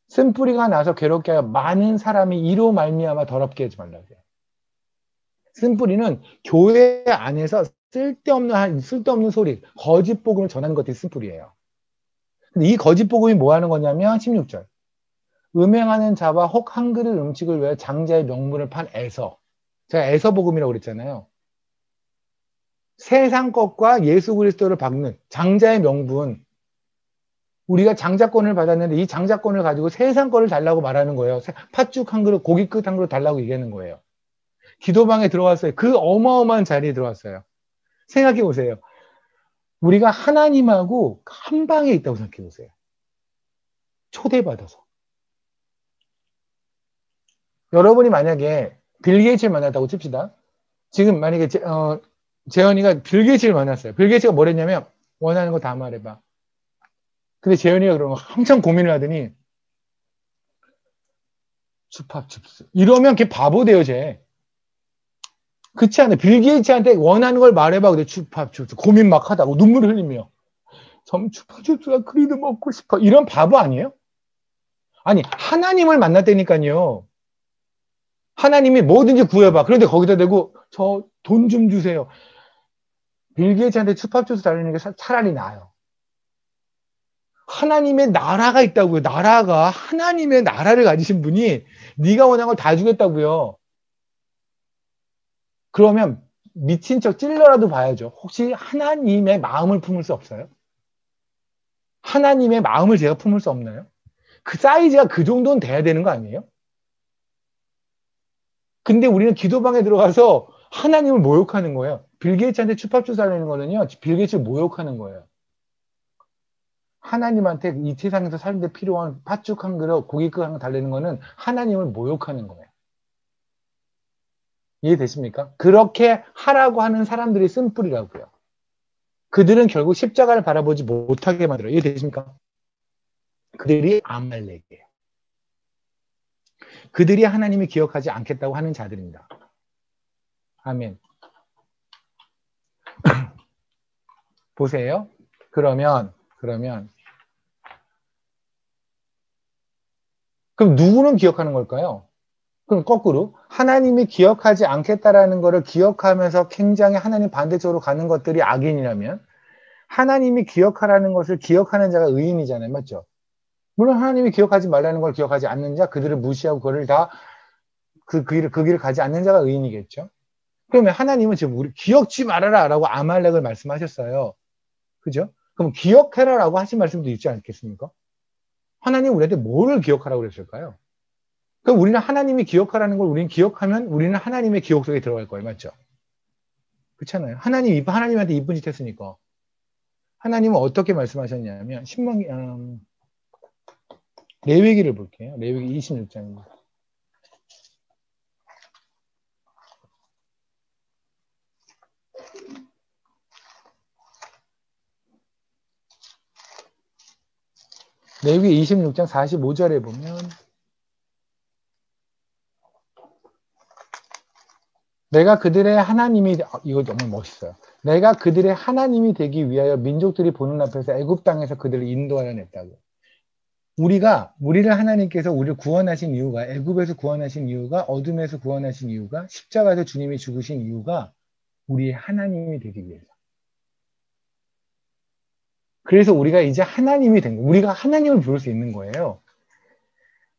Speaker 1: 쓴뿌리가 나서 괴롭게 하여 많은 사람이 이로 말미암아 더럽게 하지 말라고요. 쓴뿌리는 교회 안에서 쓸데없는 소리, 거짓 복음을 전하는 것들이 쓴뿌리예요. 근데 이 거짓 복음이 뭐 하는 거냐면 16절. 음행하는 자와 혹 한 그릇 음식을 위해 장자의 명분을 판 에서. 제가 에서 복음이라고 그랬잖아요. 세상 것과 예수 그리스도를 박는 장자의 명분. 우리가 장자권을 받았는데 이 장자권을 가지고 세상 거를 달라고 말하는 거예요. 팥죽 한 그릇, 고기 끝 한 그릇 달라고 얘기하는 거예요. 기도방에 들어왔어요. 그 어마어마한 자리에 들어왔어요. 생각해 보세요. 우리가 하나님하고 한 방에 있다고 생각해 보세요. 초대받아서. 여러분이 만약에 빌 게이츠를 만났다고 칩시다. 지금 만약에 재현이가 빌 게이츠를 만났어요. 빌 게이츠가 뭐랬냐면 원하는 거 다 말해봐. 근데 재현이가 그런 거 한참 고민을 하더니 춥팝춥스 이러면 걔 바보 돼요, 쟤. 그렇지 않아요? 빌 게이츠한테 원하는 걸 말해봐. 근데 춥팝춥스 고민 막 하다고 눈물을 흘리며 좀 춥팝춥스가 그리도 먹고 싶어. 이런 바보 아니에요? 아니 하나님을 만났다니까요. 하나님이 뭐든지 구해봐. 그런데 거기다 대고 저 돈 좀 주세요. 빌 게이츠한테 춥팝춥스 달리는 게 차라리 나아요. 하나님의 나라가 있다고요. 나라가 하나님의 나라를 가지신 분이 네가 원하는 걸 다 주겠다고요. 그러면 미친 척 찔러라도 봐야죠. 혹시 하나님의 마음을 품을 수 없어요? 하나님의 마음을 제가 품을 수 없나요? 그 사이즈가 그 정도는 돼야 되는 거 아니에요? 근데 우리는 기도방에 들어가서 하나님을 모욕하는 거예요. 빌 게이츠한테 추팝주사 내는 거는요. 빌 게이츠를 모욕하는 거예요. 하나님한테 이 세상에서 사는데 필요한 팥죽 한 그릇, 고깃국 한 그릇 달래는 거는 하나님을 모욕하는 거예요. 이해되십니까? 그렇게 하라고 하는 사람들이 쓴뿌리라고요. 그들은 결국 십자가를 바라보지 못하게 만들어요. 이해되십니까? 그들이 아말렉이에요. 그들이 하나님이 기억하지 않겠다고 하는 자들입니다. 아멘. 보세요. 그럼 누구는 기억하는 걸까요? 그럼 거꾸로 하나님이 기억하지 않겠다라는 것을 기억하면서 굉장히 하나님 반대쪽으로 가는 것들이 악인이라면 하나님이 기억하라는 것을 기억하는 자가 의인이잖아요. 맞죠? 물론 하나님이 기억하지 말라는 걸 기억하지 않는 자, 그들을 무시하고 그를 다 그 길을 가지 않는 자가 의인이겠죠. 그러면 하나님은 지금 우리 기억지 말아라 라고 아말렉을 말씀하셨어요. 그죠? 그럼 기억해라 라고 하신 말씀도 있지 않겠습니까? 하나님 우리한테 뭐를 기억하라고 그랬을까요? 그럼 우리는 하나님이 기억하라는 걸 우리는 기억하면 우리는 하나님의 기억 속에 들어갈 거예요. 맞죠? 그렇잖아요. 하나님한테 이쁜 짓 했으니까. 하나님은 어떻게 말씀하셨냐면, 레위기를 볼게요. 레위기 26장입니다. 레위기 26장 45절에 보면, 내가 그들의 하나님이, 이거 너무 멋있어요. 내가 그들의 하나님이 되기 위하여 민족들이 보는 앞에서 애굽 땅에서 그들을 인도하여 냈다고. 우리를 하나님께서 우리를 구원하신 이유가, 애굽에서 구원하신 이유가, 어둠에서 구원하신 이유가, 십자가에서 주님이 죽으신 이유가 우리의 하나님이 되기 위해서. 그래서 우리가 이제 하나님이 된 거예요. 우리가 하나님을 부를 수 있는 거예요.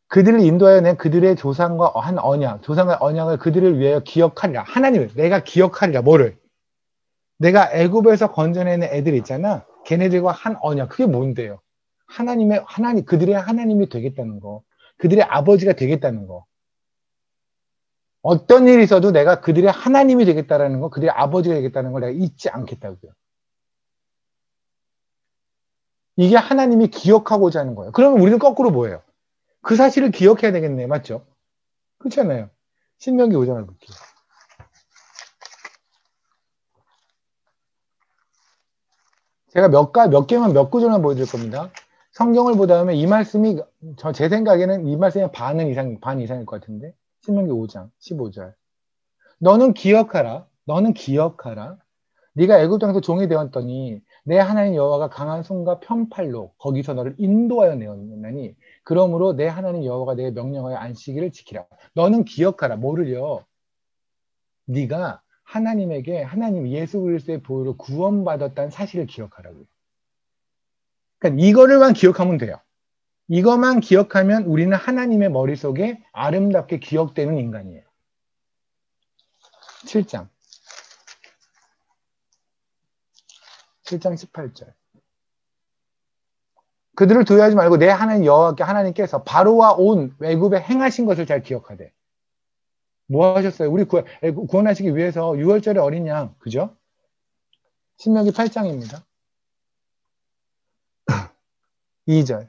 Speaker 1: 그들을 인도하여 낸 그들의 조상과 한 언약, 조상의 언약을 그들을 위하여 기억하리라. 하나님을, 내가 기억하리라. 뭐를? 내가 애굽에서 건져내는 애들 있잖아. 걔네들과 한 언약. 그게 뭔데요? 그들의 하나님이 되겠다는 거. 그들의 아버지가 되겠다는 거. 어떤 일이 있어도 내가 그들의 하나님이 되겠다라는 거, 그들의 아버지가 되겠다는 걸 내가 잊지 않겠다고요. 이게 하나님이 기억하고자 하는 거예요. 그러면 우리는 거꾸로 뭐예요? 그 사실을 기억해야 되겠네. 맞죠? 그렇잖아요. 신명기 5장을 볼게요. 제가 몇 개만 몇 구절만 보여드릴 겁니다. 성경을 보다 보면 이 말씀이, 제 생각에는 이 말씀이 반 이상일 것 같은데. 신명기 5장 15절. 너는 기억하라. 네가 애굽 땅에서 종이 되었더니 내 하나님 여호와가 강한 손과 편팔로 거기서 너를 인도하여 내었나니 그러므로 내 하나님 여호와가 내게 명령하여 안식일을 지키라. 너는 기억하라. 뭐를요? 네가 하나님 예수 그리스도의 보혈로 구원받았다는 사실을 기억하라고요. 그러니까 이거를만 기억하면 돼요. 이것만 기억하면 우리는 하나님의 머릿속에 아름답게 기억되는 인간이에요. 7장 18절. 그들을 두려워하지 말고 내 하나님 여호와께 하나님께서 바로와 온 애굽에 행하신 것을 잘 기억하되. 뭐 하셨어요? 우리 구원하시기 위해서 6월절에 어린 양, 그죠? 신명기 8장입니다. 2절.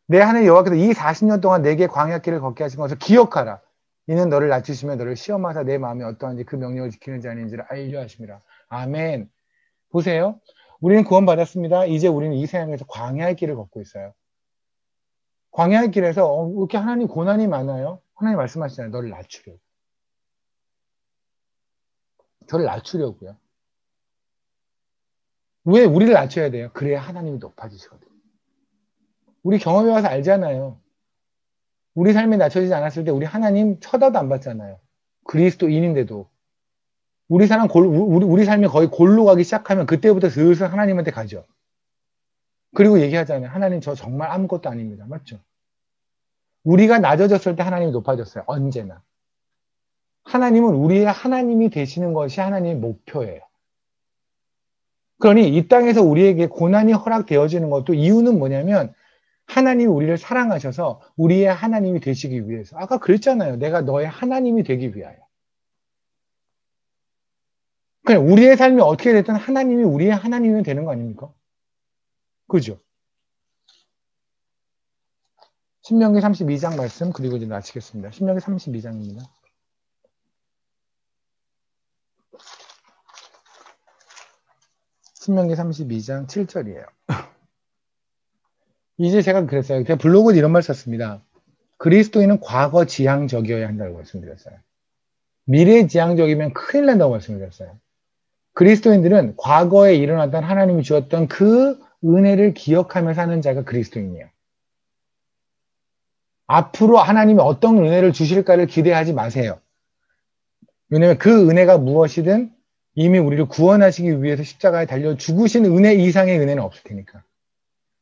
Speaker 1: 내 하나님 여호와께서 이 40년 동안 내게 광야길을 걷게 하신 것을 기억하라. 이는 너를 낮추시며 너를 시험하사 내 마음이 어떠한지 그 명령을 지키는 자 아닌지를 알려 하심이라. 아멘. 보세요. 우리는 구원받았습니다. 이제 우리는 이 세상에서 광야의 길을 걷고 있어요. 광야의 길에서 왜 이렇게 하나님 고난이 많아요? 하나님 말씀하시잖아요. 너를 낮추려고. 저를 낮추려고요. 왜 우리를 낮춰야 돼요? 그래야 하나님이 높아지시거든요. 우리 경험해 와서 알잖아요. 우리 삶이 낮춰지지 않았을 때 우리 하나님 쳐다도 안 봤잖아요. 그리스도인인데도. 우리 삶이 거의 골로 가기 시작하면 그때부터 슬슬 하나님한테 가죠. 그리고 얘기하잖아요. 하나님 저 정말 아무것도 아닙니다. 맞죠? 우리가 낮아졌을 때 하나님이 높아졌어요. 언제나. 하나님은 우리의 하나님이 되시는 것이 하나님의 목표예요. 그러니 이 땅에서 우리에게 고난이 허락되어지는 것도 이유는 뭐냐면 하나님이 우리를 사랑하셔서 우리의 하나님이 되시기 위해서. 아까 그랬잖아요. 내가 너의 하나님이 되기 위하여. 그냥 우리의 삶이 어떻게 됐든 하나님이 우리의 하나님이 되는 거 아닙니까? 그죠? 신명기 32장 말씀, 그리고 이제 마치겠습니다. 신명기 32장입니다. 신명기 32장 7절이에요. 이제 제가 그랬어요. 제가 블로그에 이런 말 썼습니다. 그리스도인은 과거 지향적이어야 한다고 말씀드렸어요. 미래 지향적이면 큰일 난다고 말씀드렸어요. 그리스도인들은 과거에 일어났던 하나님이 주었던 그 은혜를 기억하며 사는 자가 그리스도인이에요. 앞으로 하나님이 어떤 은혜를 주실까를 기대하지 마세요. 왜냐하면 그 은혜가 무엇이든 이미 우리를 구원하시기 위해서 십자가에 달려 죽으신 은혜 이상의 은혜는 없을 테니까.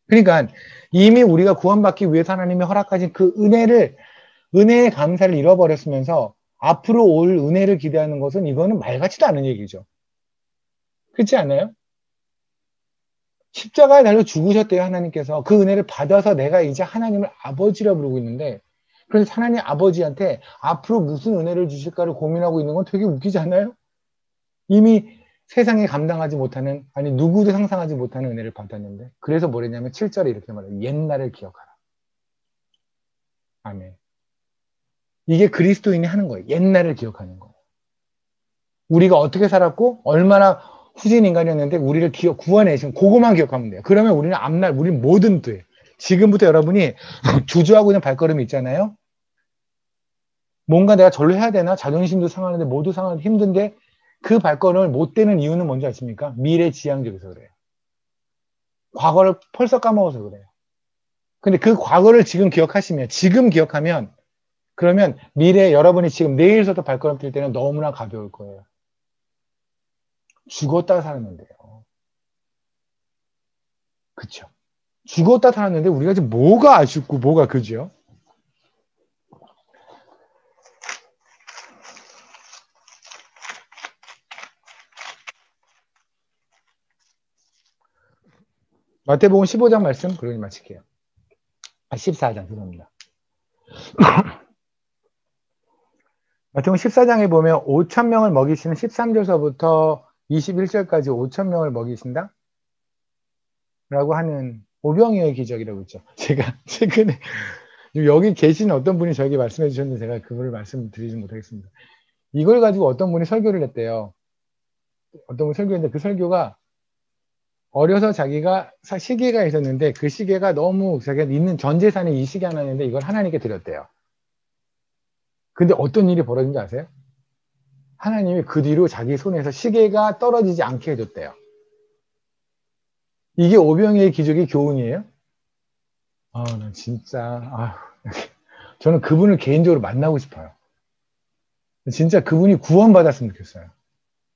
Speaker 1: 그러니까 이미 우리가 구원받기 위해서 하나님이 허락하신 그 은혜의 감사를 잃어버렸으면서 앞으로 올 은혜를 기대하는 것은 이거는 말 같지도 않은 얘기죠. 그렇지 않아요? 십자가에 달려 죽으셨대요, 하나님께서. 그 은혜를 받아서 내가 이제 하나님을 아버지라 부르고 있는데, 그래서 하나님 아버지한테 앞으로 무슨 은혜를 주실까를 고민하고 있는 건 되게 웃기지 않아요? 이미 세상에 감당하지 못하는, 아니 누구도 상상하지 못하는 은혜를 받았는데, 그래서 뭐랬냐면 7절에 이렇게 말해요. 옛날을 기억하라. 아멘. 이게 그리스도인이 하는 거예요. 옛날을 기억하는 거예요. 우리가 어떻게 살았고 얼마나 후진 인간이었는데 우리를 구원해주신 그거만 기억하면 돼요. 그러면 우리는 앞날, 우리는 뭐든 돼. 지금부터 여러분이 주저하고 있는 발걸음이 있잖아요. 뭔가 내가 절로 해야 되나? 자존심도 상하는데 모두 상하는데 힘든데 그 발걸음을 못 되는 이유는 뭔지 아십니까? 미래 지향적에서 그래요. 과거를 벌써 까먹어서 그래요. 근데 그 과거를 지금 기억하면 그러면 미래 여러분이 지금 내일서부터 발걸음 뛸 때는 너무나 가벼울 거예요. 죽었다 살았는데요. 그쵸? 죽었다 살았는데 우리가 지금 뭐가 아쉽고 뭐가 그죠? 마태복음 15장 말씀 그러니 마칠게요. 14장 죄송합니다. 마태복음 14장에 보면 5,000명을 먹이시는 13절서부터 21절까지 5,000명을 먹이신다? 라고 하는 오병이어의 기적이라고 있죠. 제가 최근에 여기 계신 어떤 분이 저에게 말씀해 주셨는데 제가 그거를 말씀드리지 못하겠습니다. 이걸 가지고 어떤 분이 설교를 했대요. 어떤 분이 설교했는데 그 설교가 어려서 자기가 시계가 있었는데 그 시계가 너무 자기가 있는 전 재산이 이 시계 하나인데 이걸 하나님께 드렸대요. 근데 어떤 일이 벌어진지 아세요? 하나님이 그 뒤로 자기 손에서 시계가 떨어지지 않게 해줬대요. 이게 오병이의 기적의 교훈이에요? 난 진짜, 저는 그분을 개인적으로 만나고 싶어요. 진짜 그분이 구원받았으면 좋겠어요.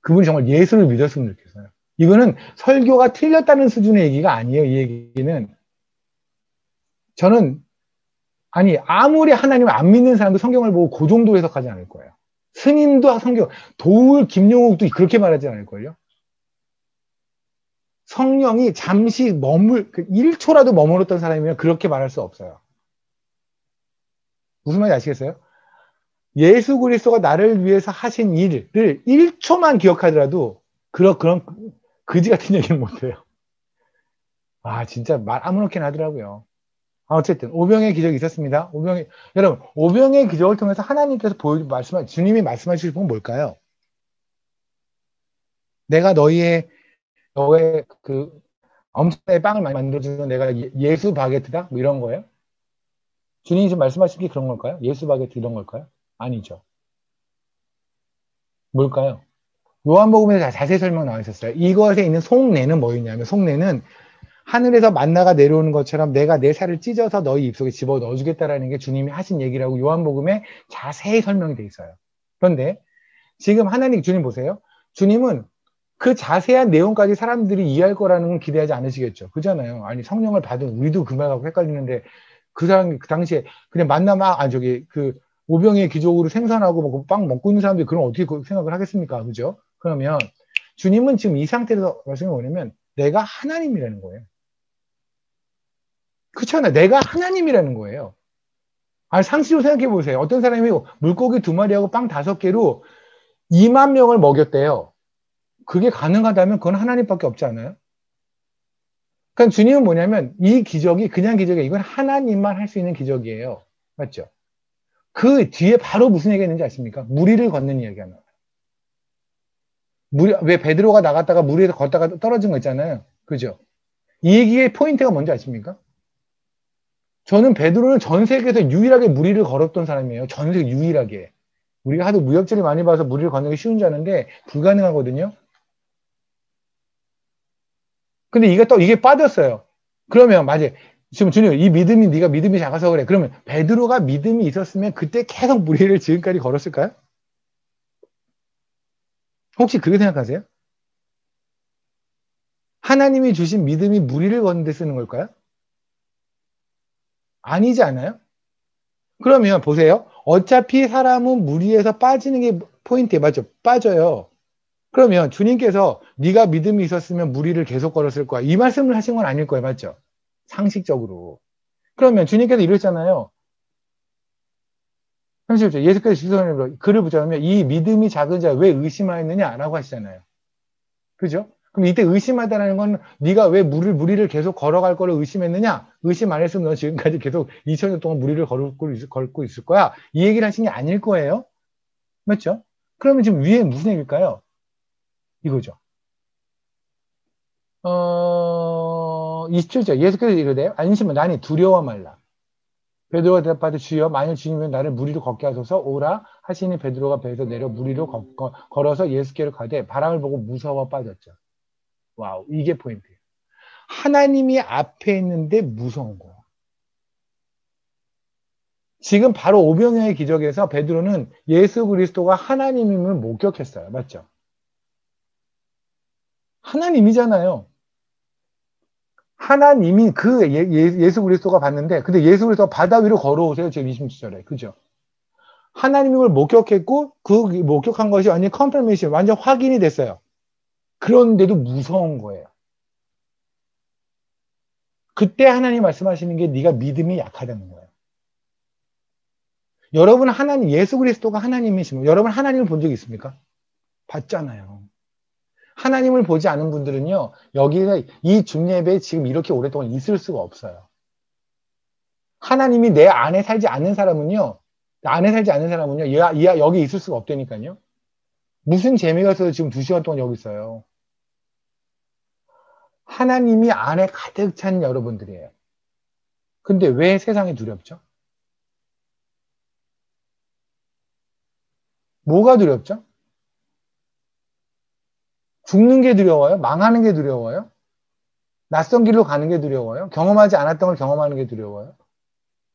Speaker 1: 그분이 정말 예수를 믿었으면 좋겠어요. 이거는 설교가 틀렸다는 수준의 얘기가 아니에요. 이 얘기는. 저는, 아무리 하나님을 안 믿는 사람도 성경을 보고 그 정도 해석하지 않을 거예요. 스님도 도울, 김용욱도 그렇게 말하지 않을걸요? 성령이 잠시 1초라도 머물렀던 사람이면 그렇게 말할 수 없어요. 무슨 말인지 아시겠어요? 예수 그리스도가 나를 위해서 하신 일을 1초만 기억하더라도 그런 그지 같은 얘기는 못해요. 진짜 말 아무렇게나 하더라고요. 어쨌든 오병의 기적이 있었습니다. 여러분 오병의 기적을 통해서 하나님께서 주님이 말씀하실 건 뭘까요? 내가 너의 그 엄청나게 빵을 많이 만들어주는 내가 예수 바게트다? 뭐 이런 거예요? 주님이 지금 말씀하신 게 그런 걸까요? 예수 바게트 이런 걸까요? 아니죠. 뭘까요? 요한복음에서 자세히 설명 나와 있었어요. 이것에 있는 속내는 뭐였냐면 속내는 하늘에서 만나가 내려오는 것처럼 내가 내 살을 찢어서 너희 입속에 집어 넣어주겠다라는 게 주님이 하신 얘기라고 요한복음에 자세히 설명이 돼 있어요. 그런데 지금 주님 보세요. 주님은 그 자세한 내용까지 사람들이 이해할 거라는 건 기대하지 않으시겠죠. 그잖아요. 성령을 받은 우리도 그 말 갖고 헷갈리는데 그 당시에 그냥 오병의 기적으로 생선하고 빵 먹고 있는 사람들이 그럼 어떻게 생각을 하겠습니까? 그죠? 그러면 주님은 지금 이 상태에서 말씀이 뭐냐면 내가 하나님이라는 거예요. 그렇잖아요. 내가 하나님이라는 거예요. 상식으로 생각해 보세요. 어떤 사람이 물고기 2마리하고 빵 5개로 2만 명을 먹였대요. 그게 가능하다면 그건 하나님밖에 없지 않아요? 그러니까 주님은 뭐냐면 이 기적이 그냥 기적이에요. 이건 하나님만 할 수 있는 기적이에요. 맞죠? 그 뒤에 바로 무슨 얘기가 있는지 아십니까? 무리를 걷는 이야기가 나와요. 왜 베드로가 나갔다가 물 위에서 걷다가 떨어진 거 있잖아요. 그죠? 이 얘기의 포인트가 뭔지 아십니까? 저는 베드로는 전 세계에서 유일하게 물 위를 걸었던 사람이에요. 전 세계 유일하게. 우리가 하도 무협지를 많이 봐서 물 위를 걷는 게 쉬운 줄 아는데 불가능하거든요. 근데 이게 빠졌어요. 그러면 맞아요. 지금 준이 이 믿음이 네가 믿음이 작아서 그래. 그러면 베드로가 믿음이 있었으면 그때 계속 물 위를 지금까지 걸었을까요? 혹시 그렇게 생각하세요? 하나님이 주신 믿음이 물 위를 걷는 데 쓰는 걸까요? 아니지 않아요? 그러면 보세요. 어차피 사람은 물 위에서 빠지는 게 포인트에 맞죠? 빠져요. 그러면 주님께서 네가 믿음이 있었으면 물 위를 계속 걸었을 거야. 이 말씀을 하신 건 아닐 거예요. 맞죠? 상식적으로. 그러면 주님께서 이러잖아요. 30절 예수께서 지도자님으로 글을 붙잡으면 이 믿음이 작은 자 왜 의심하였느냐? 라고 하시잖아요. 그죠? 그럼 이때 의심하다는 건 네가 왜 무리를 계속 걸어갈 거를 의심했느냐? 의심 안 했으면 너 지금까지 계속 2000년 동안 무리를 걸고 있을 거야. 이 얘기를 하신 게 아닐 거예요. 맞죠? 그러면 지금 위에 무슨 얘기일까요? 이거죠. 27절 예수께서 이르되 안심은 나니 두려워 말라. 베드로가 대답하되 주여 만일 주님은 나를 무리로 걷게 하소서 오라 하시니 베드로가 배에서 내려 무리로 걸어서 예수께로 가되 바람을 보고 무서워 빠졌죠. 와우, 이게 포인트예요. 하나님이 앞에 있는데 무서운 거예요. 지금 바로 오병이어의 기적에서 베드로는 예수 그리스도가 하나님임을 목격했어요. 맞죠? 하나님이잖아요. 하나님이 그 예수 그리스도가 봤는데 근데 예수 그리스도가 바다 위로 걸어오세요. 지금 26절에. 그죠? 하나님을 목격했고 그 목격한 것이 완전 컨퍼메이션, 완전 확인이 됐어요. 그런데도 무서운 거예요. 그때 하나님 말씀하시는 게 네가 믿음이 약하다는 거예요. 여러분 하나님 예수 그리스도가 하나님이시면 여러분 하나님을 본 적 있습니까? 봤잖아요. 하나님을 보지 않은 분들은요. 여기에 이 중예배에 지금 이렇게 오랫동안 있을 수가 없어요. 하나님이 내 안에 살지 않는 사람은요. 여기 있을 수가 없다니까요. 무슨 재미가 있어서 지금 2시간 동안 여기 있어요. 하나님이 안에 가득 찬 여러분들이에요. 근데 왜 세상이 두렵죠? 뭐가 두렵죠? 죽는 게 두려워요? 망하는 게 두려워요? 낯선 길로 가는 게 두려워요? 경험하지 않았던 걸 경험하는 게 두려워요?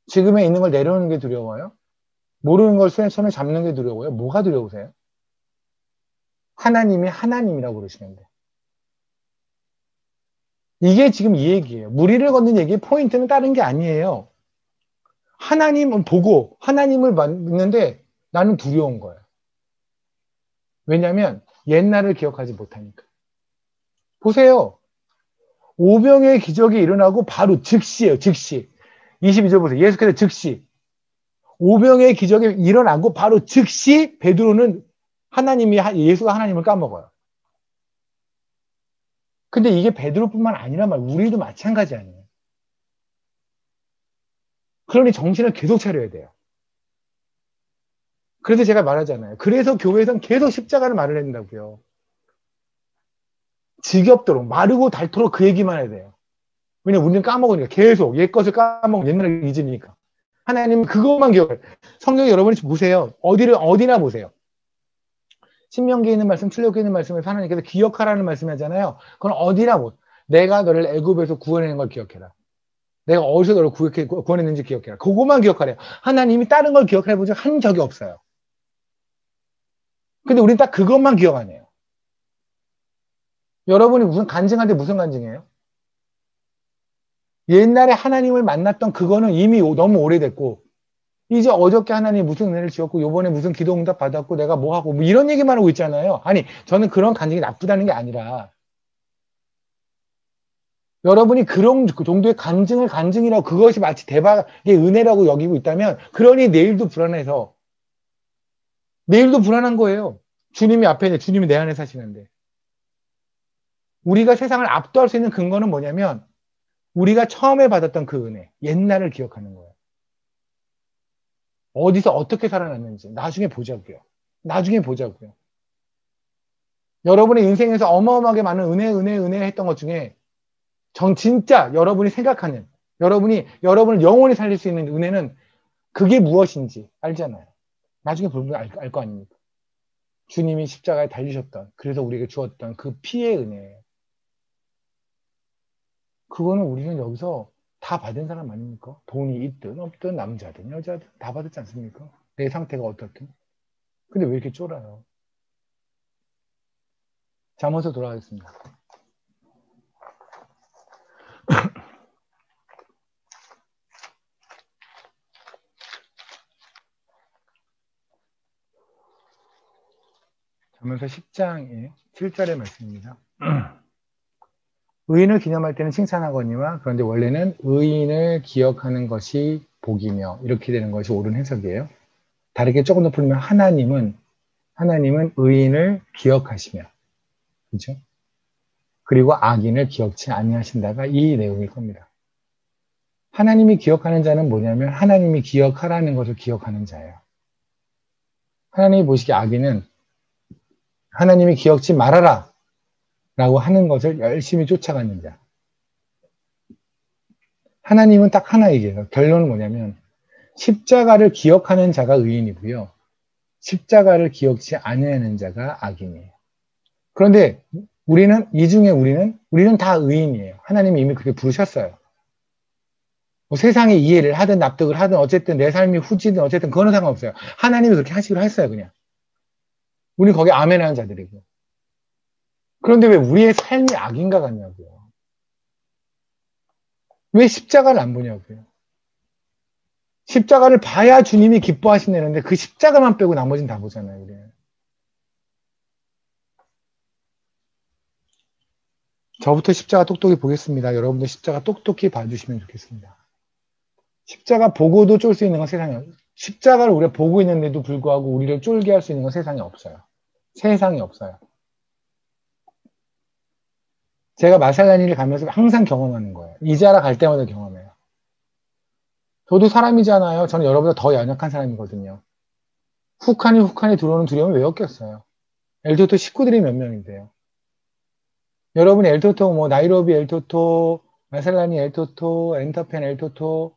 Speaker 1: 지금에 있는 걸 내려오는 게 두려워요? 모르는 걸 손에 잡는 게 두려워요? 뭐가 두려우세요? 하나님이 하나님이라고 그러시면 돼요. 이게 지금 이 얘기예요. 무리를 걷는 얘기의 포인트는 다른 게 아니에요. 하나님은 보고 하나님을 믿는데 나는 두려운 거예요. 왜냐하면 옛날을 기억하지 못하니까. 보세요. 오병의 기적이 일어나고 바로 즉시예요. 즉시. 22절 보세요. 예수께서 즉시. 오병의 기적이 일어나고 바로 즉시 베드로는 예수가 하나님을 까먹어요. 근데 이게 베드로뿐만 아니란 말이에요. 우리도 마찬가지 아니에요. 그러니 정신을 계속 차려야 돼요. 그래서 제가 말하잖아요. 그래서 교회에서는 계속 십자가를 말을 한다고요. 지겹도록 마르고 닳도록 그 얘기만 해야 돼요. 왜냐면 우리는 까먹으니까 계속 옛 것을 까먹고 옛날을 잊으니까. 하나님은 그것만 기억해요. 성경 여러분이 보세요. 어디나 보세요. 신명기에 있는 말씀, 출애굽기에 있는 말씀을 하나님께서 기억하라는 말씀 하잖아요. 그건 어디나 보. 내가 너를 애굽에서 구원해낸 걸 기억해라. 내가 어디서 너를 구원했는지 기억해라. 그것만 기억하래요. 하나님이 다른 걸 기억해 본 적 한 적이 없어요. 근데 우리는 딱 그것만 기억 안 해요. 여러분이 무슨 간증할 때 무슨 간증이에요? 옛날에 하나님을 만났던 그거는 이미 너무 오래됐고 이제 어저께 하나님 무슨 은혜를 지었고 요번에 무슨 기도 응답 받았고 내가 뭐 하고 뭐 이런 얘기만 하고 있잖아요. 아니 저는 그런 간증이 나쁘다는 게 아니라 여러분이 그런 정도의 간증을 간증이라고 그것이 마치 대박의 은혜라고 여기고 있다면 그러니 내일도 불안한 거예요. 주님이 앞에 있는데 주님이 내 안에 사시는데 우리가 세상을 압도할 수 있는 근거는 뭐냐면 우리가 처음에 받았던 그 은혜, 옛날을 기억하는 거예요. 어디서 어떻게 살아났는지 나중에 보자고요. 나중에 보자고요. 여러분의 인생에서 어마어마하게 많은 은혜 했던 것 중에 진짜 여러분이 생각하는, 여러분을 영원히 살릴 수 있는 은혜는 그게 무엇인지 알잖아요. 나중에 보면 알 거 아닙니까? 주님이 십자가에 달리셨던, 그래서 우리에게 주었던 그 피의 은혜예요. 그거는 우리는 여기서 다 받은 사람 아닙니까? 돈이 있든 없든 남자든 여자든 다 받았지 않습니까? 내 상태가 어떻든. 근데 왜 이렇게 쫄아요? 잠언서 돌아가겠습니다. 잠언서 10장의 7절의 말씀입니다. 의인을 기념할 때는 칭찬하거니와 그런데 원래는 의인을 기억하는 것이 복이며 이렇게 되는 것이 옳은 해석이에요. 다르게 조금 더 풀면 하나님은 의인을 기억하시며 그렇죠? 그리고 악인을 기억치 아니하신다가 이 내용일 겁니다. 하나님이 기억하는 자는 뭐냐면 하나님이 기억하라는 것을 기억하는 자예요. 하나님이 보시기에 악인은 하나님이 기억지 말아라 라고 하는 것을 열심히 쫓아가는 자. 하나님은 딱 하나 얘기해요. 결론은 뭐냐면 십자가를 기억하는 자가 의인이고요. 십자가를 기억지 아니하는 자가 악인이에요. 그런데 이 중에 우리는 다 의인이에요. 하나님이 이미 그렇게 부르셨어요. 뭐 세상의 이해를 하든 납득을 하든 어쨌든 내 삶이 후지든 어쨌든 그거는 상관없어요. 하나님이 그렇게 하시기로 했어요, 그냥. 우리 거기 아멘 하는 자들이고. 그런데 왜 우리의 삶이 악인가 같냐고요. 왜 십자가를 안 보냐고요. 십자가를 봐야 주님이 기뻐하신다는데 그 십자가만 빼고 나머지는 다 보잖아요. 우리. 저부터 십자가 똑똑히 보겠습니다. 여러분도 십자가 똑똑히 봐주시면 좋겠습니다. 십자가 보고도 쫄 수 있는 건 세상에 없어요. 십자가를 우리가 보고 있는데도 불구하고 우리를 쫄게 할 수 있는 건 세상에 없어요. 세상에 없어요. 제가 마살라니를 가면서 항상 경험하는 거예요. 이자라 갈 때마다 경험해요. 저도 사람이잖아요. 저는 여러분보다 더 연약한 사람이거든요. 훅하니 들어오는 두려움이 왜 없겠어요. 엘토토 식구들이 몇 명인데요. 여러분이 엘토토, 뭐 나이로비 엘토토, 마살라니 엘토토, 엔터펜 엘토토,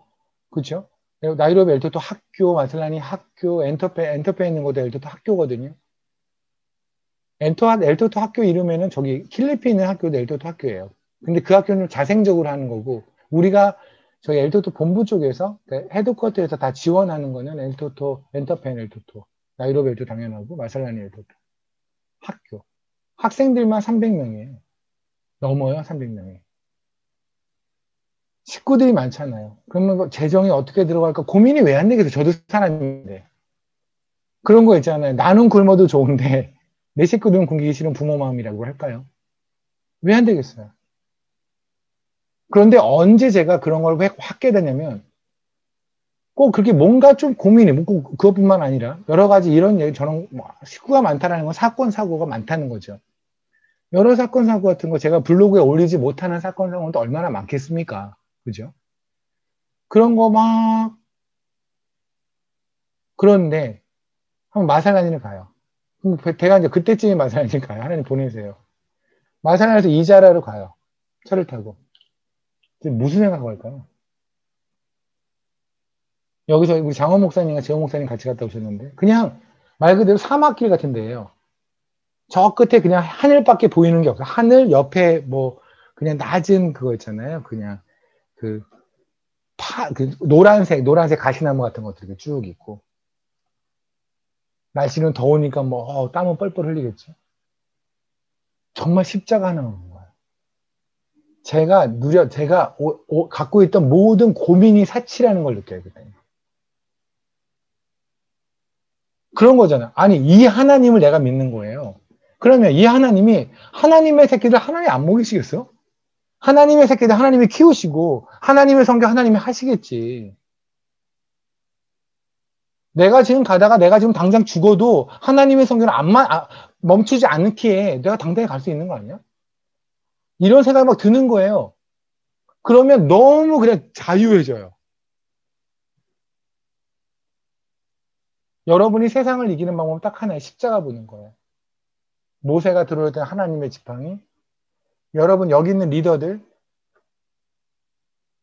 Speaker 1: 그렇죠? 나이로비 엘토토 학교, 마살라니 학교, 엔터펜 있는 것도 엘토토 학교거든요. 엘토토 학교 이름에는 저기 킬리피 있는 학교도 엘토토 학교예요. 근데 그 학교는 자생적으로 하는 거고 우리가 저희 엘토토 본부 쪽에서 헤드쿼터에서 다 지원하는 거는 엘토토, 엔터펜 엘토토, 나이로비 엘토토 당연하고 마살라니 엘토토 학교. 학생들만 300명이에요. 넘어요, 300명이. 식구들이 많잖아요. 그러면 재정이 어떻게 들어갈까 고민이 왜 안 되겠어요? 저도 사람인데. 그런 거 있잖아요. 나는 굶어도 좋은데 내 식구들은 굶기기 싫은 부모 마음이라고 할까요? 왜 안 되겠어요? 그런데 언제 제가 그런 걸 확 깨닫냐면 꼭 그렇게 뭔가 좀 고민이 꼭 그것뿐만 아니라 여러 가지 이런 저런 식구가 많다는 건 사건 사고가 많다는 거죠. 여러 사건 사고 같은 거 제가 블로그에 올리지 못하는 사건 사고는 또 얼마나 많겠습니까? 그죠? 그런 거 막 그런데 한번 마살라니를 가요. 그럼 제가 이제 그때쯤에 마살라니를 가요. 하나님 보내세요. 마살라니에서 이자라로 가요. 차를 타고. 무슨 생각하고 갈까요? 여기서 우리 장원 목사님과 재원 목사님 같이 갔다 오셨는데 그냥 말 그대로 사막길 같은 데예요. 저 끝에 그냥 하늘밖에 보이는 게 없어요. 하늘 옆에 뭐 그냥 낮은 그거 있잖아요. 그냥 그 노란색 가시나무 같은 것들이 쭉 있고 날씨는 더우니까 뭐 땀은 뻘뻘 흘리겠죠. 정말 십자가 하나 오는 거예요. 제가 갖고 있던 모든 고민이 사치라는 걸 느껴요. 그런 거잖아요. 아니 이 하나님을 내가 믿는 거예요. 그러면 이 하나님이 하나님의 새끼들 하나님 안 먹이시겠어? 하나님의 새끼들 하나님이 키우시고 하나님의 성경 하나님이 하시겠지. 내가 지금 가다가 내가 지금 당장 죽어도 하나님의 성경을 멈추지 않기에 내가 당당히 갈 수 있는 거 아니야? 이런 생각이 막 드는 거예요. 그러면 너무 그냥 자유해져요. 여러분이 세상을 이기는 방법은 딱 하나예요. 십자가 보는 거예요. 모세가 들어올 때 하나님의 지팡이. 여러분 여기 있는 리더들,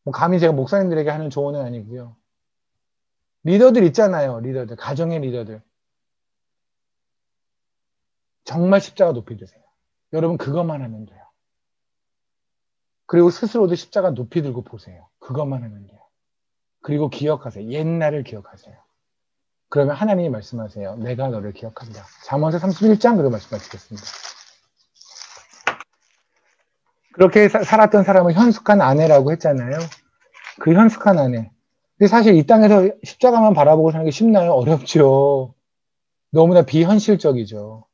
Speaker 1: 뭐 감히 제가 목사님들에게 하는 조언은 아니고요. 리더들 있잖아요. 리더들, 가정의 리더들. 정말 십자가 높이 드세요. 여러분 그것만 하면 돼요. 그리고 스스로도 십자가 높이 들고 보세요. 그것만 하면 돼요. 그리고 기억하세요. 옛날을 기억하세요. 그러면 하나님이 말씀하세요. 내가 너를 기억한다. 잠언서 31장 그리고 말씀하시겠습니다. 그렇게 살았던 사람을 현숙한 아내라고 했잖아요. 그 현숙한 아내. 근데 사실 이 땅에서 십자가만 바라보고 사는 게 쉽나요? 어렵죠. 너무나 비현실적이죠.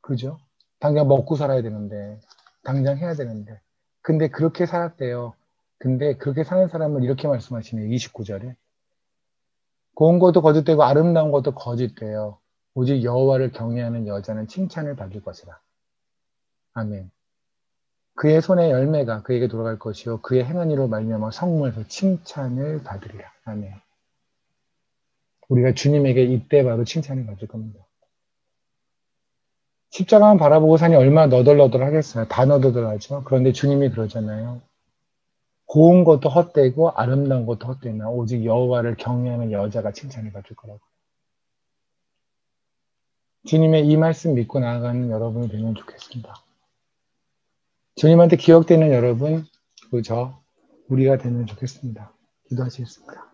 Speaker 1: 그죠? 당장 먹고 살아야 되는데, 당장 해야 되는데. 근데 그렇게 살았대요. 근데 그렇게 사는 사람을 이렇게 말씀하시네요. 29절에. 고운 것도 거짓되고 아름다운 것도 거짓돼요. 오직 여호와를 경외하는 여자는 칭찬을 받을 것이라. 아멘. 그의 손의 열매가 그에게 돌아갈 것이요 그의 행한 일로 말미암아 성문에서 칭찬을 받으리라. 아멘. 우리가 주님에게 이때 바로 칭찬을 받을 겁니다. 십자가만 바라보고 사니 얼마나 너덜너덜 하겠어요. 다 너덜너덜하죠. 그런데 주님이 그러잖아요. 고운 것도 헛되고 아름다운 것도 헛되나 오직 여호와를 경외하는 여자가 칭찬을 받을 거라고. 주님의 이 말씀 믿고 나아가는 여러분이 되면 좋겠습니다. 주님한테 기억되는 여러분, 그리고 우리가 되면 좋겠습니다. 기도하시겠습니다.